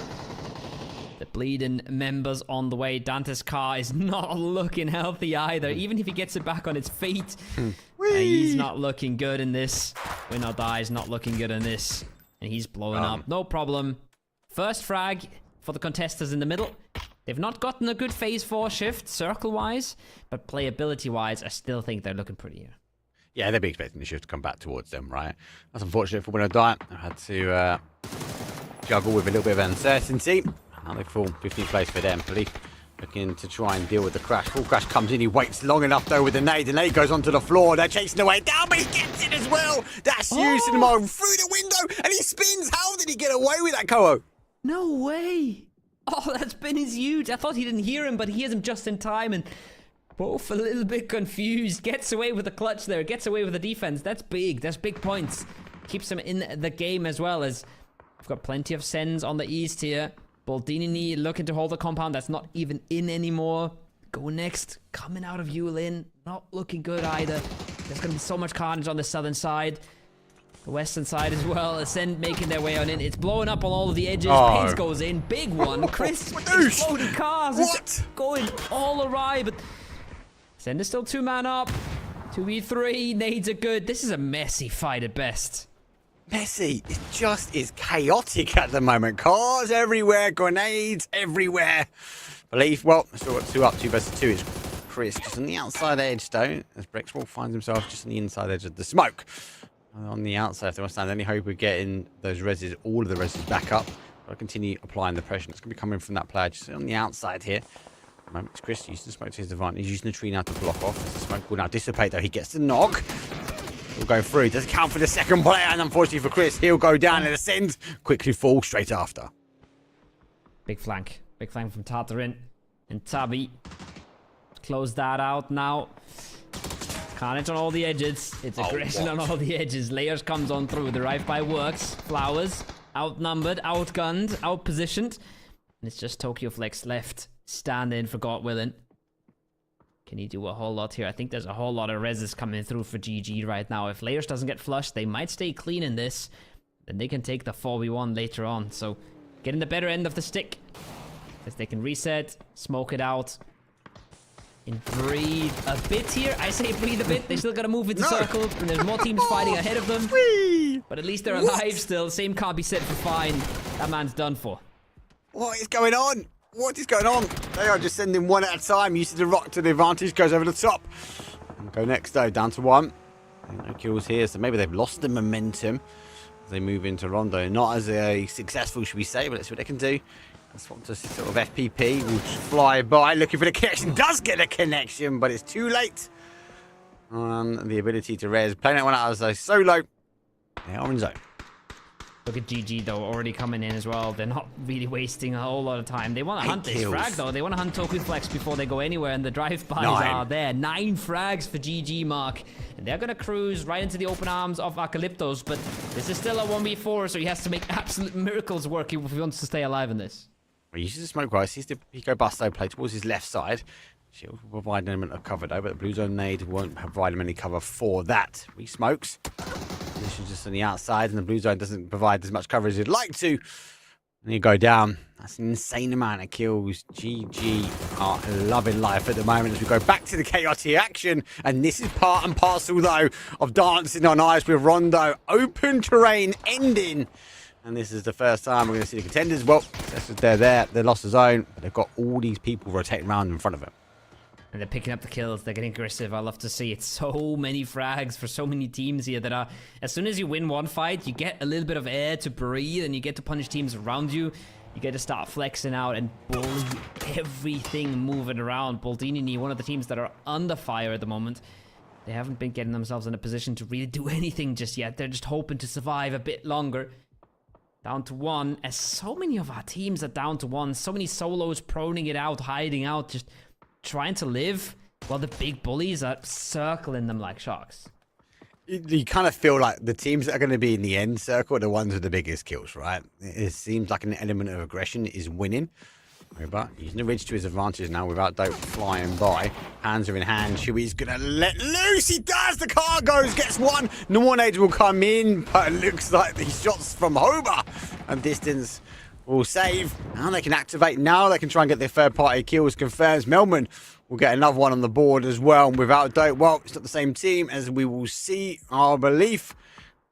The bleeding members on the way. Dante's car is not looking healthy either. Even if he gets it back on its feet. He's not looking good in this. Win or Die is not looking good in this. And he's blowing up. No problem. First frag for the contestants in the middle. They've not gotten a good phase 4 shift circle-wise. But playability-wise, I still think they're looking pretty here. Yeah, they'll be expecting the shift to come back towards them, right? That's unfortunate for Win or Die. I've had to juggle with a little bit of uncertainty. Now they fall 15th place for them. Police looking to try and deal with the crash. Full crash comes in. He waits long enough, though, with the nade. The nade goes onto the floor. They're chasing away down, but he gets it as well. That's you, Cinema, through the window, and he spins. How did he get away with that, Koho? No way. Oh, that spin is huge. I thought he didn't hear him, but he hears him just in time, and both a little bit confused. Gets away with the clutch there. Gets away with the defense. That's big. That's big points. Keeps him in the game as well, as we've got plenty of sends on the east here. Boldini looking to hold the compound that's not even in anymore. Go next. Coming out of Yulin. Not looking good either. There's going to be so much carnage on the southern side. The western side as well. Ascend making their way on in. It's blowing up on all of the edges. Pace goes in. Big one. Chris exploding cars. What? It's going all awry. But Ascend is still 2-man up. 2v3. Nades are good. This is a messy fight at best. Messy. It just is chaotic at the moment. Cars everywhere, grenades everywhere. Believe, well, still got 2 up, 2 versus 2 is Chris just on the outside edge, though, as Brexwell finds himself just on the inside edge of the smoke. On the outside, if they want to stand any hope of getting those reses, all of the reses back up. Got to continue applying the pressure. It's going to be coming from that player just on the outside here. At the moment, Chris using the smoke to his advantage. He's using the tree now to block off. As the smoke will now dissipate, though. He gets the knock. Will go through. Doesn't count for the second player, and unfortunately for Chris, he'll go down and ascend. Quickly fall straight after. Big flank from Tartarin and Tabi. Close that out now. Carnage on all the edges. It's aggression on all the edges. Layers comes on through. The drive-by works. Flowers outnumbered, outgunned, outpositioned. And it's just Tokyo Flex left. Stand in for God willing. Can he do a whole lot here? I think there's a whole lot of reses coming through for GG right now. If Layers doesn't get flushed, they might stay clean in this. Then they can take the 4v1 later on. So getting the better end of the stick. As they can reset, smoke it out. And breathe a bit here. I say breathe a bit. They still got to move into circles. And there's more teams fighting ahead of them. But at least they're alive still. Same can't be said for Fine. That man's done for. What is going on? What is going on? They are just sending one at a time. Uses the rock to the advantage. Goes over the top. And go next, though. Down to 1. No kills here. So maybe they've lost the momentum as they move into Rondo. Not as a successful, should we say. But let's see what they can do. Swap to sort of FPP, will fly by, looking for the connection, does get a connection, but it's too late on the ability to res. Playing that one out as a solo. They are in zone. Look at GG though, already coming in as well. They're not really wasting a whole lot of time. They want to hunt this frag though. They want to hunt Toku Flex before they go anywhere, and the drive-bys are there. 9 frags for GG, Mark. And they're going to cruise right into the open arms of Acalyptos, but this is still a 1v4, so he has to make absolute miracles work if he wants to stay alive in this. He uses the smoke right, sees the Pico Busto play towards his left side. Shield will provide an element of cover though, but the Blue Zone nade won't provide him any cover for that. He smokes. Position just on the outside, and the Blue Zone doesn't provide as much cover as he'd like to. And you go down. That's an insane amount of kills. GG are loving life at the moment as we go back to the KRT action. And this is part and parcel though of dancing on ice with Rondo. Open terrain ending. And this is the first time we're going to see the contenders. Well, they're there. They lost the zone, but they've got all these people rotating around in front of them. And they're picking up the kills. They're getting aggressive. I love to see it. So many frags for so many teams here that are... As soon as you win one fight, you get a little bit of air to breathe, and you get to punish teams around you. You get to start flexing out and bully everything moving around. Boldini, one of the teams that are under fire at the moment. They haven't been getting themselves in a position to really do anything just yet. They're just hoping to survive a bit longer. Down to 1, as so many of our teams are down to 1. So many solos proning it out, hiding out, just trying to live while the big bullies are circling them like sharks. You kind of feel like the teams that are going to be in the end circle are the ones with the biggest kills, right? It seems like an element of aggression is winning. But using the ridge to his advantage now without Dope flying by. Hands are in hand. Shui's going to let loose. He does. The car goes, gets one. No one age will come in, but it looks like the shots from Hoba and distance will save. Now they can activate. Now they can try and get their third-party kills. Confirms Melman will get another one on the board as well. And without Dope, well, it's not the same team as we will see. Our belief.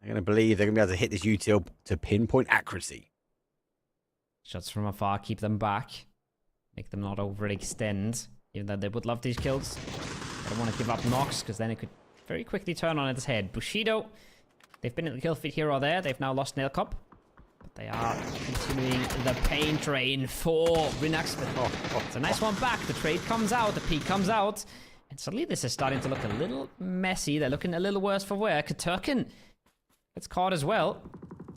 They're going to believe they're going to be able to hit this util to pinpoint accuracy. Shots from afar keep them back. Make them not overextend. Even though they would love these kills. I don't want to give up Nox, because then it could very quickly turn on its head. Bushido, they've been in the kill feed here or there. They've now lost Nail Cup. But they are continuing the pain train for Rinax. But it's a nice one back. The trade comes out. The peak comes out. And suddenly this is starting to look a little messy. They're looking a little worse for wear. Katurkin gets caught as well.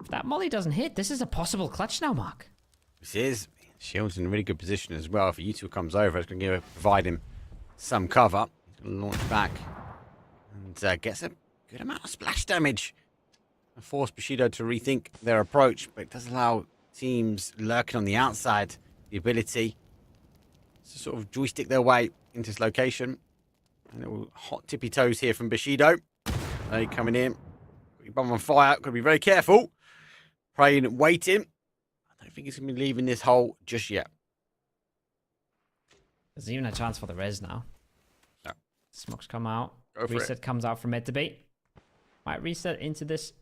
If that molly doesn't hit, this is a possible clutch now, Mark. This is. Shield's in a really good position as well. If Yutu comes over, it's going to provide him some cover. He's going to launch back and gets a good amount of splash damage. And force Bushido to rethink their approach, but it does allow teams lurking on the outside the ability to sort of joystick their way into this location. And it will hot tippy toes here from Bushido. They coming in. Got your bum on fire. Got to be very careful. Praying and waiting. I don't think he's going to be leaving this hole just yet. There's even a chance for the res now. No. Smokes come out. Go for Reset it. comes out from mid debate. Might reset into this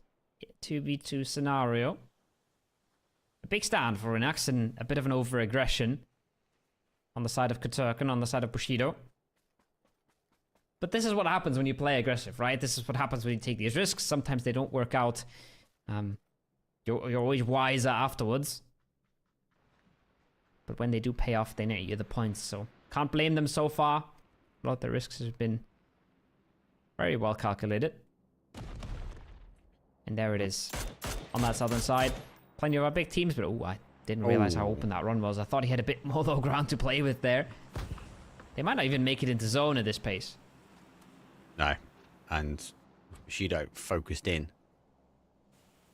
2v2 scenario. A big stand for Rinax and a bit of an over-aggression on the side of Katurkan, on the side of Bushido. But this is what happens when you play aggressive, right? This is what happens when you take these risks. Sometimes they don't work out. You're always wiser afterwards. But when they do pay off, they net you the points. So can't blame them so far. A lot of the risks have been very well calculated. And there it is. On that southern side. Plenty of our big teams, but I didn't realize how open that run was. I thought he had a bit more low ground to play with there. They might not even make it into zone at this pace. No. And Bushido focused in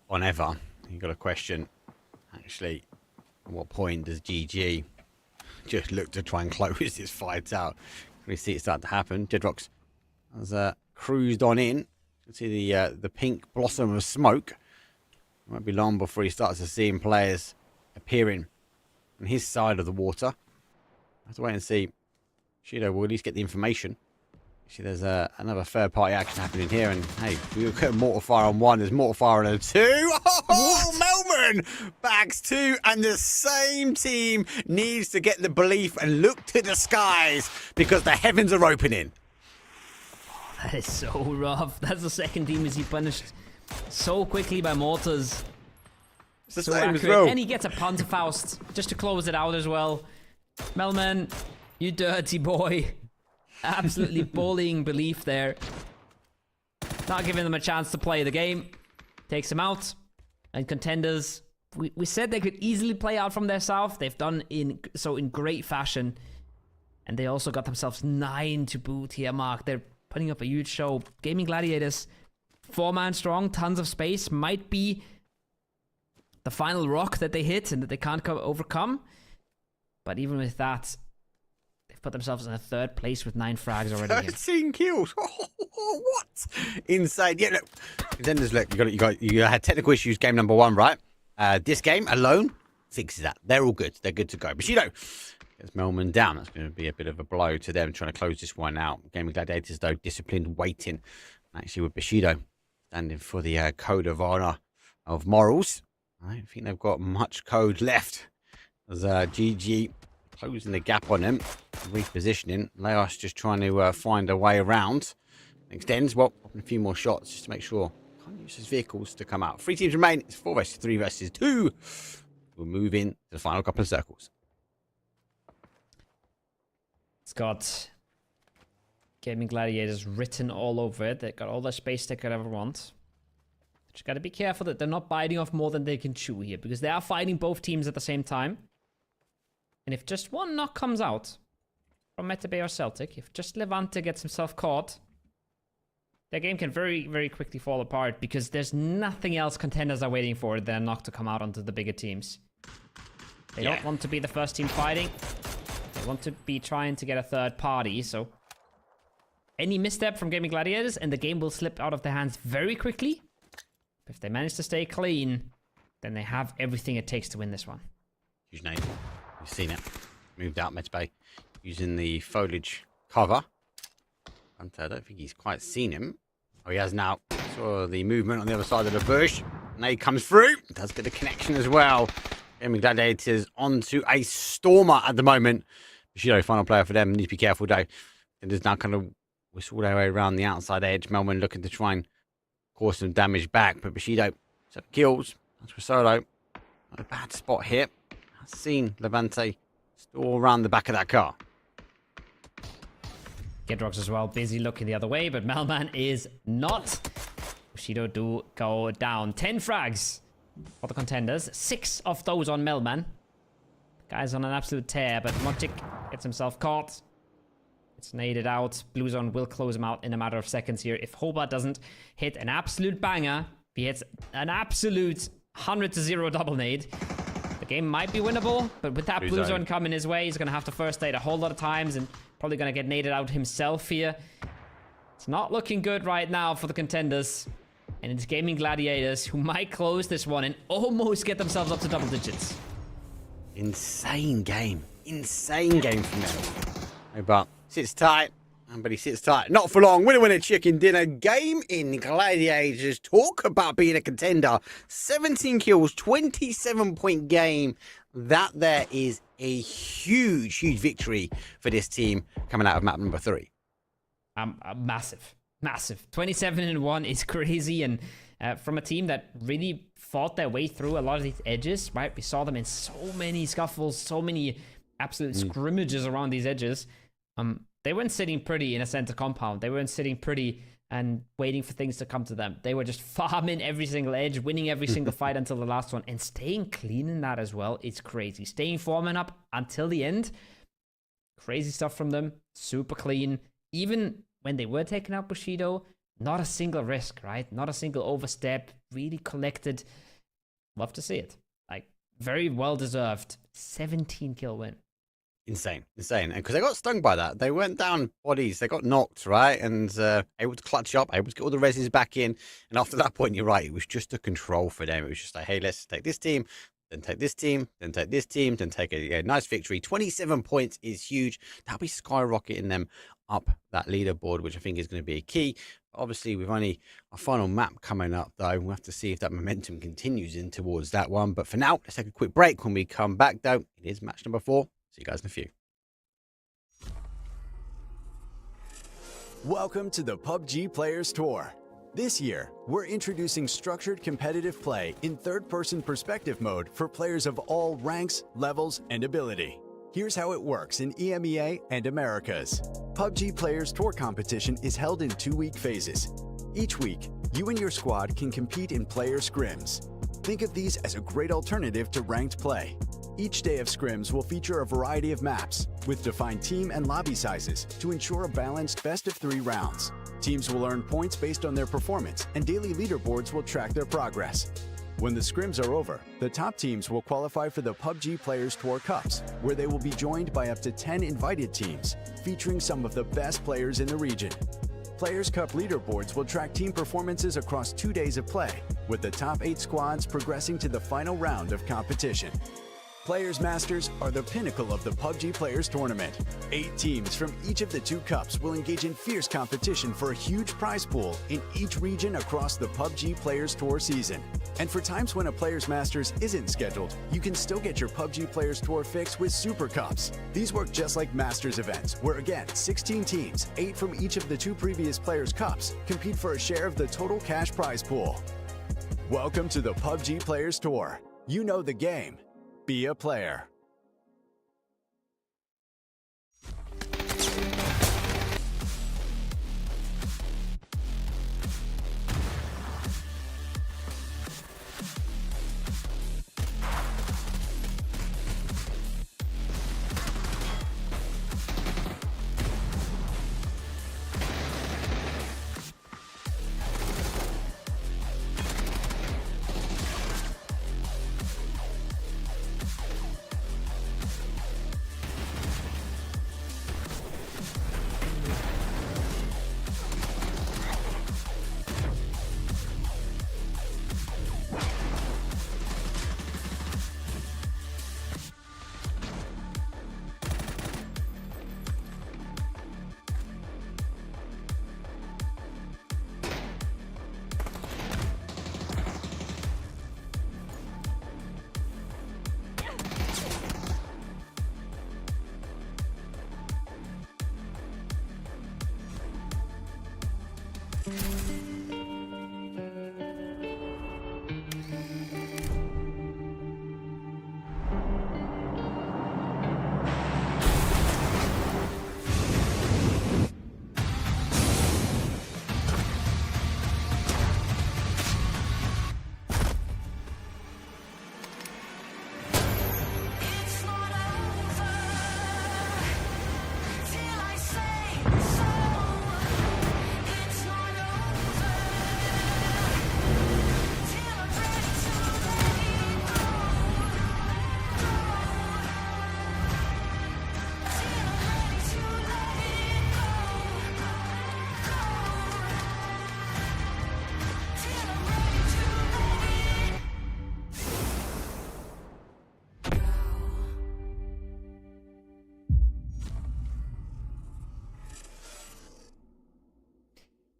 on Ever. You got a question. Actually, at what point does GG just look to try and close this fight out? We see it start to happen. Jedrox has cruised on in. You can see the pink blossom of smoke. It won't be long before he starts to see players appearing on his side of the water. I have to wait and see. Shido will at least get the information. See, there's another third-party action happening here, and hey, we look at Mortal Fire on 1, there's Mortal Fire on a 2. Oh, Melman backs 2, and the same team needs to get the belief and look to the skies because the heavens are opening. That is so rough. That's the second team as he punished so quickly by mortars. It's the So same as accurate. well. And he gets a Panzerfaust just to close it out as well. Melman, you dirty boy. Absolutely bullying belief there. Not giving them a chance to play the game. Takes him out. And Contenders, we said they could easily play out from their south. They've done in great fashion. And they also got themselves 9 to boot here, Mark. They're putting up a huge show. Gaming Gladiators, 4-man strong, tons of space. Might be the final rock that they hit and that they can't overcome. But even with that, they've put themselves in a 3rd place with 9 frags already. 13 kills. What? Insane. Yeah, look. Contenders, look, you had technical issues game number 1, right? This game alone fixes that. They're all good. They're good to go. Bushido gets Melman down. That's going to be a bit of a blow to them trying to close this one out. Gaming Gladiators, though, disciplined, waiting. Actually, with Bushido standing for the code of honor of morals. I don't think they've got much code left. As GG closing the gap on him, repositioning. Laos just trying to find a way around. Extends, well, a few more shots just to make sure. Can't use his vehicles to come out. 3 teams remain. It's 4 versus 3 versus 2. We'll move in to the final couple of circles. It's got Gaming Gladiators written all over it. They've got all the space they could ever want. Just got to be careful that they're not biting off more than they can chew here, because they are fighting both teams at the same time. And if just one knock comes out from Meta Bay or Celtic, if just Levante gets himself caught, their game can very, very quickly fall apart, because there's nothing else Contenders are waiting for than a knock to come out onto the bigger teams. They don't want to be the first team fighting. They want to be trying to get a 3rd party, so any misstep from Gaming Gladiators and the game will slip out of their hands very quickly. If they manage to stay clean, then they have everything it takes to win this one. Huge name. You've seen it. Moved out Meta Bay using the foliage cover. I don't think he's quite seen him. Oh, he has now. Saw the movement on the other side of the bush. Nade comes through. Does get the connection as well. Gaming Gladiators onto a stormer at the moment. Bushido, final player for them. Need to be careful though. And there's now kind of whistle their way around the outside edge. Melman looking to try and cause some damage back. But Bushido, 7 kills. That's for Solo. Not a bad spot here. I've seen Levante still around the back of that car. Gedrox as well, busy looking the other way, but Melman is not. Bushido do go down. 10 frags for the Contenders. 6 of those on Melman. Guy's on an absolute tear, but Mogic gets himself caught. It's naded out. Blue Zone will close him out in a matter of seconds here. If Hobart doesn't hit an absolute banger, he hits an absolute 100-0 double nade, the game might be winnable, but with that Blue Zone coming his way, he's going to have to first nade a whole lot of times and probably going to get naded out himself here. It's not looking good right now for the Contenders. And it's Gaming Gladiators who might close this one and almost get themselves up to double digits. Insane game. Insane game from them. But sits tight. But he sits tight. Not for long. Winner, chicken dinner. Game in Gladiators. Talk about being a contender. 17 kills, 27-point game. That there is a huge, huge victory for this team coming out of map number 3. Massive. 27-1 is crazy. And from a team that really fought their way through a lot of these edges, right? We saw them in so many scuffles, so many absolute scrimmages around these edges. They weren't sitting pretty in a center compound. They weren't sitting pretty and waiting for things to come to them. They were just farming every single edge, winning every single fight until the last one, and staying clean in that as well. It's crazy. Staying 4-man up until the end. Crazy stuff from them. Super clean. Even when they were taking out Bushido, not a single risk, right? Not a single overstep. Really collected. Love to see it. Like, very well deserved 17 kill win. Insane. And because they got stung by that, they went down bodies, they got knocked, right? And able to clutch up, able to get all the reses back in. And after that point, you're right, it was just a control for them. It was just like, hey, let's take this team, then take this team, then take this team, then take a nice victory. 27 points is huge. That'll be skyrocketing them up that leaderboard, which I think is going to be a key. Obviously, we've only a final map coming up, though. We'll have to see if that momentum continues in towards that one. But for now, let's take a quick break. When we come back, though, it is match number 4. See you guys in a few. Welcome to the PUBG Players Tour. This year, we're introducing structured competitive play in third-person perspective mode for players of all ranks, levels, and ability. Here's how it works in EMEA and Americas. PUBG Players Tour competition is held in 2-week phases. Each week, you and your squad can compete in player scrims. Think of these as a great alternative to ranked play. Each day of scrims will feature a variety of maps, with defined team and lobby sizes to ensure a balanced best-of-3 rounds. Teams will earn points based on their performance, and daily leaderboards will track their progress. When the scrims are over, the top teams will qualify for the PUBG Players Tour Cups, where they will be joined by up to 10 invited teams, featuring some of the best players in the region. Players' Cup leaderboards will track team performances across 2 days of play, with the top 8 squads progressing to the final round of competition. Players Masters are the pinnacle of the PUBG Players Tournament. 8 teams from each of the 2 cups will engage in fierce competition for a huge prize pool in each region across the PUBG Players Tour season. And for times when a Players Masters isn't scheduled, you can still get your PUBG Players Tour fix with Super Cups. These work just like Masters events, where again, 16 teams, 8 from each of the 2 previous Players Cups, compete for a share of the total cash prize pool. Welcome to the PUBG Players Tour. You know the game. Be a player.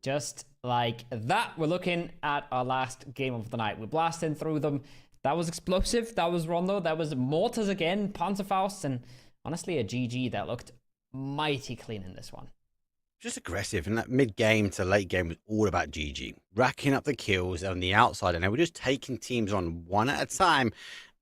Just like that, we're looking at our last game of the night. We're blasting through them. That was explosive. That was Rondo. That was Mortars again, Panzerfaust, and honestly a GG that looked mighty clean in this one. Just aggressive, and that mid-game to late game was all about GG. Racking up the kills on the outside, and they were just taking teams on one at a time,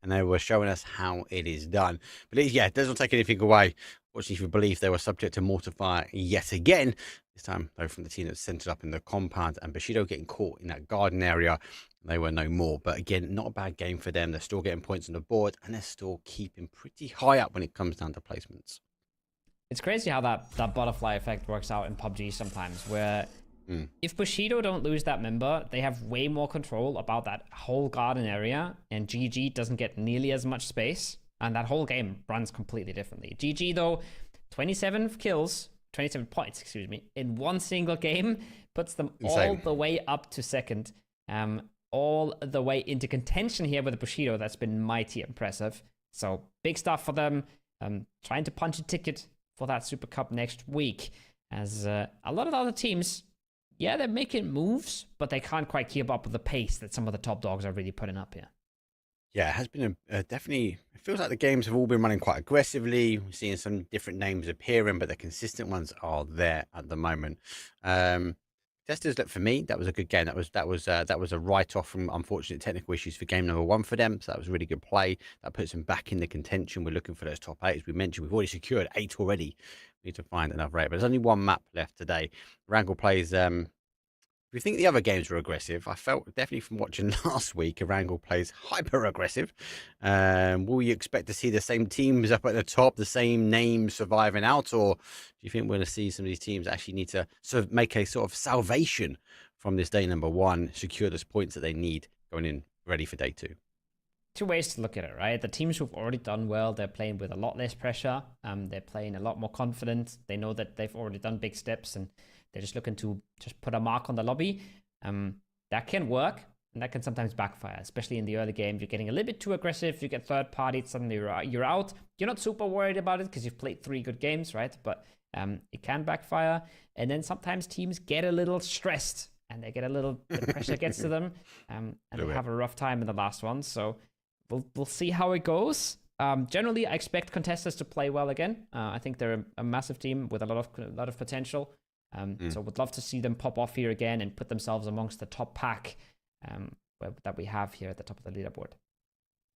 and they were showing us how it is done. But it doesn't take anything away. Fortunately, if you believe they were subject to mortar fire yet again, this time though from the team that centered up in the compound, and Bushido getting caught in that garden area, they were no more. But again, not a bad game for them. They're still getting points on the board, and they're still keeping pretty high up when it comes down to placements. It's crazy how that butterfly effect works out in PUBG sometimes, where if Bushido don't lose that member, they have way more control about that whole garden area, and GG doesn't get nearly as much space, and that whole game runs completely differently. GG, though, 27 points, excuse me, in one single game, puts them all the way up to second, all the way into contention here with the Bushido. That's been mighty impressive. So big stuff for them, trying to punch a ticket for that Super Cup next week, as a lot of the other teams, yeah, they're making moves, but they can't quite keep up with the pace that some of the top dogs are really putting up here. Yeah, it has been definitely, it feels like the games have all been running quite aggressively. We're seeing some different names appearing, but the consistent ones are there at the moment. Taego Testers, look, for me, that was a good game. That was a write-off from unfortunate technical issues for game number 1 for them. So that was a really good play. That puts them back in the contention. We're looking for those top 8. As we mentioned, we've already secured 8 already. We need to find another 8. But there's only one map left today. Wrangle plays... If you think the other games were aggressive, I felt definitely from watching last week, Erangel plays hyper aggressive. Will you expect to see the same teams up at the top, the same names surviving out, or do you think we're going to see some of these teams actually need to sort of make a sort of salvation from this day number 1, secure those points that they need going in ready for day 2? 2 ways to look at it, right? The teams who've already done well, they're playing with a lot less pressure. They're playing a lot more confident. They know that they've already done big steps and they're just looking to just put a mark on the lobby. That can work, and that can sometimes backfire, especially in the early game. You're getting a little bit too aggressive. You get third party, suddenly you're out. You're not super worried about it because you've played 3 good games, right? But it can backfire. And then sometimes teams get a little stressed and they get a little, the pressure gets to them, and they have a rough time in the last one. So we'll see how it goes. Generally, I expect contestants to play well again. I think they're a massive team with a lot of potential. So would love to see them pop off here again and put themselves amongst the top pack that we have here at the top of the leaderboard.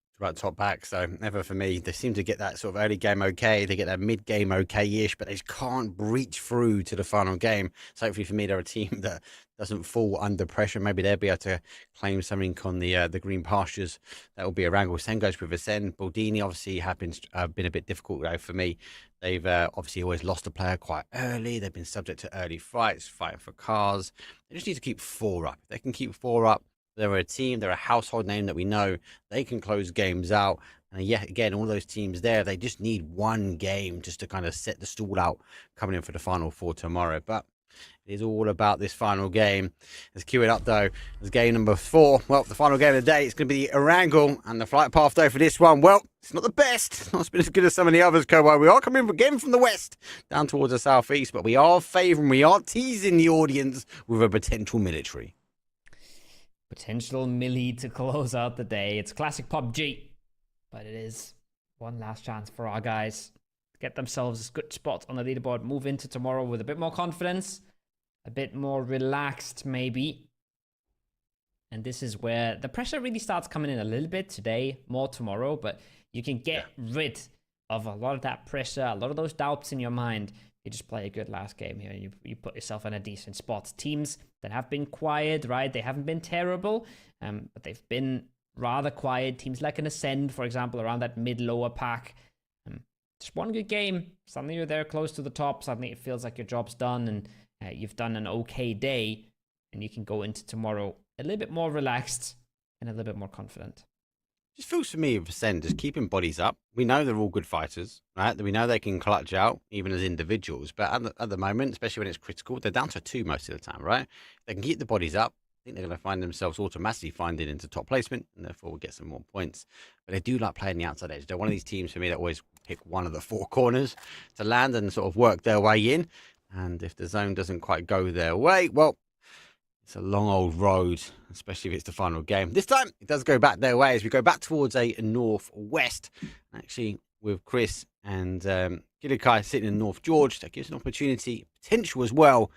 It's about top pack, so never for me. They seem to get that sort of early game okay. They get that mid game okay-ish, but they just can't breach through to the final game. So hopefully for me, they're a team that doesn't fall under pressure. Maybe they'll be able to claim something on the green pastures. That will be a wrangle. Same goes with Ascend. Baldini obviously have been a bit difficult though for me. They've obviously always lost a player quite early. They've been subject to early fights, fighting for cars. They just need to keep 4 up. If they can keep 4 up, they're a team, they're a household name that we know. They can close games out. And yet again, all those teams there, they just need 1 game just to kind of set the stall out coming in for the final 4 tomorrow. But it is all about this final game. Let's cue it up though. As game number 4. Well, the final game of the day, it's going to be the Erangel, and the flight path though for this one. Well, it's not the best. It's not been as good as some of the others, Kobo. We are coming again from the west down towards the southeast, but we are favouring, we are teasing the audience with a potential military. Potential melee to close out the day. It's classic PUBG, but it is one last chance for our guys to get themselves a good spot on the leaderboard, move into tomorrow with a bit more confidence, a bit more relaxed maybe. And this is where the pressure really starts coming in a little bit today, more tomorrow, but you can get rid of a lot of that pressure, a lot of those doubts in your mind. You just play a good last game here and you put yourself in a decent spot. Teams that have been quiet, right? They haven't been terrible, but they've been rather quiet. Teams like an Ascend, for example, around that mid-lower pack. Just one good game. Suddenly you're there close to the top. Suddenly it feels like your job's done and you've done an okay day. And you can go into tomorrow a little bit more relaxed and a little bit more confident. Just feels to me with Ascend, just keeping bodies up. We know they're all good fighters, right? We know they can clutch out, even as individuals. But at the moment, especially when it's critical, they're down to 2 most of the time, right? They can keep the bodies up. I think they're going to find themselves automatically finding into top placement, and therefore will get some more points. But they do like playing the outside edge. They're one of these teams, for me, that always pick one of the 4 corners to land and sort of work their way in. And if the zone doesn't quite go their way, well, it's a long old road, especially if it's the final game. This time, it does go back their way as we go back towards a northwest. Actually, with Chris and Gilikai sitting in North George, that gives an opportunity, potential as well, to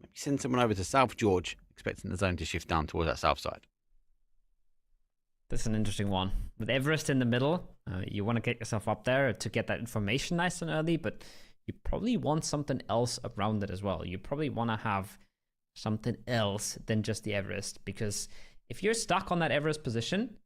maybe send someone over to South George, expecting the zone to shift down towards that south side. This is an interesting one. With Everest in the middle, you want to get yourself up there to get that information nice and early, but you probably want something else around it as well. You probably want to have something else than just the Everest, because if you're stuck on that Everest position,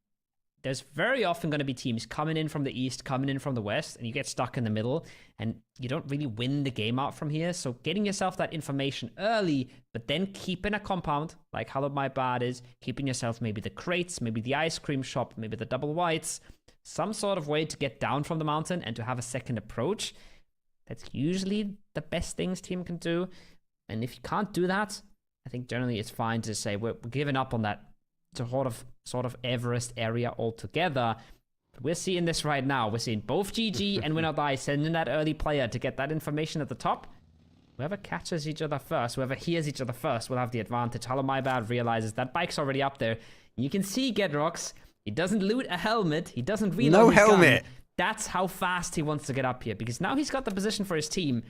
there's very often going to be teams coming in from the east, coming in from the west, and you get stuck in the middle and you don't really win the game out from here. So getting yourself that information early, but then keeping a compound like Hollow My Bad is, keeping yourself maybe the crates, maybe the ice cream shop, maybe the double whites, some sort of way to get down from the mountain and to have a second approach. That's usually the best things team can do. And if you can't do that, I think generally it's fine to say we're giving up on that sort of Everest area altogether. But we're seeing this right now. We're seeing both GG and Win or Die sending that early player to get that information at the top. Whoever catches each other first, whoever hears each other first will have the advantage. Hollow My Bad realizes that bike's already up there. You can see Gedrox. He doesn't loot a helmet. He doesn't reload his helmet. gun. That's how fast he wants to get up here, because now he's got the position for his team.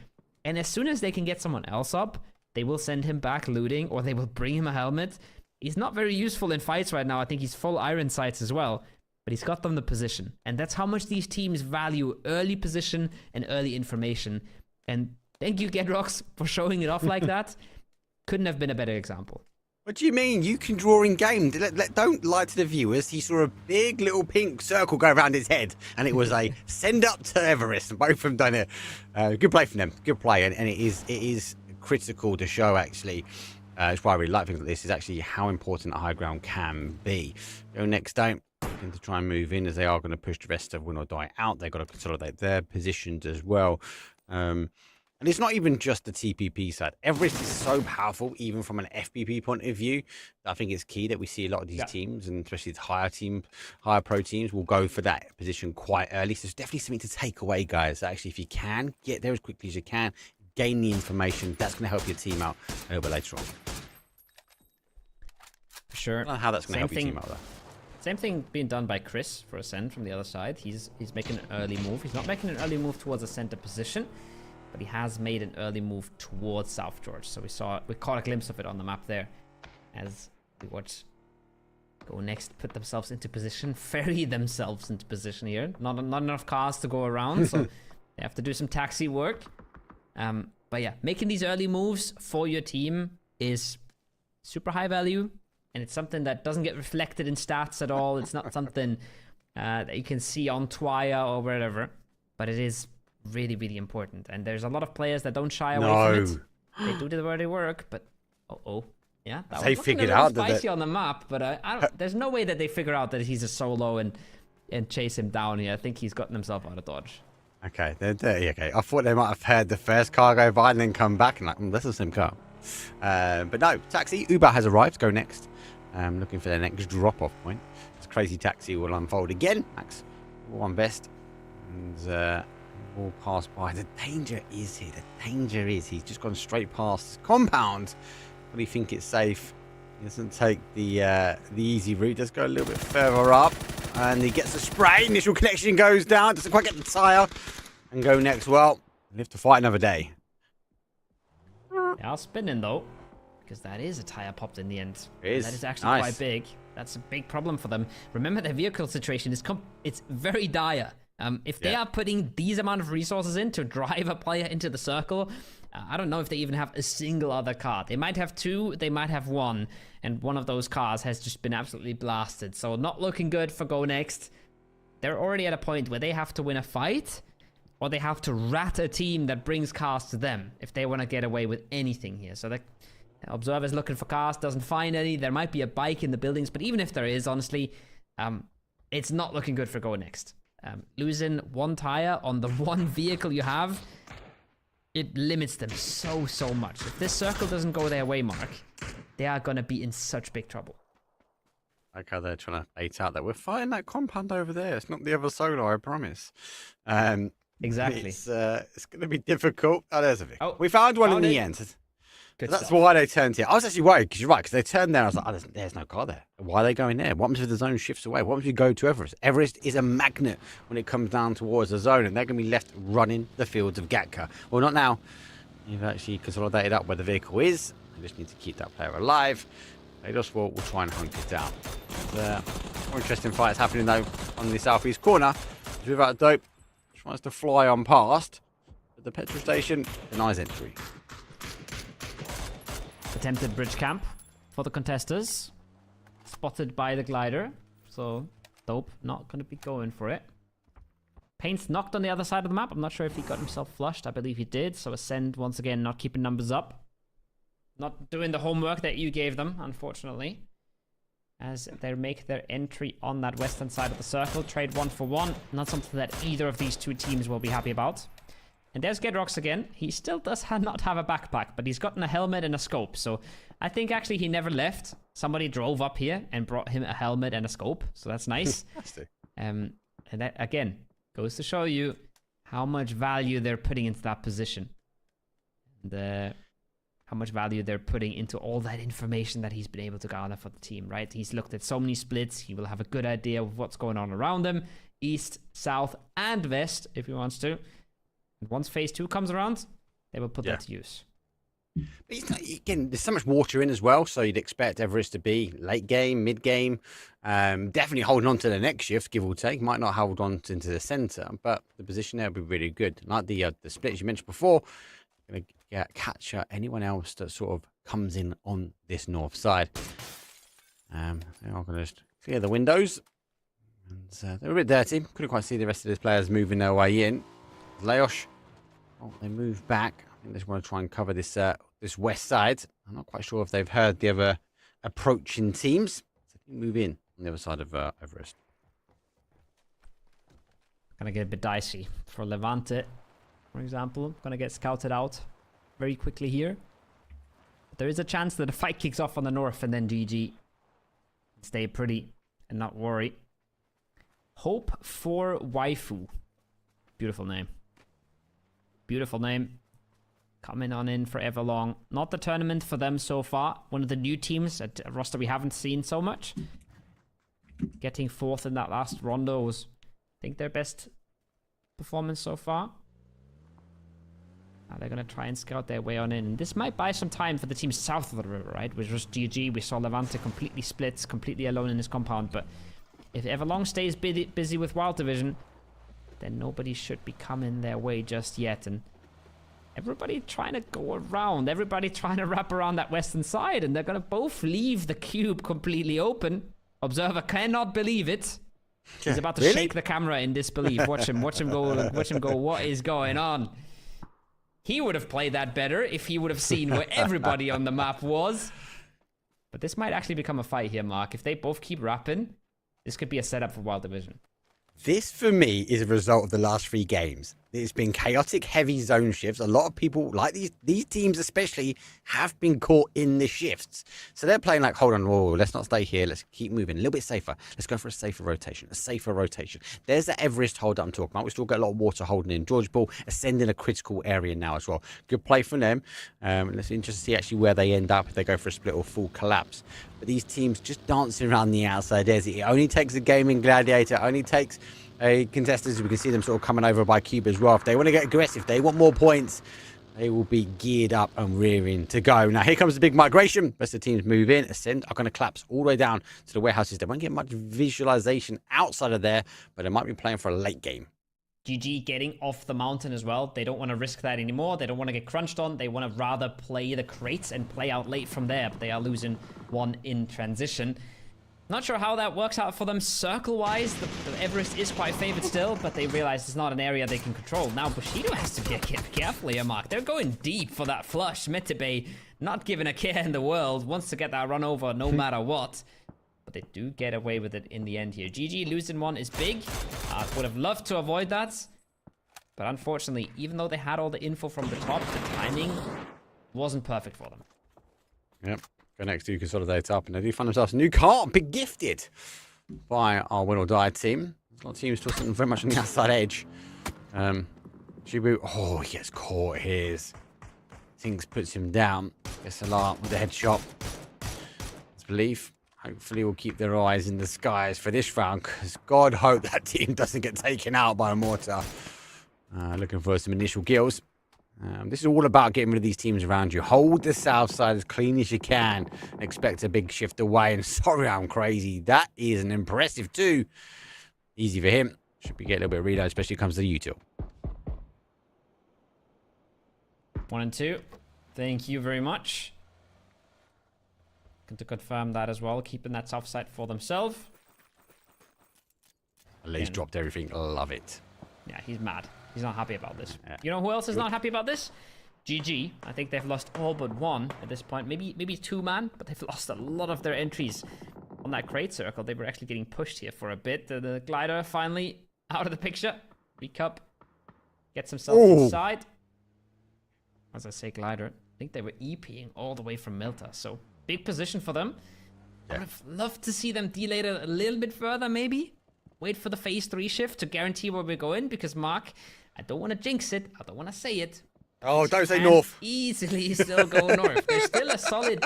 And as soon as they can get someone else up, they will send him back looting, or they will bring him a helmet. He's not very useful in fights right now. I think he's full iron sights as well, but he's got them the position. And that's how much these teams value early position and early information. And thank you, Gedrox, for showing it off like that. Couldn't have been a better example. What do you mean? You can draw in game. Don't lie to the viewers. He saw a big little pink circle go around his head, and it was a send up to Everest. And both of them done it. Good play from them. Good play, and it is critical to show actually. It's why I really like things like this. Is actually how important a high ground can be. Go next day. Looking to try and move in, as they are going to push the rest of Win or Die out. They've got to consolidate their positions as well. And it's not even just the TPP side. Everest is so powerful, even from an FPP point of view. I think it's key that we see a lot of these teams, and especially the higher pro teams, will go for that position quite early. So it's definitely something to take away, guys. Actually, if you can, get there as quickly as you can, gain the information. That's going to help your team out a little bit later on. For sure. I don't know how that's going to help your team out, though. Same thing being done by Chris for Ascend from the other side. He's making an early move. He's not making an early move towards a center position, but he has made an early move towards South George. So we caught a glimpse of it on the map there as we watch Go Next put themselves into position, ferry themselves into position here. Not enough cars to go around, so they have to do some taxi work. But yeah, making these early moves for your team is super high value, and it's something that doesn't get reflected in stats at all. It's not something that you can see on Twaya or wherever, but it is really, really important. And there's a lot of players that don't shy away from it. They do the dirty work, but yeah, that they was figured a little out that spicy on the map. But I don't. There's no way that they figure out that he's a solo and chase him down here. I think he's gotten himself out of dodge. Okay, they're dirty. Okay, I thought they might have heard the first car go by and then come back and like, that's the same car. But no, taxi. Uber has arrived. Go Next. Looking for their next drop-off point. This crazy taxi will unfold again. Max, one best, and we'll pass by. The danger is here. The danger is he's just gone straight past his compound. But he think it's safe. He doesn't take the easy route. Just go a little bit further up, and he gets a spray. Initial connection goes down. Doesn't quite get the tire. And Go Next. Well, live to fight another day. They are spinning though, because that is a tire popped in the end. It is. That is actually quite big. That's a big problem for them. Remember, their vehicle situation is it's very dire. If they are putting these amount of resources in to drive a player into the circle, I don't know if they even have a single other car. They might have two, they might have one, and one of those cars has just been absolutely blasted. So not looking good for Go Next. They're already at a point where they have to win a fight, or they have to rat a team that brings cars to them if they want to get away with anything here. So the Observer's looking for cars, doesn't find any. There might be a bike in the buildings, but even if there is, honestly, it's not looking good for Go Next. Losing one tire on the one vehicle you have, it limits them so much. If this circle doesn't go their way, Mark, they are going to be in such big trouble. Like how they're trying to bait out that we're fighting that compound over there. It's not the other solo, I promise. Exactly. It's going to be difficult. Oh, there's a vehicle. Oh, we found one in the end. That's why they turned here. I was actually worried, because you're right, because they turned there. I was like, oh, there's no car there. Why are they going there? What happens if the zone shifts away? What happens if we go to Everest? Everest is a magnet when it comes down towards the zone, and they're going to be left running the fields of Gatka. Well, not now. You've actually consolidated up where the vehicle is. You just need to keep that player alive. They just will try and hunt it down. More interesting fights happening, though, on the southeast corner. Without Dope tries to fly on past, but the petrol station denies entry. Attempted bridge camp for the contesters. Spotted by the glider. So, Dope not going to be going for it. Paint's knocked on the other side of the map. I'm not sure if he got himself flushed. I believe he did. So, Ascend, once again, not keeping numbers up. Not doing the homework that you gave them, unfortunately. As they make their entry on that western side of the circle. Trade 1 for 1. Not something that either of these two teams will be happy about. And there's Gedrox again. He still does not have a backpack, but he's gotten a helmet and a scope. So I think actually he never left. Somebody drove up here and brought him a helmet and a scope. So that's nice. And that, again, goes to show you how much value they're putting into that position. And how much value they're putting into all that information that he's been able to gather for the team, right? He's looked at so many splits. He will have a good idea of what's going on around him. East, south, and west, if he wants to. Once phase 2 comes around, they will put that to use. But it's not, again, there's so much water in as well, so you'd expect Everest to be late game, mid game, definitely holding on to the next shift, give or take. Might not hold on into the center, but the position there will be really good. Like the splits you mentioned before, going to catch anyone else that sort of comes in on this north side. They are going to just clear the windows. And they're a bit dirty. Couldn't quite see the rest of the players moving their way in. Laosh, they move back. I think they just want to try and cover this this west side. I'm not quite sure if they've heard the other approaching teams. So they move in on the other side of Everest. Gonna get a bit dicey for Levante, for example. Gonna get scouted out very quickly here. But there is a chance that a fight kicks off on the north and then GG stay pretty and not worry. Hope for Waifu. Beautiful name. Beautiful name. Coming on in for Everlong. Not the tournament for them so far. One of the new teams at a roster we haven't seen so much. Getting fourth in that last Rondo was, I think, their best performance so far. Now they're going to try and scout their way on in. And this might buy some time for the team south of the river, right? Which was GG. We saw Levante completely split, completely alone in his compound. But if Everlong stays busy with Wild Division, then nobody should be coming their way just yet. And everybody trying to go around. Everybody trying to wrap around that western side. And they're going to both leave the cube completely open. Observer cannot believe it. He's about to shake the camera in disbelief. Watch him go. Watch him go. What is going on? He would have played that better if he would have seen where everybody on the map was. But this might actually become a fight here, Mark. If they both keep rapping, this could be a setup for Wild Division. This, for me, is a result of the last 3 games. It's been chaotic, heavy zone shifts. A lot of people, like these teams especially, have been caught in the shifts. So they're playing like, hold on, whoa, let's not stay here. Let's keep moving. A little bit safer. Let's go for a safer rotation. There's the Everest hold that I'm talking about. We still got a lot of water holding in. George Ball ascending a critical area now as well. Good play from them. Let's be interested to see actually where they end up if they go for a split or full collapse. But these teams just dancing around the outside edge. It only takes a gaming gladiator. It only takes a contestants. We can see them sort of coming over by cube as well. If they want to get aggressive, they want more points, they will be geared up and rearing to go. Now here comes the big migration. Rest of the teams move in. Ascend are going to collapse all the way down to the warehouses. They won't get much visualization outside of there, but they might be playing for a late game. GG getting off the mountain as well. They don't want to risk that anymore. They don't want to get crunched on. They want to rather play the crates and play out late from there. But they are losing one in transition. Not sure how that works out for them circle-wise. The Everest is quite favored still, but they realize it's not an area they can control. Now Bushido has to get careful here, Mark. They're going deep for that flush. Metebe, not giving a care in the world, wants to get that run over no matter what. But they do get away with it in the end here. GG losing one is big. Would have loved to avoid that. But unfortunately, even though they had all the info from the top, the timing wasn't perfect for them. Yep. Go next to consolidate up, and they do find themselves a new car, big gifted by our win or die team. A lot of teams still sitting very much on the outside edge. Shibu, oh, he gets caught here. Tinks puts him down. Gets a lot with the headshot. Let's believe. Hopefully we'll keep their eyes in the skies for this round, because God hope that team doesn't get taken out by a mortar. Looking for some initial kills. This is all about getting rid of these teams around you. Hold the south side as clean as you can. Expect a big shift away. And sorry, I'm crazy. That is an impressive 2. Easy for him. Should be getting a little bit of reload, especially when it comes to the util. 1 and 2. Thank you very much. Going to confirm that as well. Keeping that south side for themselves. Lay's dropped everything. Love it. Yeah, he's mad. He's not happy about this. Yeah. You know who else is not happy about this? GG. I think they've lost all but 1 at this point. Maybe 2 man, but they've lost a lot of their entries on that crate circle. They were actually getting pushed here for a bit. The glider finally out of the picture. Recup. Gets himself inside. As I say glider, I think they were EPing all the way from Milta. So big position for them. Yeah. I would have loved to see them delay it a little bit further maybe. Wait for the phase 3 shift to guarantee where we're going, because Mark, I don't want to jinx it. I don't want to say it. Oh, don't say north. Easily still go north. There's still a solid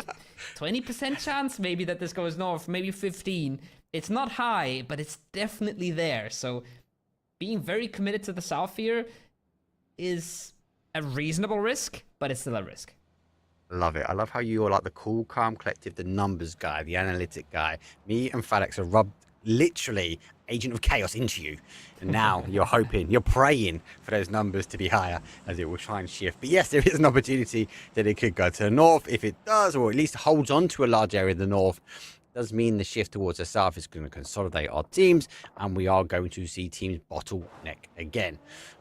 20% chance maybe that this goes north, maybe 15. It's not high, but it's definitely there. So being very committed to the south here is a reasonable risk, but it's still a risk. Love it. I love how you're like the cool, calm, collective, the numbers guy, the analytic guy. Me and Fadex are rubbed literally agent of chaos into you. And now you're hoping, you're praying for those numbers to be higher as it will try and shift. But yes, there is an opportunity that it could go to the north. If it does, or at least holds on to a large area in the north, does mean the shift towards the south is going to consolidate our teams. And we are going to see teams bottleneck again.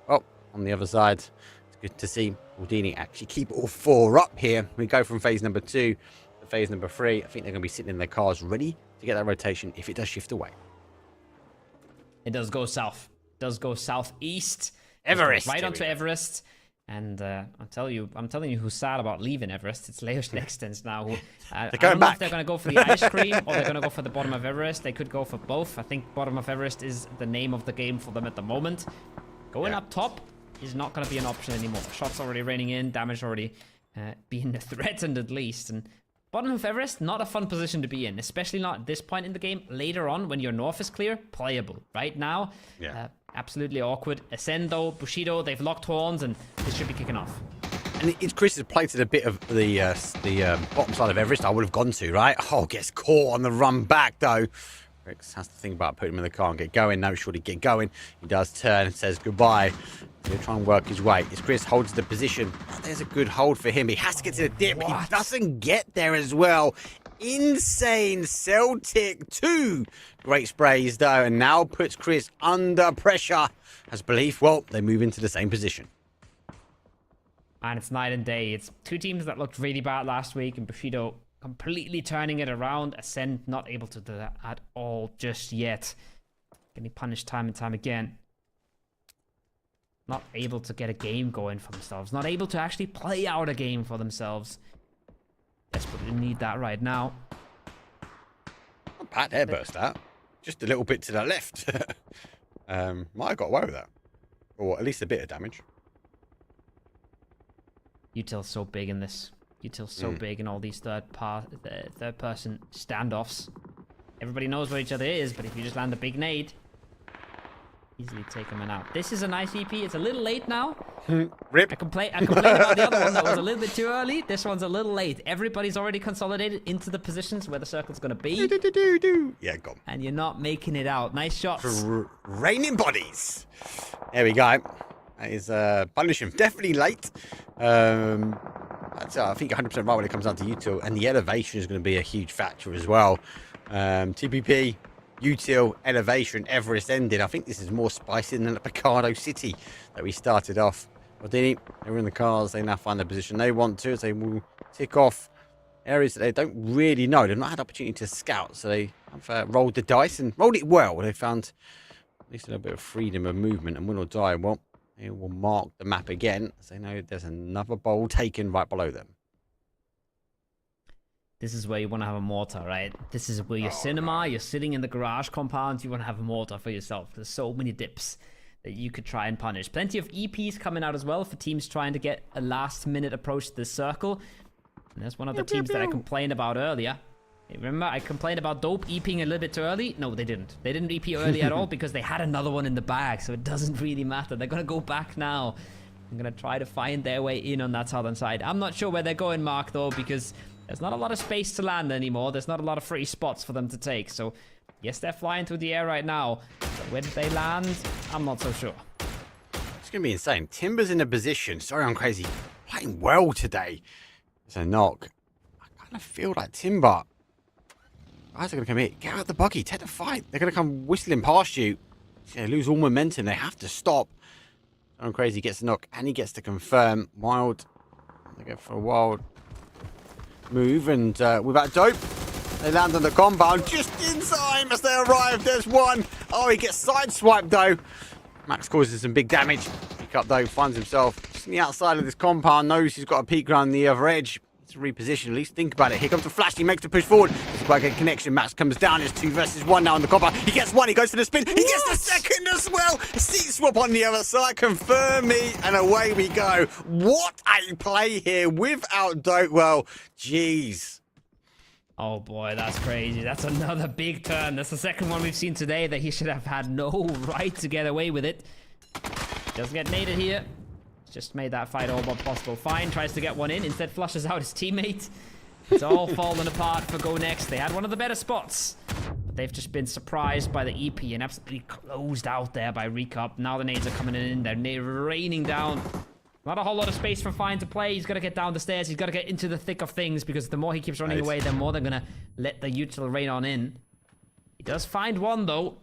Well, on the other side, good to see Houdini actually keep all 4 up here. We go from phase number 2 to phase number 3. I think they're going to be sitting in their cars ready to get that rotation if it does shift away. It does go south. It does go southeast. Everest. Right onto Everest. And I'm telling you who's sad about leaving Everest. It's Leos Nextens now. I don't know if they're going to go for the ice cream or they're going to go for the bottom of Everest. They could go for both. I think bottom of Everest is the name of the game for them at the moment. Going up top is not going to be an option anymore. Shots already raining in, damage already being threatened at least. And bottom of Everest, not a fun position to be in, especially not at this point in the game. Later on, when your north is clear, playable. Right now, absolutely awkward. Ascend though, Bushido, they've locked horns, and this should be kicking off. And it's Chris has planted a bit of the bottom side of Everest I would have gone to, right? Oh, gets caught on the run back though. Rex has to think about putting him in the car and get going. No, surely get going. He does turn and says goodbye. He'll try and work his way. As Chris holds the position, there's a good hold for him. He has to get to the dip. What? He doesn't get there as well. Insane Celtic 2. Great sprays though, and now puts Chris under pressure. As belief, well, they move into the same position. And it's night and day. It's 2 teams that looked really bad last week, and Bushido completely turning it around. Ascend not able to do that at all just yet. Getting punished time and time again. Not able to get a game going for themselves. Not able to actually play out a game for themselves. Desperately need that right now. Not bad airburst that. Just a little bit to the left. Might have got away with that. Or at least a bit of damage. Util's so big in this. Util's so big in all these third-person standoffs. Everybody knows where each other is, but if you just land a big nade, easily take them out. This is a nice EP. It's a little late now. Rip. I complained about the other one that was a little bit too early. This one's a little late. Everybody's already consolidated into the positions where the circle's going to be. Yeah, gone. And you're not making it out. Nice shots. Raining bodies. There we go. That is punishing. Definitely late. That's, I think 100% right when it comes down to Util. And the elevation is going to be a huge factor as well. TPP, Util, elevation, Everest ended. I think this is more spicy than the Picardo City that we started off. Houdini, they're in the cars. They now find the position they want to. They will tick off areas that they don't really know. They've not had opportunity to scout. So they have rolled the dice and rolled it well. They found at least a little bit of freedom of movement. And win or die, well, they will mark the map again, as they know there's another bowl taken right below them. This is where you want to have a mortar, right? This is where your cinema, you're sitting in the garage compound, you want to have a mortar for yourself. There's so many dips that you could try and punish. Plenty of EPs coming out as well for teams trying to get a last-minute approach to the circle. And there's one of the teams that I complained about earlier. Remember, I complained about Dope EPing a little bit too early? No, they didn't. They didn't EP early at all because they had another one in the bag, so it doesn't really matter. They're going to go back now. I'm going to try to find their way in on that southern side. I'm not sure where they're going, Mark, though, because there's not a lot of space to land anymore. There's not a lot of free spots for them to take. So, yes, they're flying through the air right now. But where did they land? I'm not so sure. It's going to be insane. Timber's in a position. Sorry, I'm crazy. Playing well today. It's a knock. I kind of feel like Timber. Guys are going to come in. Get out the buggy. Take the fight. They're going to come whistling past you. They lose all momentum. They have to stop. I'm crazy. Gets the knock. And he gets to confirm. Wild. They go for a wild move. And without Dope, they land on the compound just in time as they arrive. There's one. Oh, he gets sideswiped, though. Max causes some big damage. Pick up, though. Finds himself just on the outside of this compound. Knows he's got a peek around the other edge. To reposition, at least think about it. Here comes the flash. He makes the push forward. It's quite a good connection. Max comes down. It's 2 versus 1 now on the copper. He gets one. He goes for the spin. He gets the second as well. Seat swap on the other side. Confirm me. And away we go. What a play here without Dope. Well, jeez. Oh boy, that's crazy. That's another big turn. That's the second one we've seen today that he should have had no right to get away with it. Doesn't get naded here. Just made that fight all but possible. Fine, tries to get one in. Instead flushes out his teammate. It's all falling apart for Go Next. They had one of the better spots. But they've just been surprised by the EP and absolutely closed out there by Recop. Now the nades are coming in. They're raining down. Not a whole lot of space for Fine to play. He's got to get down the stairs. He's got to get into the thick of things because the more he keeps running away, the more they're going to let the util rain on in. He does find one, though.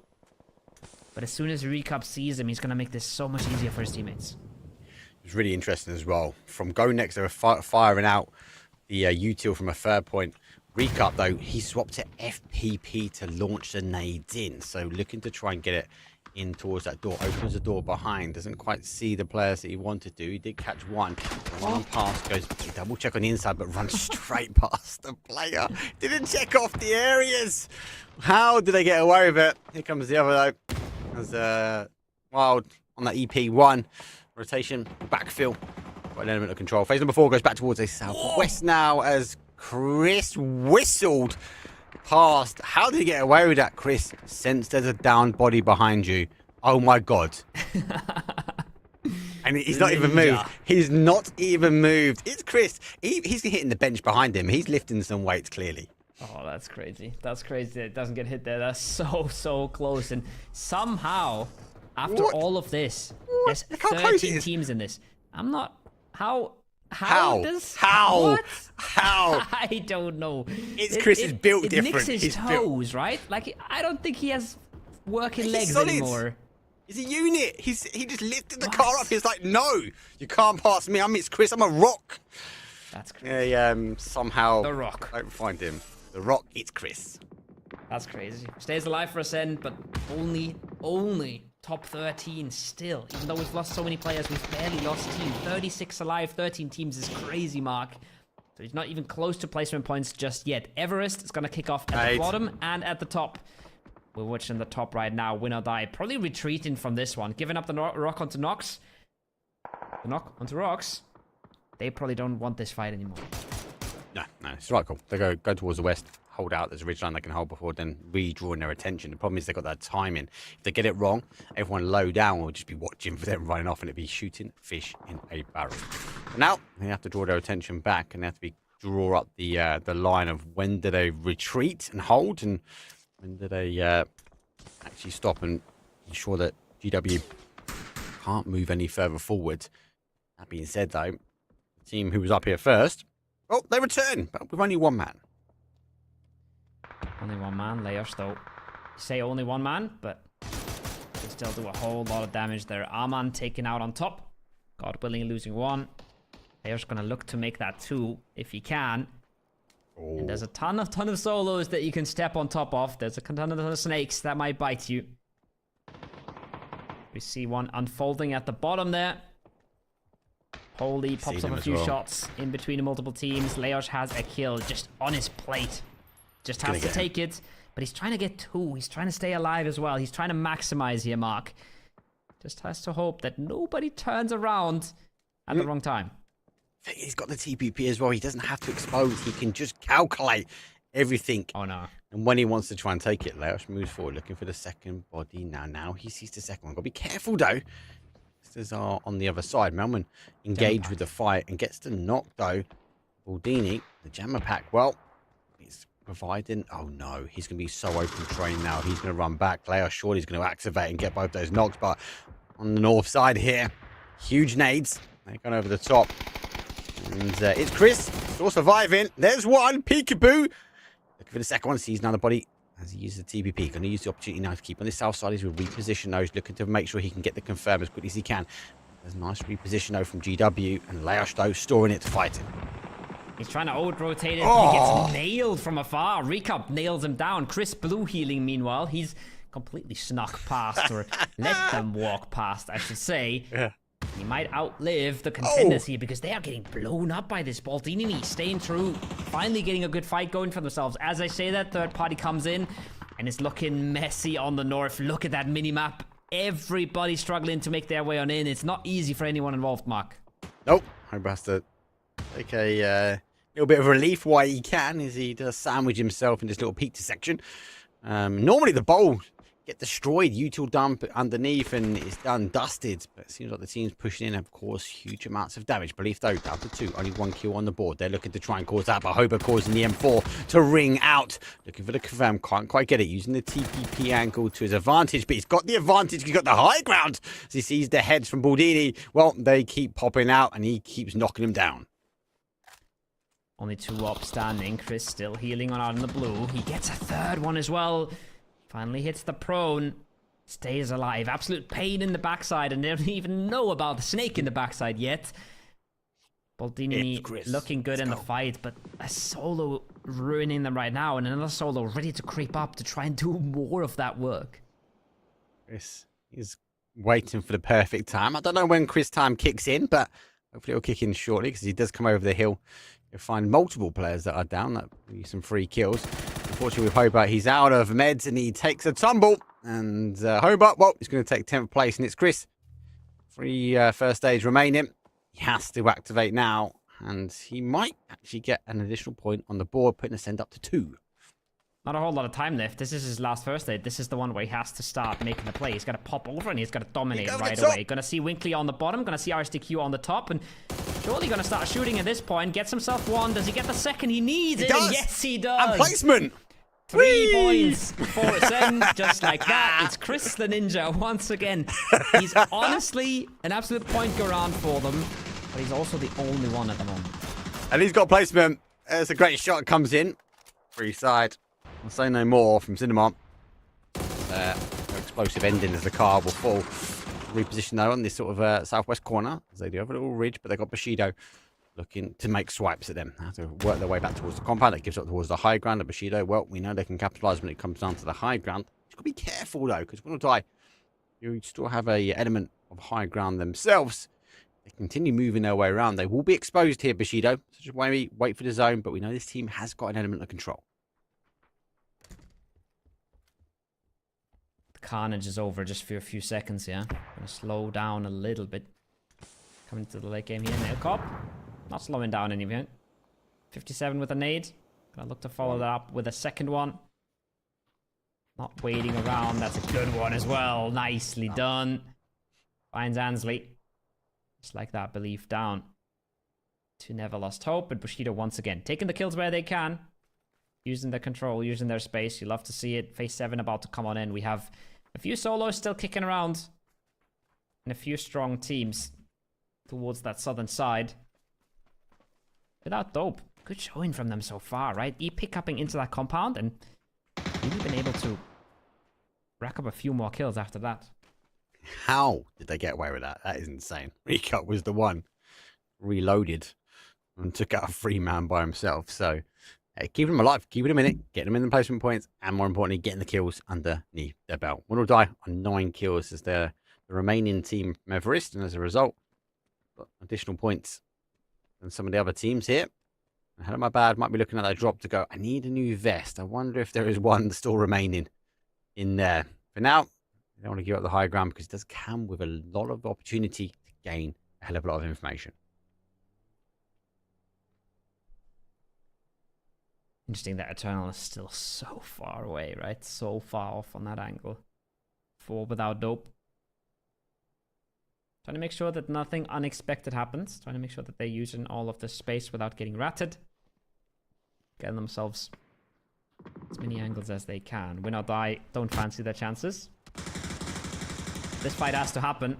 But as soon as Recop sees him, he's going to make this so much easier for his teammates. It was really interesting as well. From Go Next, they were firing out the util from a third point. Recap, though, he swapped to FPP to launch the nades in. So looking to try and get it in towards that door. Opens the door behind. Doesn't quite see the players that he wanted to. He did catch one. One pass goes double check on the inside, but runs straight past the player. Didn't check off the areas. How did they get away with it? Here comes the other, though. As Wild on that EP1. Rotation, backfill. Got an element of control. Phase number 4 goes back towards a southwest now as Chris whistled past. How did he get away with that, Chris? Since there's a downed body behind you. Oh my God. And he's not even moved. He's not even moved. It's Chris. He's hitting the bench behind him. He's lifting some weights, clearly. Oh, that's crazy. That's crazy. It doesn't get hit there. That's so close. And somehow, after all of this, there's 13 teams in this. I'm not... How? What? I don't know. It's Chris is built different. It nicks his toes, right? Like, I don't think he has working legs anymore. He's a unit. He just lifted the car up. He's like, no, you can't pass me. It's Chris. I'm a rock. That's crazy. Somehow... The Rock. Don't find him. The Rock, it's Chris. That's crazy. Stays alive for Ascend, but only top 13 still. Even though we've lost so many players, we've barely lost team. 36 alive, 13 teams is crazy, Mark. So he's not even close to placement points just yet. Everest is going to kick off at the bottom and at the top. We're watching the top right now, win or die. Probably retreating from this one. Giving up the rock onto Nox. The knock onto Rocks. They probably don't want this fight anymore. No, it's right call. They go towards the west, hold out. There's a ridge line they can hold before then redrawing their attention. The problem is they've got that timing. If they get it wrong, everyone low down will just be watching for them running off and it'd be shooting fish in a barrel. But now they have to draw their attention back and they have to draw up the line of when do they retreat and hold and when do they actually stop and ensure that GW can't move any further forward. That being said, though, the team who was up here first, oh, they return, but with only one man. Only one man. Layers, though. You say only one man, but they still do a whole lot of damage there. Arman taken out on top. God willing, losing one. Layers going to look to make that 2 if he can. Oh. And there's a ton of solos that you can step on top of. There's a ton of snakes that might bite you. We see one unfolding at the bottom there. Holy pops up a few shots in between the multiple teams. Leosh has a kill just on his plate. Just has to take it. But he's trying to get 2. He's trying to stay alive as well. He's trying to maximize here, Mark. Just has to hope that nobody turns around at the wrong time. He's got the TPP as well. He doesn't have to expose. He can just calculate everything. Oh, no. And when he wants to try and take it, Leosh moves forward, looking for the second body. Now he sees the second one. Got to be careful, though. Are on the other side. Melman engaged with the fight and gets the knock, though. Baldini, the jammer pack, well, he's providing... Oh, no. He's going to be so open trained now. He's going to run back. Leosh short. He's going to activate and get both those knocks, but on the north side here, huge nades. They're going over the top. And it's Chris. Still surviving. There's one. Peekaboo. Looking for the second one. Sees another body. As he uses the TPP, going to use the opportunity now to keep on the south side. He's going to reposition those, looking to make sure he can get the confirm as quickly as he can. There's a nice reposition though from GW, and Leosh though storing it to fight him. He's trying to out-rotate it, but he gets nailed from afar. Recap nails him down. Chris blue healing, meanwhile. He's completely snuck past, or let them walk past, I should say. Yeah. He might outlive the contenders here because they are getting blown up by this. Baldini staying true, finally getting a good fight going for themselves. As I say that, third party comes in and it's looking messy on the north. Look at that mini-map. Everybody struggling to make their way on in. It's not easy for anyone involved, Mark. Nope. Hope has to take a little bit of relief while he can, as he does sandwich himself in this little pizza section. Normally the bowl get destroyed. Util dump underneath and it's done, dusted. But it seems like the team's pushing in, of course, huge amounts of damage. Belief though, down to 2, only 1 kill on the board. They're looking to try and cause that, but Hoba causing the M4 to ring out. Looking for the confirm, can't quite get it. Using the TPP angle to his advantage, but he's got the advantage. He's got the high ground as he sees the heads from Baldini. Well, they keep popping out and he keeps knocking them down. Only 2 up standing. Chris still healing on out in the blue. He gets a 3rd one as well. Finally hits the prone. Stays alive. Absolute pain in the backside, and they don't even know about the snake in the backside yet. Baldini looking good in the fight, but a solo ruining them right now, and another solo ready to creep up to try and do more of that work. Chris is waiting for the perfect time. I don't know when Chris time kicks in, but hopefully it'll kick in shortly because he does come over the hill. You'll find multiple players that are down. That'll be some free kills. Unfortunately, with Hobart, he's out of meds and he takes a tumble. And Hobart, well, he's going to take 10th place, and it's Chris. 3 first stage remaining. He has to activate now, and he might actually get an additional point on the board, putting a send up to 2. Not a whole lot of time left. This is his last first aid. This is the one where he has to start making the play. He's got to pop over and he's got to dominate right away. Gonna see Winkley on the bottom. Gonna see RSDQ on the top. And surely gonna start shooting at this point. Gets himself 1. Does he get the 2nd he needs? He does. Yes, he does. And placement. 3 points for Sen, just like that. It's Chris the Ninja once again. He's honestly an absolute point garant for them, but he's also the only one at the moment. And he's got placement. There's a great shot comes in. Free side. I'll say no more from Cinnamon. Explosive ending as the car will fall. Reposition though on this sort of southwest corner, as they do have a little ridge, but they've got Bushido looking to make swipes at them. They have to work their way back towards the compound. That gives up towards the high ground. And Bushido, well, we know they can capitalise when it comes down to the high ground. You've got to be careful though, because when you die, you still have a element of high ground themselves. They continue moving their way around. They will be exposed here, Bushido. So just maybe wait for the zone, but we know this team has got an element of control. Carnage is over just for a few seconds, yeah. Gonna slow down a little bit. Coming to the late game here. Nail Cop. Not slowing down anything. 57 with a nade. Gonna look to follow that up with a 2nd one. Not waiting around. That's a good one as well. Nicely done. Finds Ansley. Just like that. Belief down. To Never Lost Hope. But Bushido once again taking the kills where they can. Using their control, using their space. You love to see it. Phase 7 about to come on in. We have a few solos still kicking around. And a few strong teams towards that southern side. Without Dope. Good showing from them so far, right? Pick-upping into that compound and really been able to rack up a few more kills after that. How did they get away with that? That is insane. Recut was the one. Reloaded. And took out a 3-man by himself. So, hey, keeping him alive. Keeping him in it. Getting him in the placement points. And more importantly, getting the kills underneath their belt. One will die on 9 kills as the remaining team from Everest. And as a result, got additional points than some of the other teams here. Hell of my bad, might be looking at that drop to go, I need a new vest. I wonder if there is one still remaining in there. For now, I don't want to give up the high ground because it does come with a lot of opportunity to gain a hell of a lot of information. Interesting that Eternal is still so far away, right? So far off on that angle. 4 without Dope. Trying to make sure that nothing unexpected happens. Trying to make sure that they're using all of the space without getting ratted. Getting themselves as many angles as they can. Win or die, don't fancy their chances. This fight has to happen.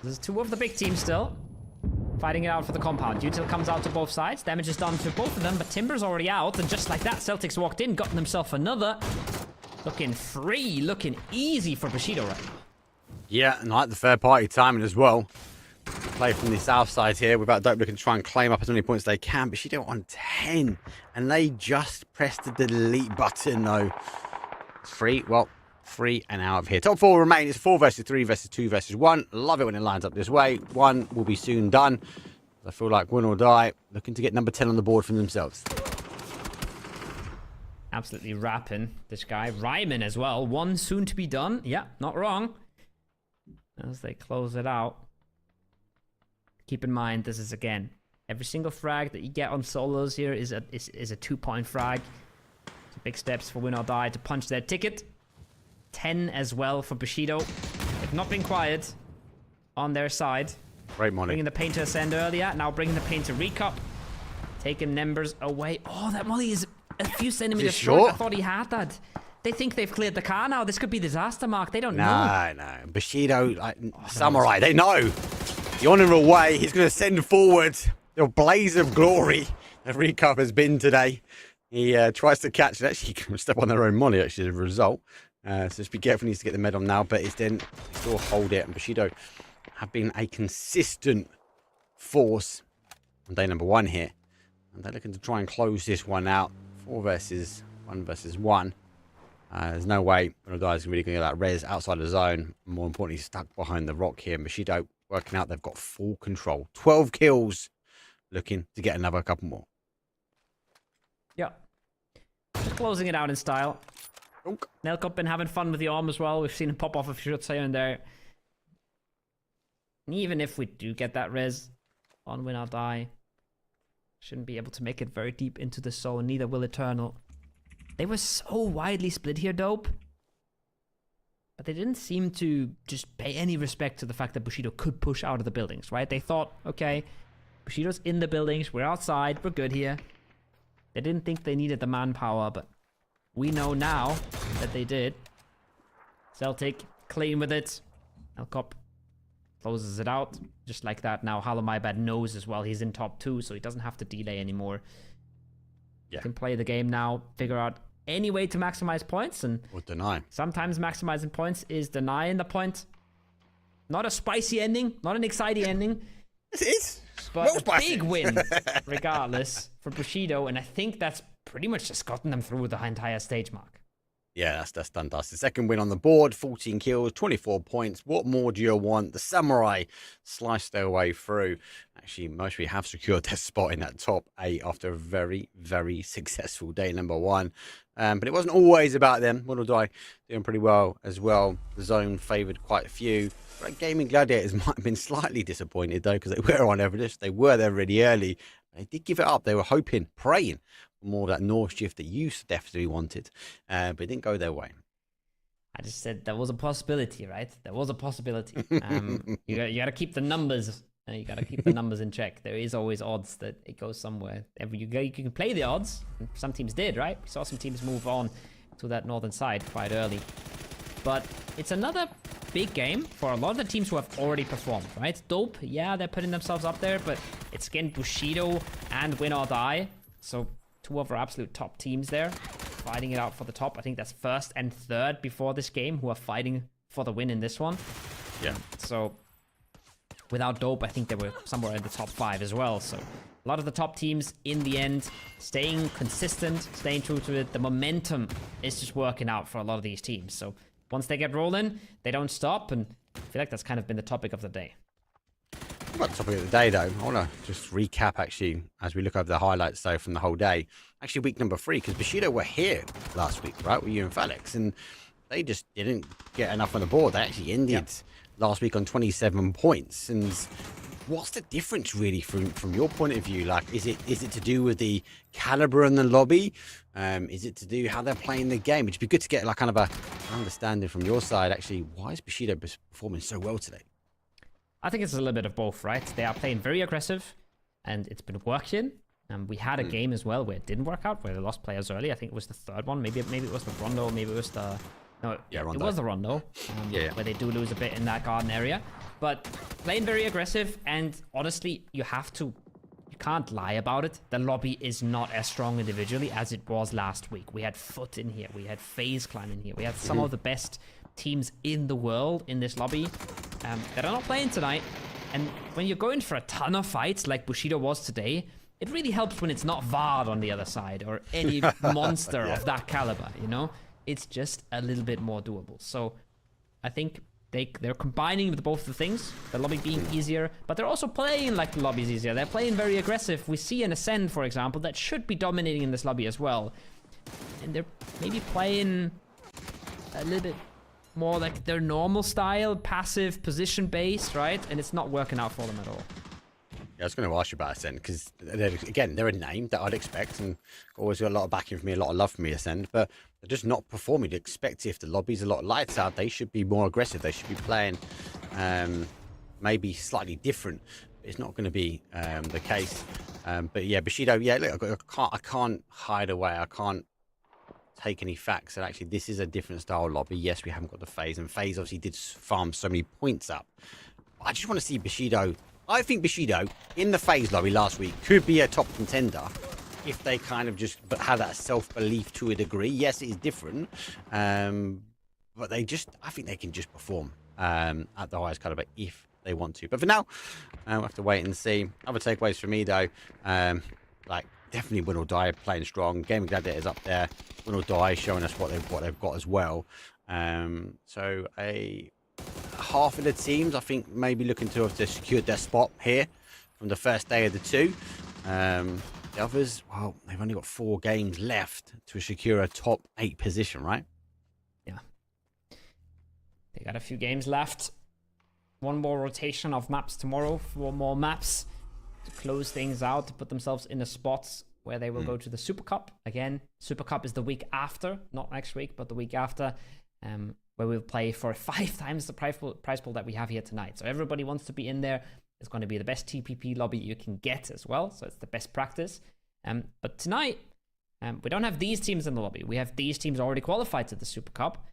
There's 2 of the big teams still. Fighting it out for the compound. Util comes out to both sides. Damage is done to both of them, but Timber's already out. And just like that, Celtics walked in, gotten himself another. Looking free, looking easy for Bushido right now. Yeah, and I like the third party timing as well. Play from the south side here without Dope looking to try and claim up as many points as they can, but she don't on 10. And they just pressed the delete button though. It's free. Well, free and out of here. Top 4 remain. It's 4 versus 3 versus 2 versus 1. Love it when it lines up this way. 1 will be soon done. I feel like win or die. Looking to get number 10 on the board for themselves. Absolutely rapping this guy. Rhyming as well. 1 soon to be done. Yeah, not wrong. As they close it out. Keep in mind, this is again, every single frag that you get on solos here is a 2-point frag. So big steps for win or die to punch their ticket. 10 as well for Bushido. They've not been quiet on their side. Great money. Bringing the paint to Ascend earlier. Now bringing the paint to Recup. Taking members away. Oh, that molly is a few centimeters short. I thought he had that. They think they've cleared the car now. This could be disaster, Mark. They don't know. No. Bushido, like, Samurai, they know. The honourable way, he's going to send forward the blaze of glory that Recup has been today. He tries to catch it. Actually, he can step on their own molly, actually, as a result. So just be careful. He needs to get the med on now, but it's then still hold it. And Bushido have been a consistent force on day number 1 here. And they're looking to try and close this one out. 4 versus 1 versus 1. There's no way Rondo is really going to get that res outside the zone. More importantly, stuck behind the rock here. Bushido working out. They've got full control. 12 kills. Looking to get another couple more. Yeah. Just closing it out in style. Nelkop been having fun with the arm as well. We've seen him pop off a few shots here and there. And even if we do get that res on win or die, shouldn't be able to make it very deep into the zone. Neither will Eternal. They were so widely split here, Dope. But they didn't seem to just pay any respect to the fact that Bushido could push out of the buildings, right? They thought, okay, Bushido's in the buildings. We're outside. We're good here. They didn't think they needed the manpower, but we know now that they did. Celtic clean with it. Elcop closes it out. Just like that now. Halomybad knows as well he's in top 2, so he doesn't have to delay anymore. Yeah. He can play the game now, figure out any way to maximize points, and or deny. Sometimes maximizing points is denying the point. Not a spicy ending, not an exciting ending. It is. But a big win, regardless, for Bushido, and I think that's pretty much just gotten them through the entire stage, Mark. Yeah, that's done. That's the second win on the board. 14 kills, 24 points. What more do you want? The Samurai sliced their way through. Actually, most of you have secured their spot in that top 8 after a very, very successful day number 1. But it wasn't always about them. Monodai doing pretty well as well. The zone favoured quite a few. But Gaming Gladiators might have been slightly disappointed, though, because they were on Everest. They were there really early. They did give it up. They were hoping, praying for more of that North shift that you definitely wanted. But it didn't go their way. I just said there was a possibility, right? There was a possibility. You got to keep the numbers. You got to keep the numbers in check. There is always odds that it goes somewhere. You can play the odds. Some teams did, right? We saw some teams move on to that northern side quite early. But it's another big game for a lot of the teams who have already performed, right? Dope, yeah, they're putting themselves up there, but it's again Bushido and Win or Die. So 2 of our absolute top teams there, fighting it out for the top. I think that's 1st and 3rd before this game who are fighting for the win in this one. Yeah. So without Dope, I think they were somewhere in the top 5 as well. So a lot of the top teams in the end staying consistent, staying true to it. The momentum is just working out for a lot of these teams. So once they get rolling, they don't stop, and I feel like that's kind of been the topic of the day. About the topic of the day, though, I want to just recap, actually, as we look over the highlights, though, from the whole day. Actually, week number 3, because Bushido were here last week, right, with you and Felix, and they just didn't get enough on the board. They actually ended last week on 27 points, and what's the difference, really, from your point of view? Like, is it to do with the caliber in the lobby? Is it to do how they're playing the game? It'd be good to get like kind of a understanding from your side. Actually, why is Bushido performing so well today? I think it's a little bit of both, right? They are playing very aggressive, and it's been working. We had a game as well where it didn't work out, where they lost players early. I think it was the 3rd one. Maybe it was the Rondo. Maybe it was the Rondo. It was the Rondo. Where they do lose a bit in that garden area. But playing very aggressive, and honestly, you can't lie about it. The lobby is not as strong individually as it was last week. We had Foot in here. We had FaZe Clan in here. We had some of the best teams in the world in this lobby that are not playing tonight. And when you're going for a ton of fights like Bushido was today, it really helps when it's not Vard on the other side or any monster of that caliber, you know? It's just a little bit more doable. So I think they're combining with both the things, the lobby being easier, but they're also playing like the lobby's easier. They're playing very aggressive. We see an Ascend, for example, that should be dominating in this lobby as well. And they're maybe playing a little bit more like their normal style, passive, position-based, right? And it's not working out for them at all. Yeah, I was going to ask you about Ascend, because, again, they're a name that I'd expect, and always got a lot of backing from me, a lot of love from me, Ascend, but they're just not performing. You'd expect if the lobby's a lot lighter out, they should be more aggressive. They should be playing maybe slightly different. It's not going to be the case. But yeah, Bushido, yeah, look, I can't hide away. I can't take any facts. And actually, this is a different style lobby. Yes, we haven't got the FaZe, and FaZe obviously did farm so many points up. I just want to see Bushido. I think Bushido in the FaZe lobby last week could be a top contender if they kind of just have that self-belief to a degree. Yes, it is different, but I think they can just perform at the highest caliber if they want to. But for now, we'll have to wait and see. Other takeaways for me though, like definitely Win or Die playing strong. Gaming Gladiators up there. Win or Die showing us what they've got as well. So half of the teams I think maybe looking to have secured their spot here from the first day of the two. The others, well, they've only got 4 games left to secure a top 8 position, right? Yeah. They got a few games left. One more rotation of maps tomorrow. 4 more maps to close things out, to put themselves in the spots where they will go to the Super Cup. Again, Super Cup is the week after, not next week, but the week after, where we'll play for 5 times the prize pool that we have here tonight. So everybody wants to be in there. It's going to be the best TPP lobby you can get as well. So it's the best practice. But tonight, we don't have these teams in the lobby. We have these teams already qualified to the Super Cup.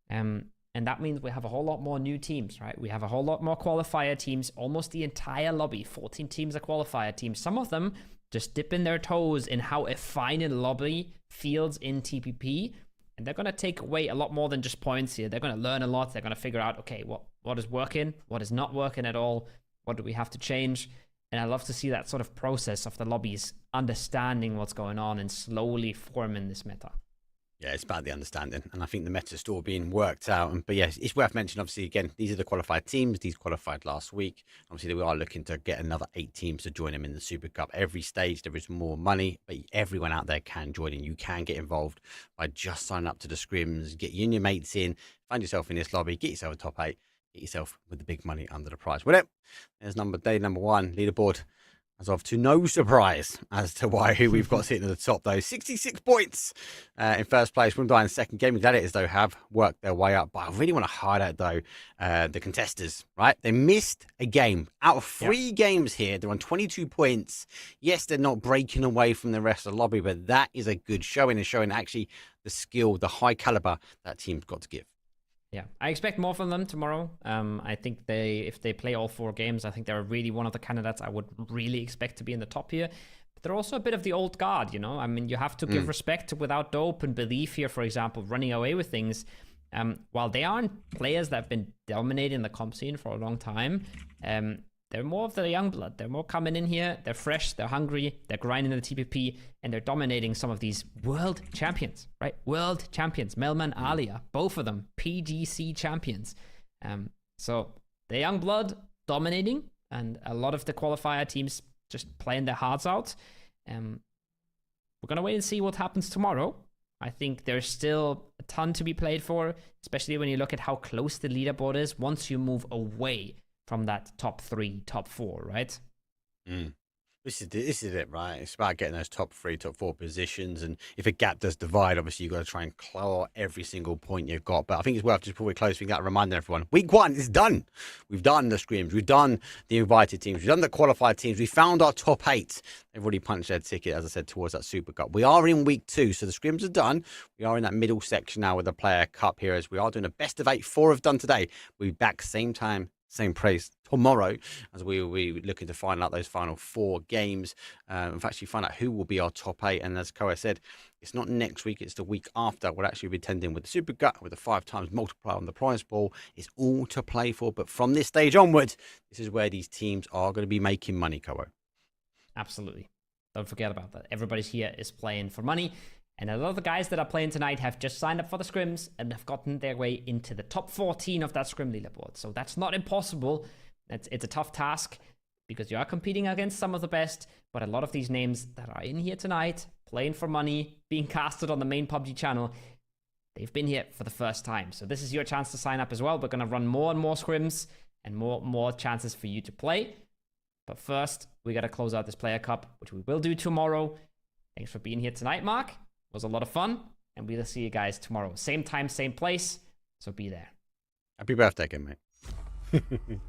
And that means we have a whole lot more new teams, right? We have a whole lot more qualifier teams. Almost the entire lobby, 14 teams are qualifier teams. Some of them just dipping their toes in how a final lobby feels in TPP. And they're going to take away a lot more than just points here. They're going to learn a lot. They're going to figure out, okay, what is working? What is not working at all? What do we have to change? And I love to see that sort of process of the lobbies understanding what's going on and slowly forming this meta. Yeah, it's about the understanding, and I think the meta still being worked out. But yes, it's worth mentioning, obviously, again, these are the qualified teams. These qualified last week. Obviously, we are looking to get another 8 teams to join them in the Super Cup. Every stage, there is more money, but everyone out there can join in. You can get involved by just signing up to the scrims, get you and your mates in, find yourself in this lobby, get yourself a top 8, get yourself with the big money under the prize. Well, there's day number 1, leaderboard. As of to no surprise as to who we've got sitting at the top, though. 66 points in first place. We'll die in second. Gaming Gladiators, though, have worked their way up. But I really want to highlight, though, the contesters, right? They missed a game. Out of 3 games here, they're on 22 points. Yes, they're not breaking away from the rest of the lobby, but that is a good showing, and showing actually the skill, the high caliber that team's got to give. Yeah, I expect more from them tomorrow. I think if they play all 4 games, I think they're really one of the candidates I would really expect to be in the top here. But they're also a bit of the old guard, you know? I mean, you have to give respect to Without Dope and Belief here, for example, running away with things. While they aren't players that have been dominating the comp scene for a long time, they're more of the young blood. They're more coming in here. They're fresh. They're hungry. They're grinding the TPP, and they're dominating some of these world champions, right? World champions. Melman, Alia, both of them PGC champions. So the young blood dominating, and a lot of the qualifier teams just playing their hearts out. We're gonna wait and see what happens tomorrow. I think there's still a ton to be played for, especially when you look at how close the leaderboard is once you move away from that top 3, top 4, right? This is it, right? It's about getting those top 3, top 4 positions. And if a gap does divide, obviously you've got to try and claw every single point you've got. But I think it's worth, just before we close, we got to remind everyone, week 1 is done. We've done the scrims. We've done the invited teams. We've done the qualified teams. We found our top 8. They've already punched their ticket, as I said, towards that Super Cup. We are in week 2, so the scrims are done. We are in that middle section now with the Player Cup here, as we are doing a best of 8. 4 have done today. We'll be back same time, same place tomorrow, as we will be looking to find out those final 4 games. And actually find out who will be our top 8. And as Koa said, it's not next week, it's the week after. We'll actually be attending with the Super Gut, with the 5 times multiplier on the prize ball. It's all to play for. But from this stage onwards, this is where these teams are going to be making money, Koa. Absolutely. Don't forget about that. Everybody's here is playing for money. And a lot of the guys that are playing tonight have just signed up for the scrims and have gotten their way into the top 14 of that scrim leaderboard. So that's not impossible. It's a tough task because you are competing against some of the best. But a lot of these names that are in here tonight, playing for money, being casted on the main PUBG channel, they've been here for the first time. So this is your chance to sign up as well. We're going to run more and more scrims and more chances for you to play. But first, we got to close out this Player Cup, which we will do tomorrow. Thanks for being here tonight, Mark. Was a lot of fun. and we'll see you guys tomorrow. Same time, same place. So be there. Happy birthday again, mate.